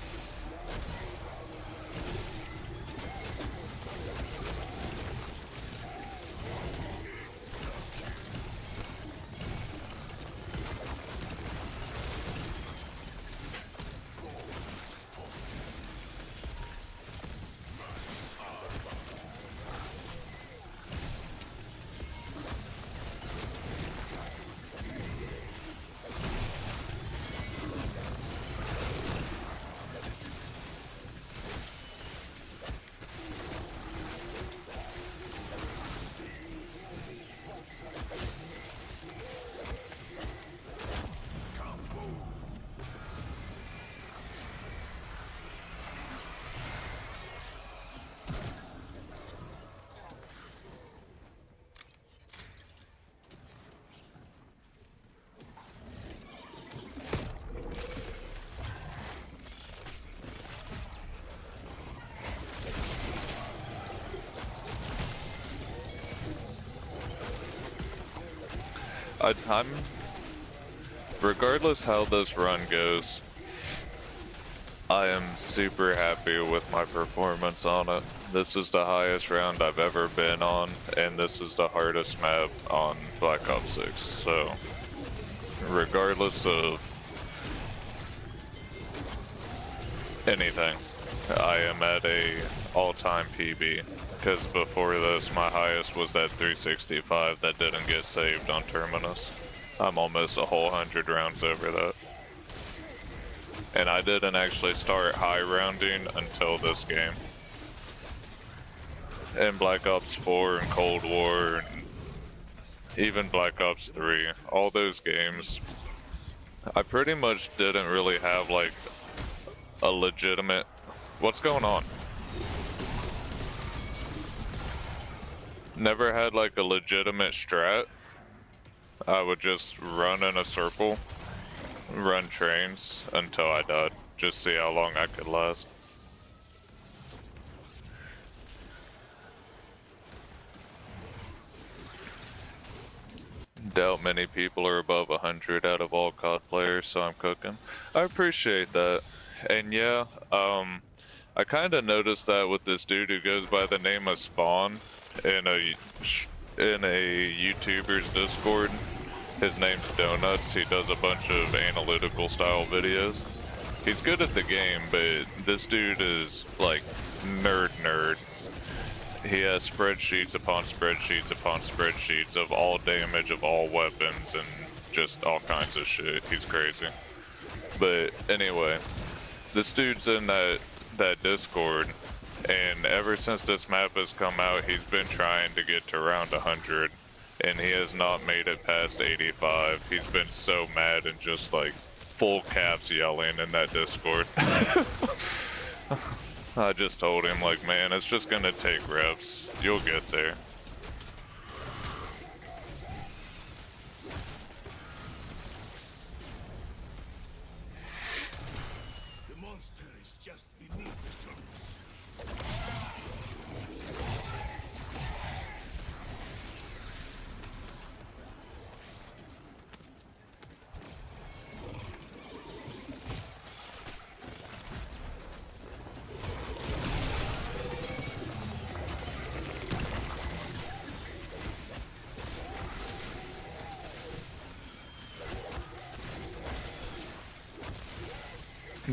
I'm regardless how this run goes, I am super happy with my performance on it. This is the highest round I've ever been on, and this is the hardest map on Black Ops 6. So, regardless of anything, I am at a all-time PB. Because before this, my highest was that 365 that didn't get saved on Terminus. I'm almost a whole 100 rounds over that. And I didn't actually start high rounding until this game. And Black Ops 4 and Cold War, and even Black Ops 3, all those games, I pretty much didn't really have like a legitimate... What's going on? Never had like a legitimate strat. I would just run in a circle, run trains until I died, just see how long I could last. Doubt many people are above 100 out of all COD players, so I'm cooking. I appreciate that. And yeah, I kind of noticed that with this dude who goes by the name of Spawn in a YouTuber's Discord. His name's Donuts. He does a bunch of analytical style videos. He's good at the game, but this dude is like nerd. He has spreadsheets upon spreadsheets upon spreadsheets of all damage of all weapons and just all kinds of shit. He's crazy. But anyway, this dude's in that Discord, and ever since this map has come out, he's been trying to get to round 100, and he has not made it past 85. He's been so mad and just like full caps yelling in that Discord. I just told him like, man, it's just gonna take reps. You'll get there. The monster is just beneath the surface.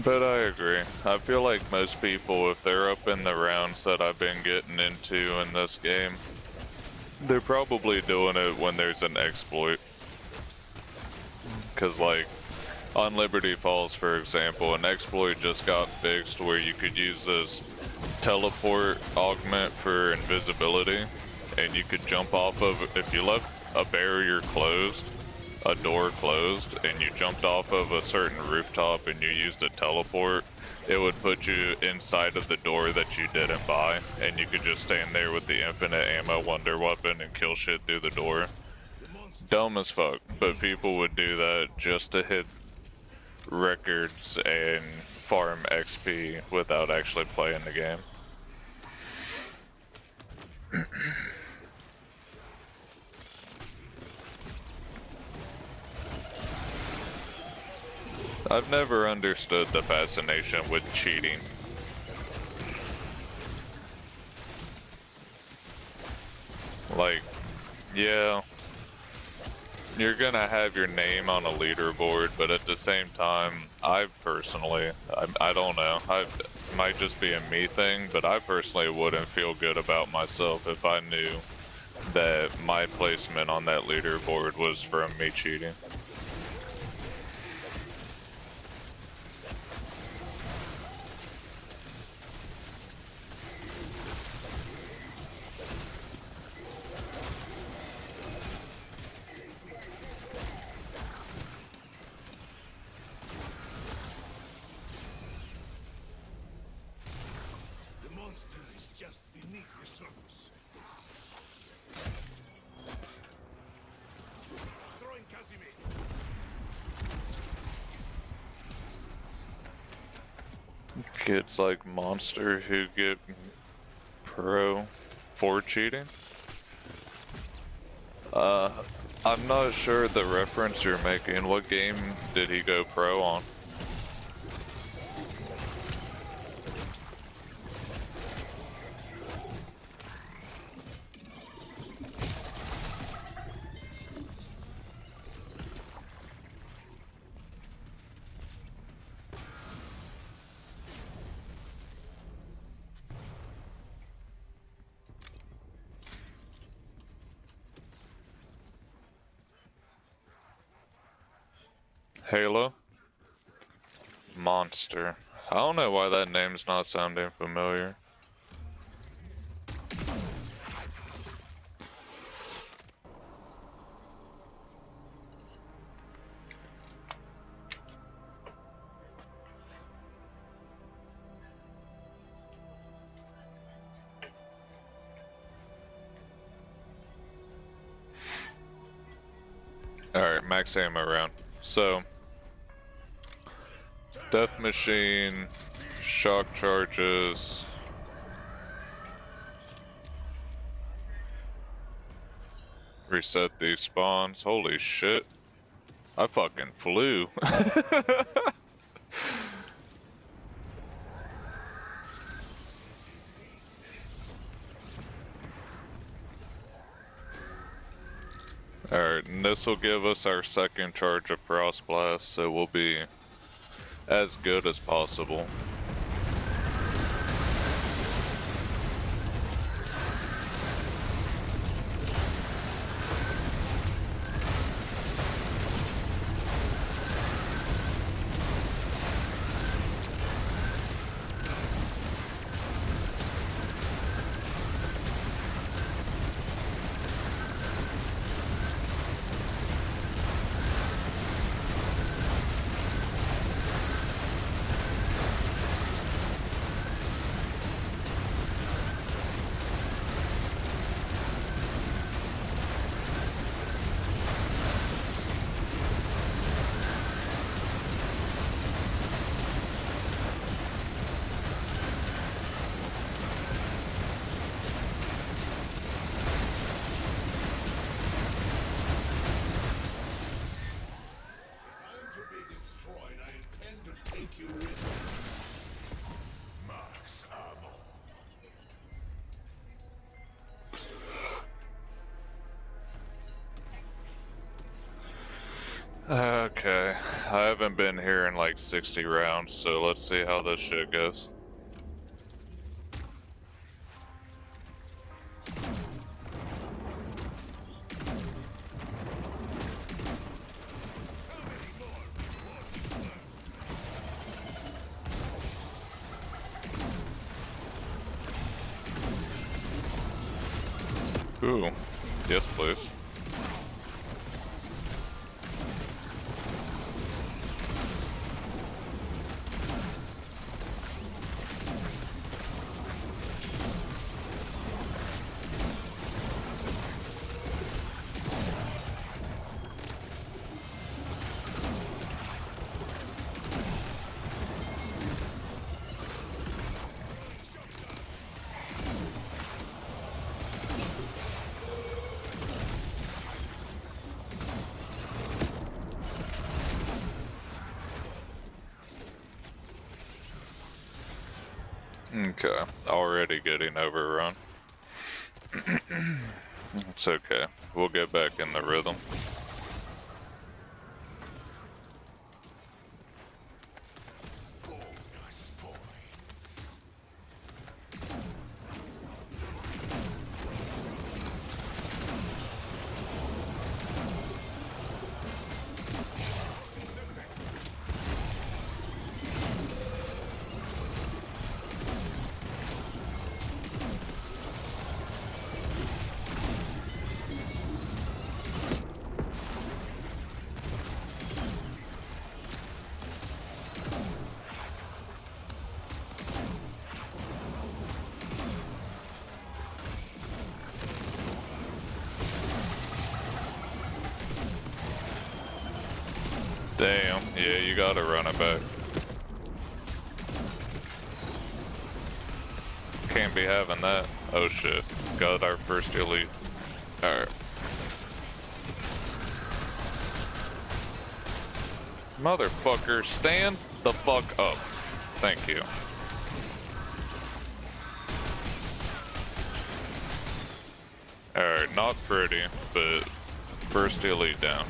But I agree. I feel like most people, if they're up in the rounds that I've been getting into in this game, they're probably doing it when there's an exploit. Because, like, on Liberty Falls, for example, an exploit just got fixed where you could use this teleport augment for invisibility, and you could jump off of, if you left a barrier closed, a door closed, and you jumped off of a certain rooftop and you used a teleport, it would put you inside of the door that you didn't buy, and you could just stand there with the infinite ammo wonder weapon and kill shit through the door. Dumb as fuck, but people would do that just to hit records and farm XP without actually playing the game. I've never understood the fascination with cheating. Like, yeah, you're gonna have your name on a leaderboard, but at the same time, I don't know, it might just be a me thing, but I personally wouldn't feel good about myself if I knew that my placement on that leaderboard was from me cheating. The monster is just beneath the surface. Throwing Casimir. Kids like Monster who get pro for cheating? I'm not sure the reference you're making. What game did he go pro on? Halo? Monster. I don't know why that name's not sounding familiar. Alright, max ammo round. So, Death Machine, shock charges, reset these spawns. Holy shit. I fucking flew. Alright, and this will give us our second charge of Frost Blast, so we'll be as good as possible. Okay, I haven't been here in like 60 rounds, so let's see how this shit goes. Ooh, yes please. Okay, already getting overrun. It's okay. We'll get back in the rhythm. Bonus points. Damn, yeah, you gotta run it back. Can't be having that. Oh shit. Got our first elite. Alright. Motherfucker, stand the fuck up. Thank you. Alright, not pretty, but first elite down.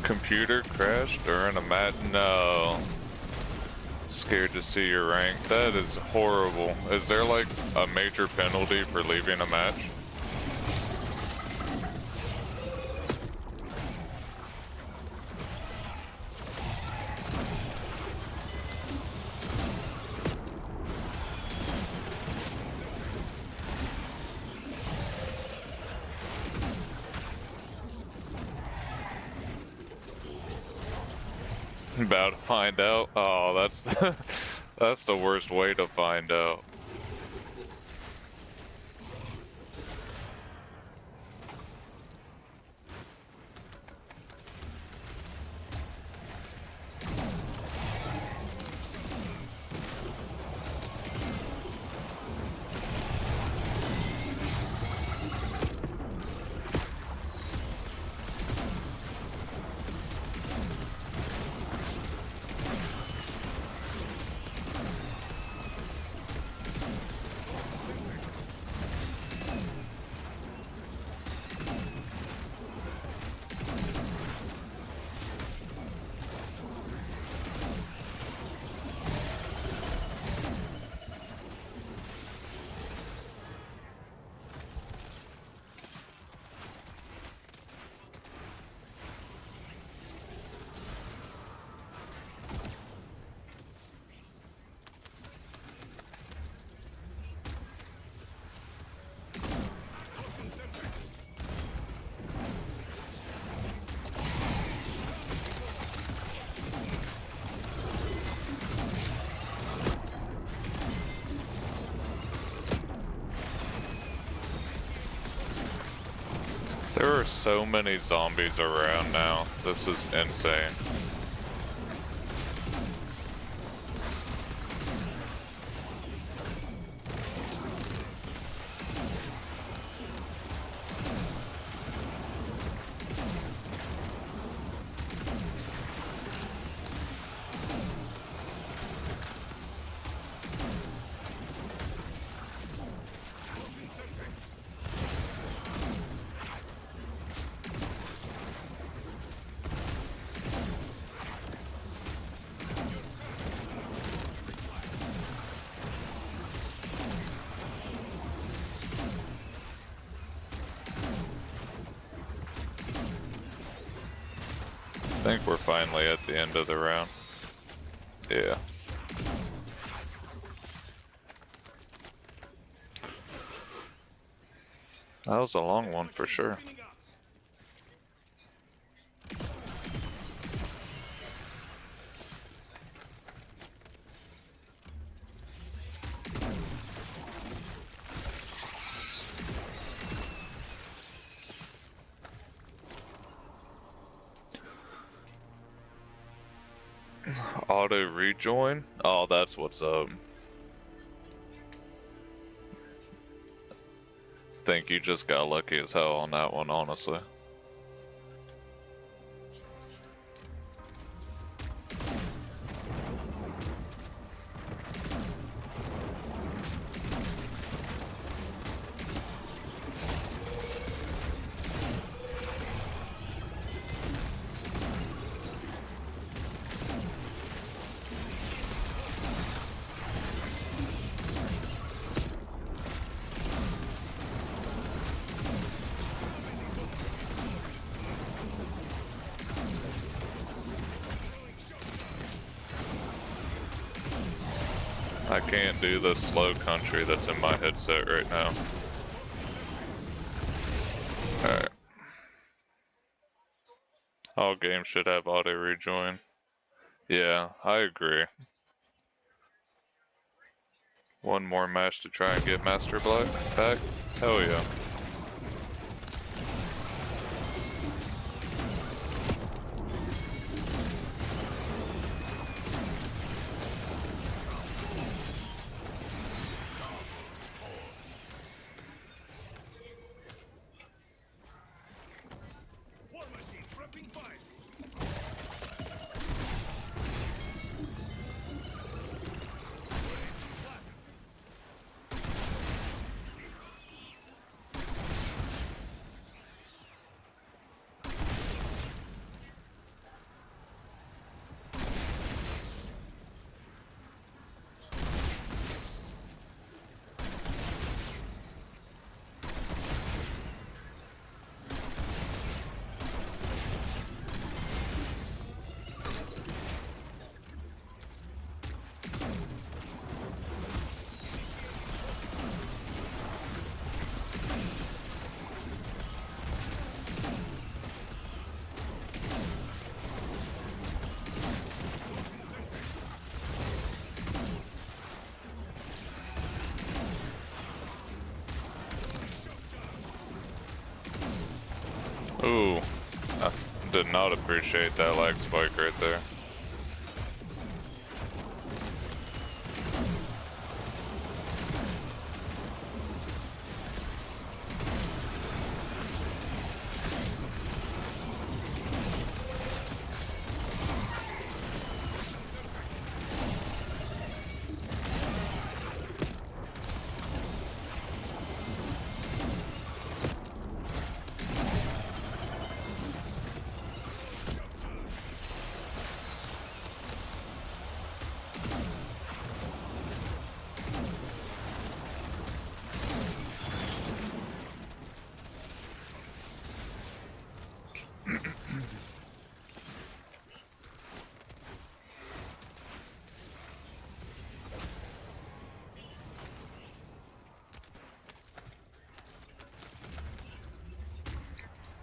Computer crashed during a match? No. Scared to see your rank. That is horrible. Is there like a major penalty for leaving a match? About to find out. Oh, that's that's the worst way to find out. There are so many zombies around now. This is insane. I think we're finally at the end of the round. Yeah. That was a long one for sure. Auto rejoin? Oh, that's what's up. Think you just got lucky as hell on that one, honestly. I can't do the slow country that's in my headset right now. Alright. All games should have auto rejoin. Yeah, I agree. One more match to try and get Master Black back? Hell yeah. War machine prepping fire. Did not appreciate that lag spike right there.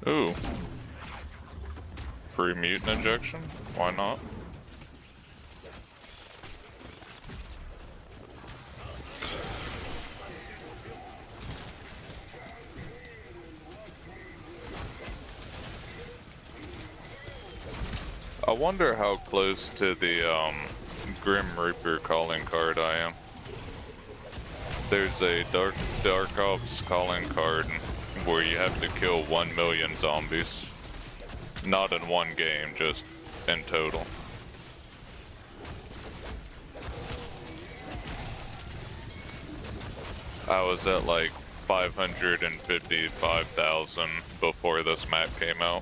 Ooh. Free mutant injection? Why not? I wonder how close to the Grim Reaper calling card I am. There's a Dark Ops calling card where you have to kill 1 million zombies. Not in one game, just in total. I was at like 555,000 before this map came out.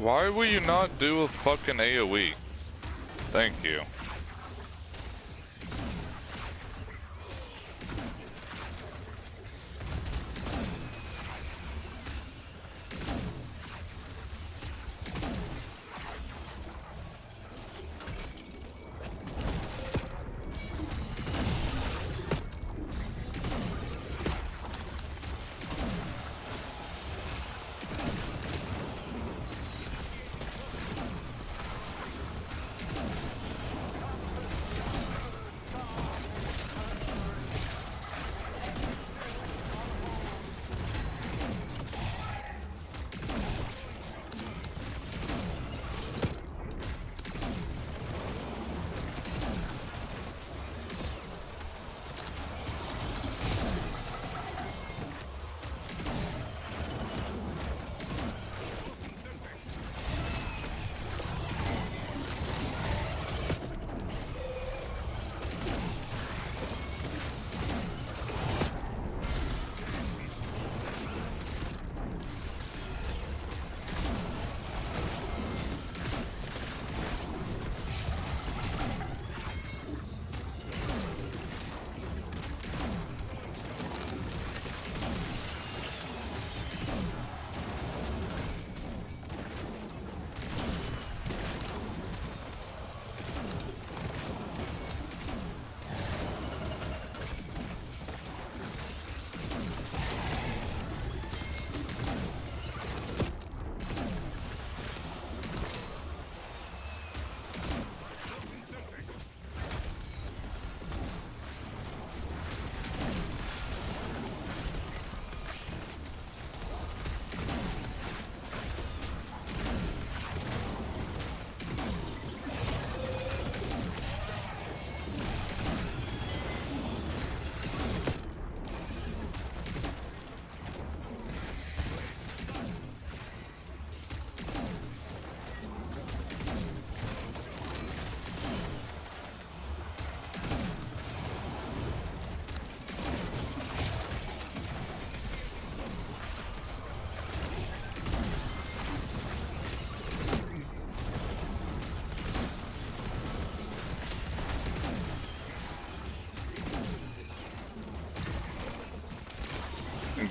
Why will you not do a fucking AoE? Thank you.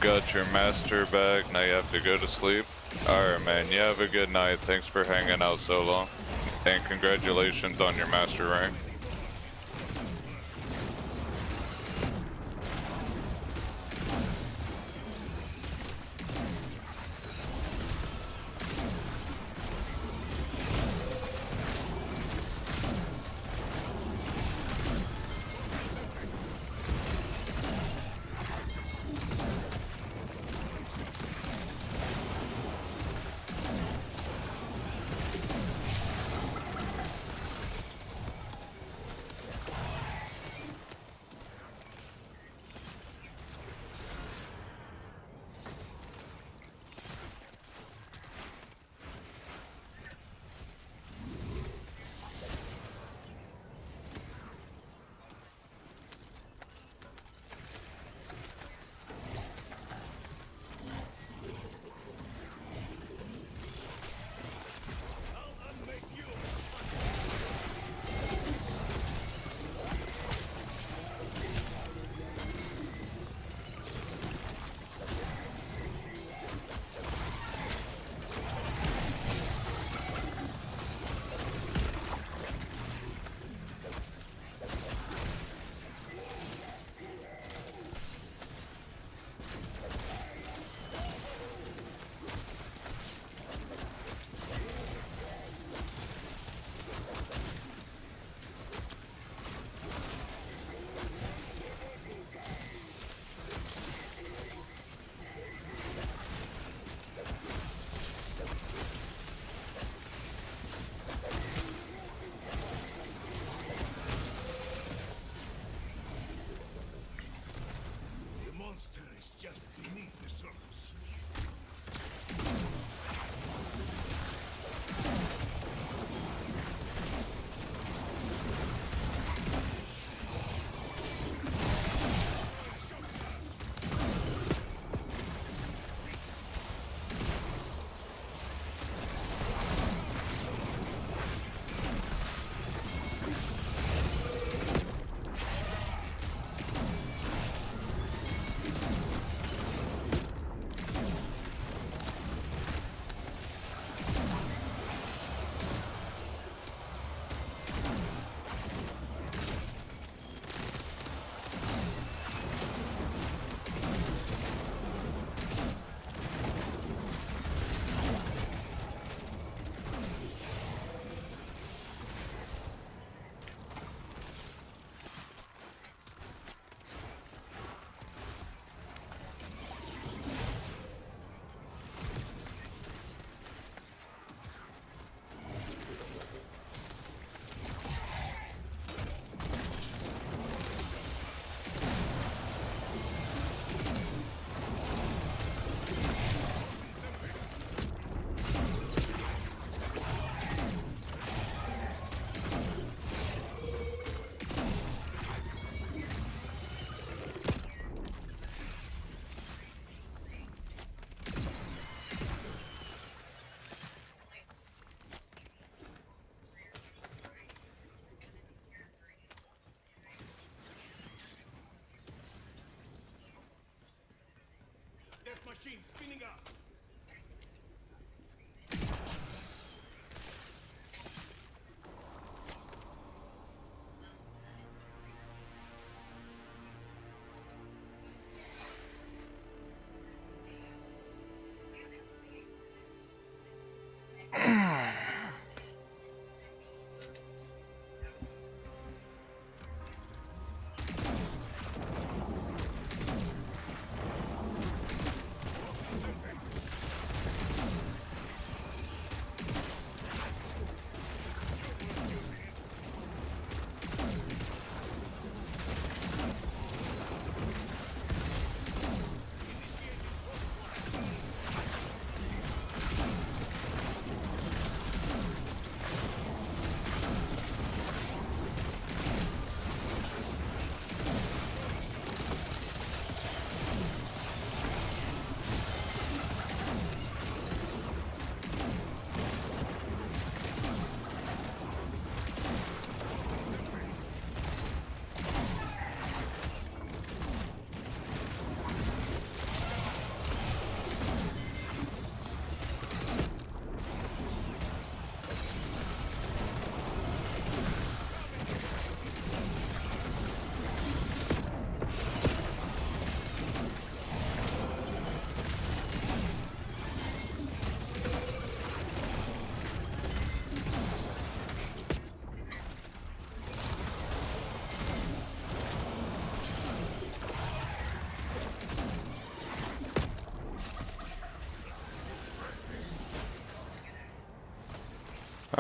Got your master back, now you have to go to sleep. Alright man, you have a good night, thanks for hanging out so long. And congratulations on your master rank. machine spinning up.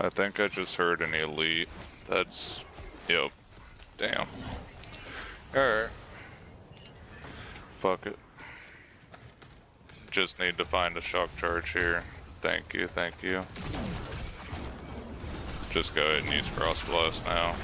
I think I just heard an elite. That's, yep. Damn. Alright. Fuck it. Just need to find a shock charge here. Thank you, thank you. Just go ahead and use Frost Blast now.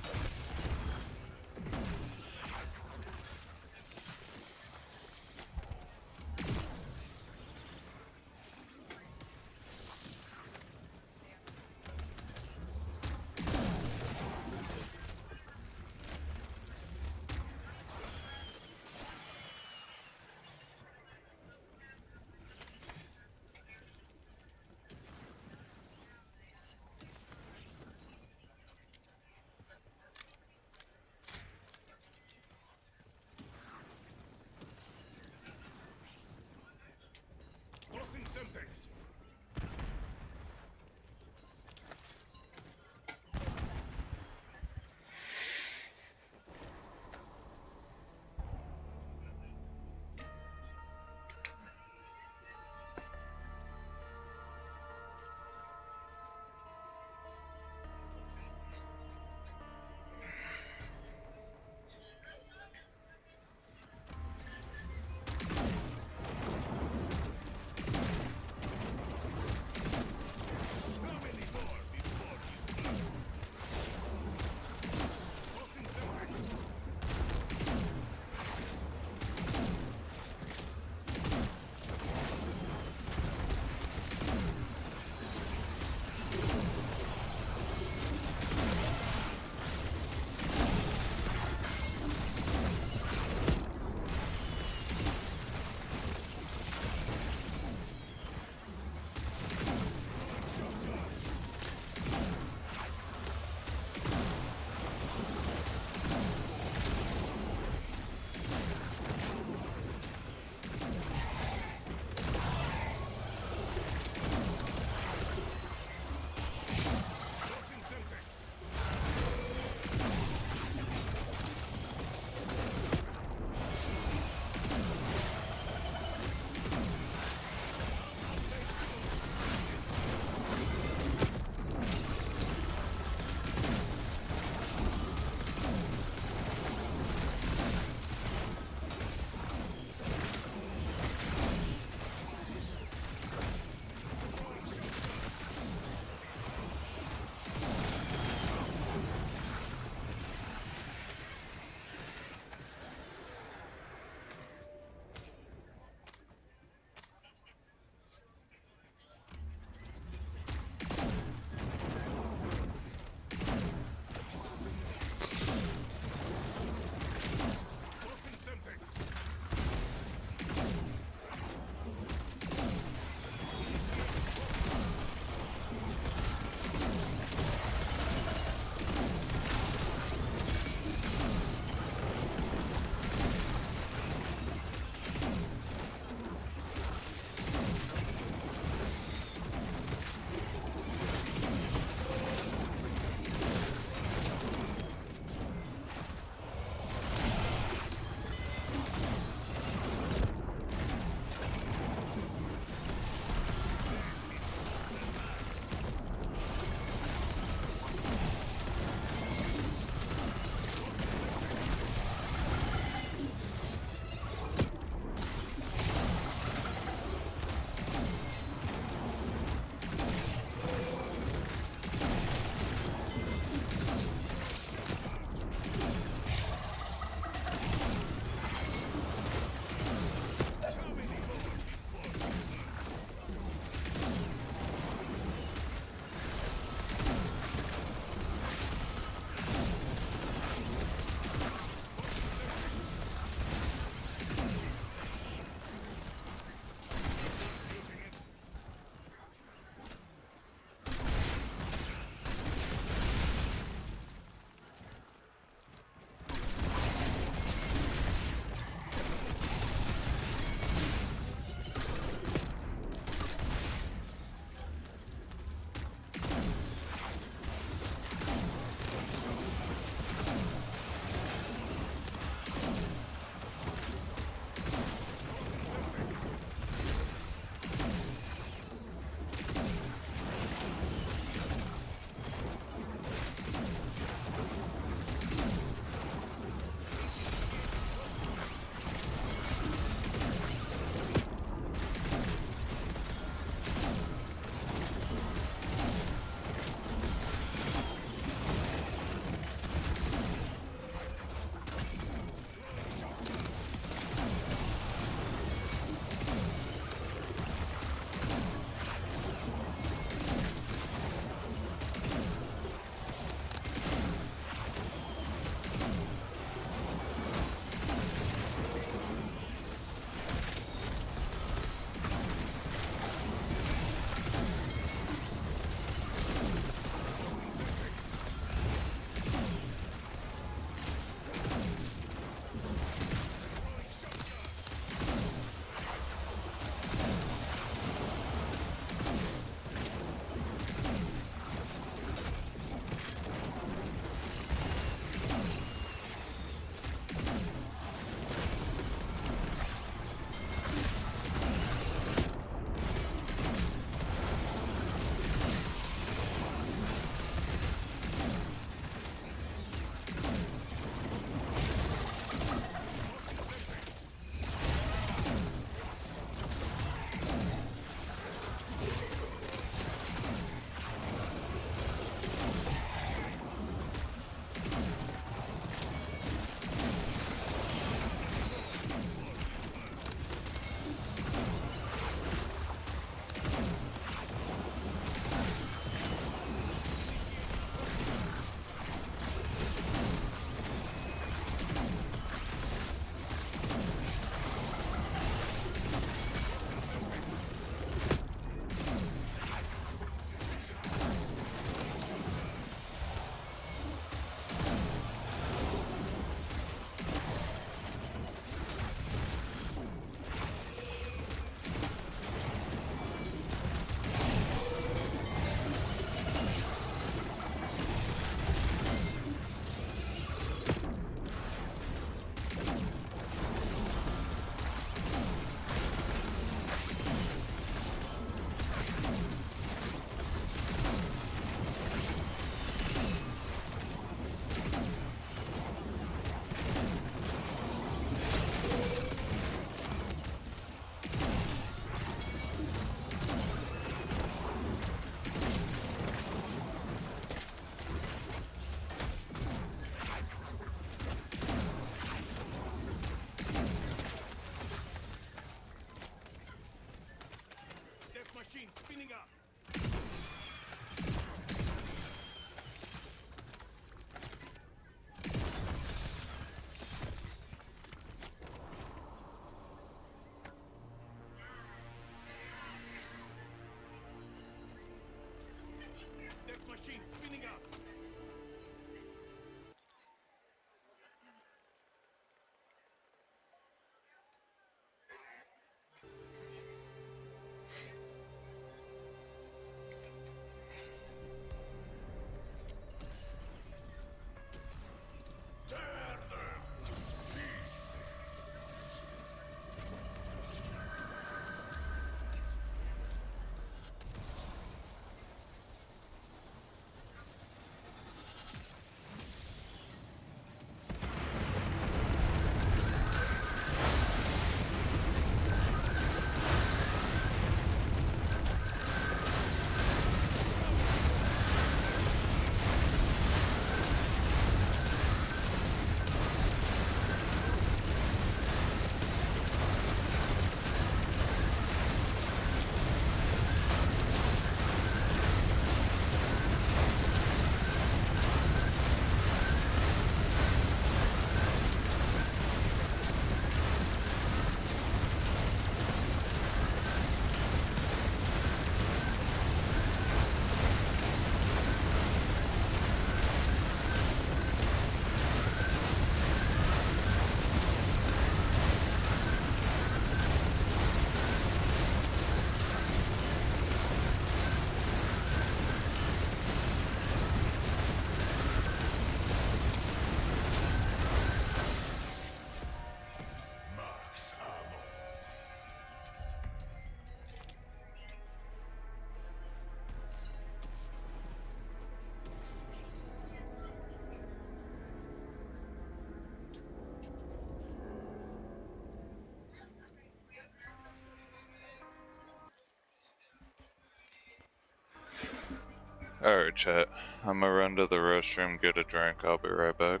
Alright, chat. I'm gonna run to the restroom, get a drink. I'll be right back.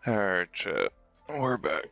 Alright, chat. We're back.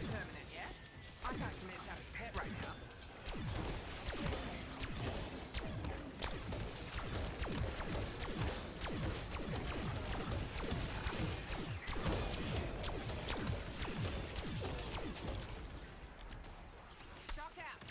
permanent, yeah? I can't commit to having a pet right now. Shock out.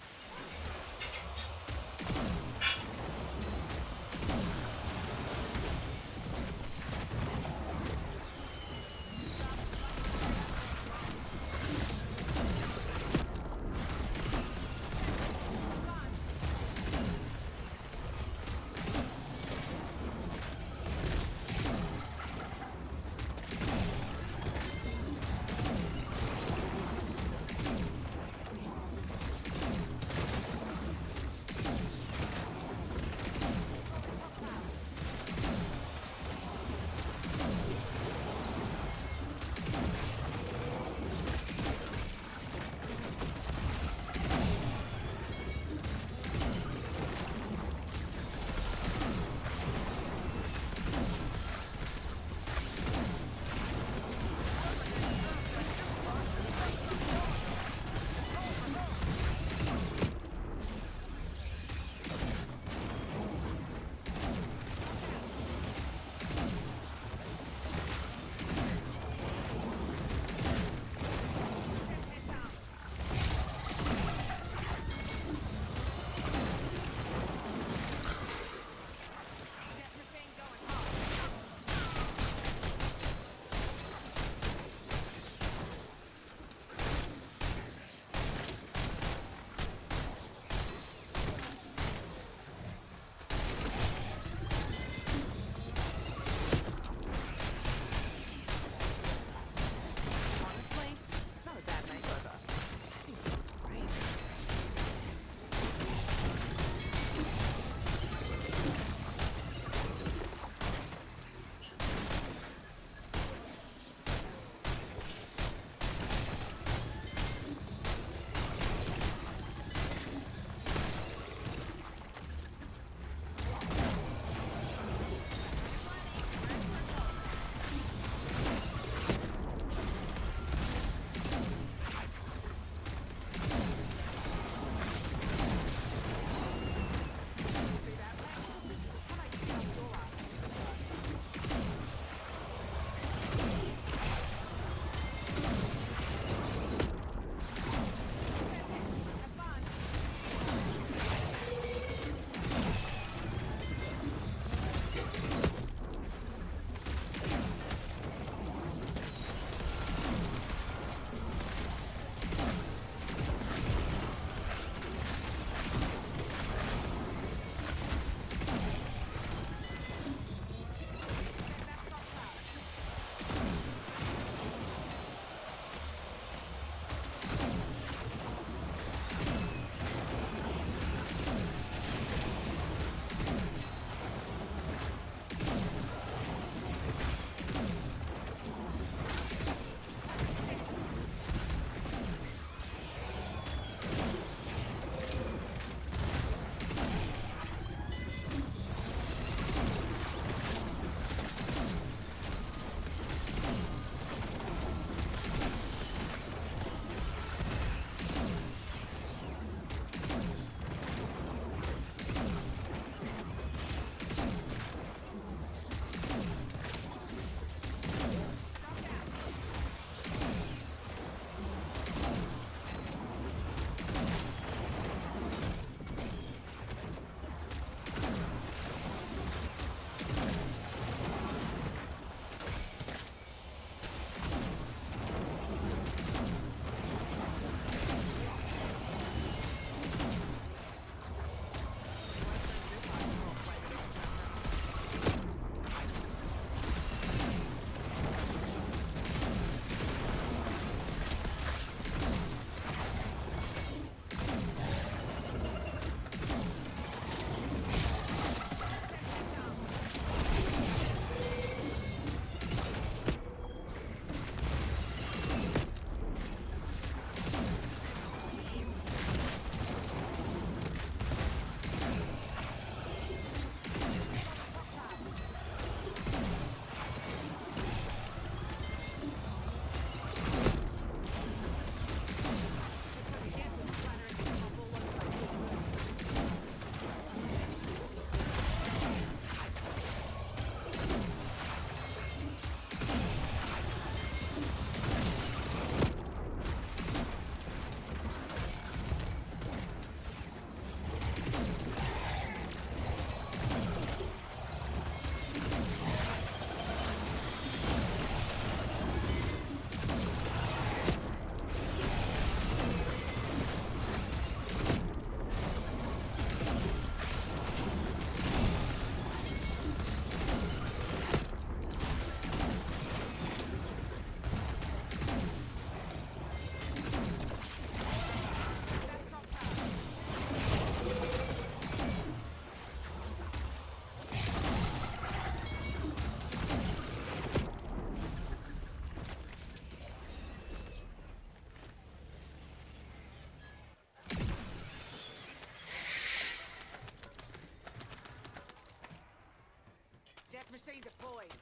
Redeployed.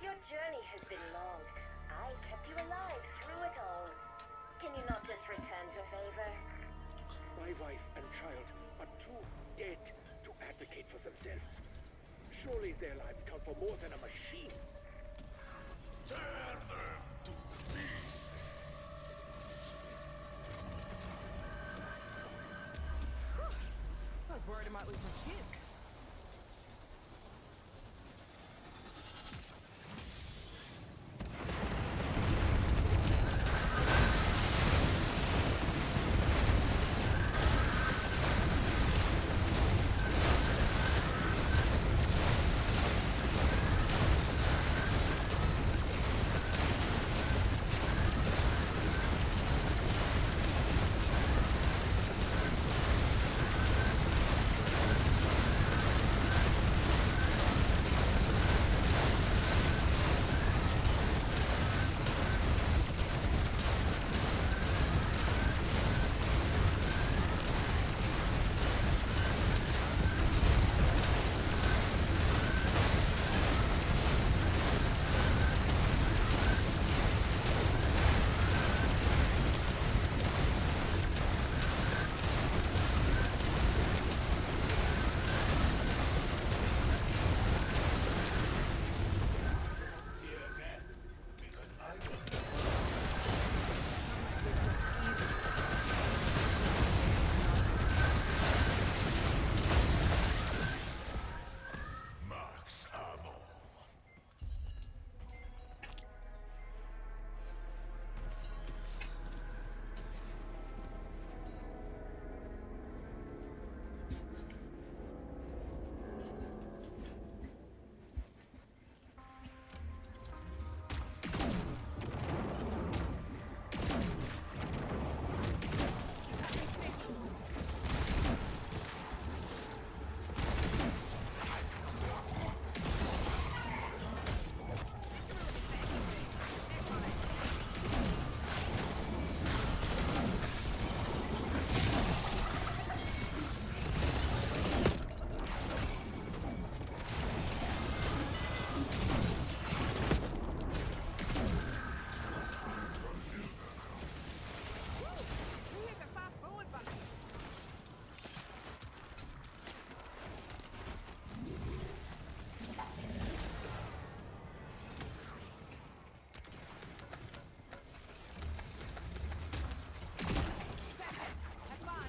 Your journey has been long. I kept you alive through it all. Can you not just return the favor? My wife and child are too dead to advocate for themselves. Surely their lives count for more than a machine's. Tear them to pieces. I was worried I might lose my kids. Max ammo. We hit the fast forward button. Have fun.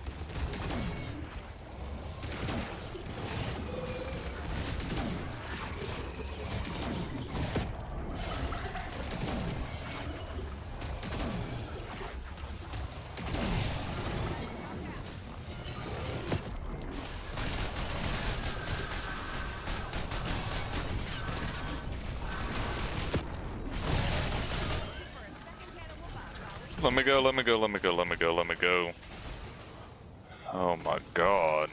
For a second cannibal box, are we? Let me go, let me go, let me go, let me go, let me go. Oh my god.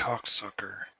cocksucker.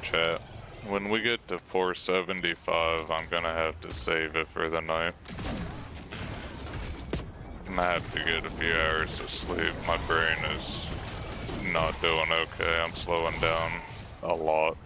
chat. When we get to 475, I'm gonna have to save it for the night. I'm gonna have to get a few hours of sleep. My brain is not doing okay. I'm slowing down a lot.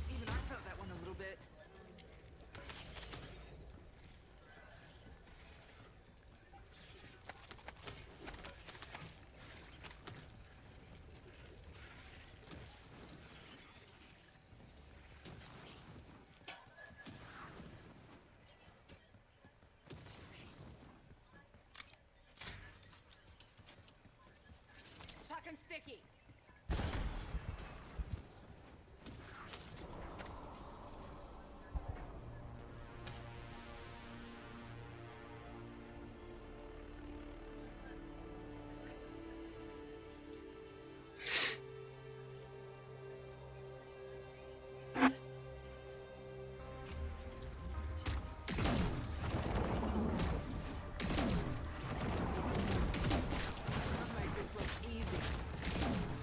Even I felt that one a little bit. Talking sticky. I'll make this look easy.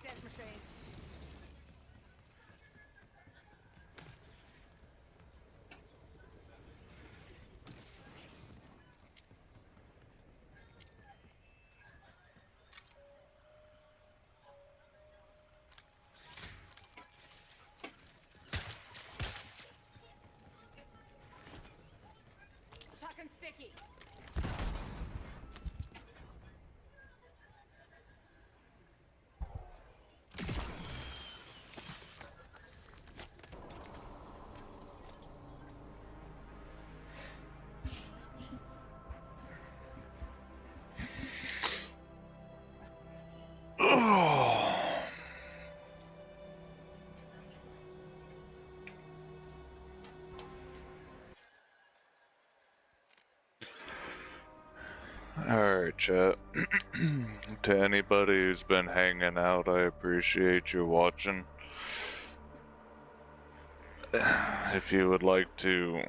Death machine. Talking sticky. Alright, chat. To anybody who's been hanging out, I appreciate you watching. If you would like to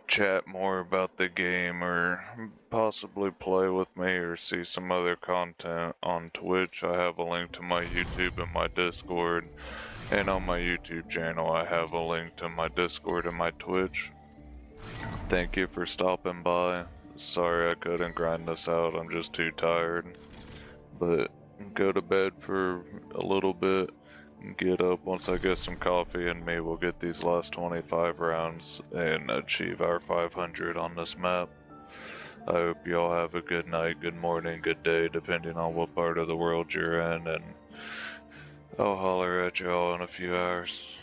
chat more about the game or possibly play with me or see some other content on Twitch, I have a link to my YouTube and my Discord. And on my YouTube channel, I have a link to my Discord and my Twitch. Thank you for stopping by. Sorry I couldn't grind this out, I'm just too tired. But go to bed for a little bit and get up. Once I get some coffee in me, we'll get these last 25 rounds and achieve our 500 on this map. I hope you all have a good night, good morning, good day, depending on what part of the world you're in, and I'll holler at y'all in a few hours.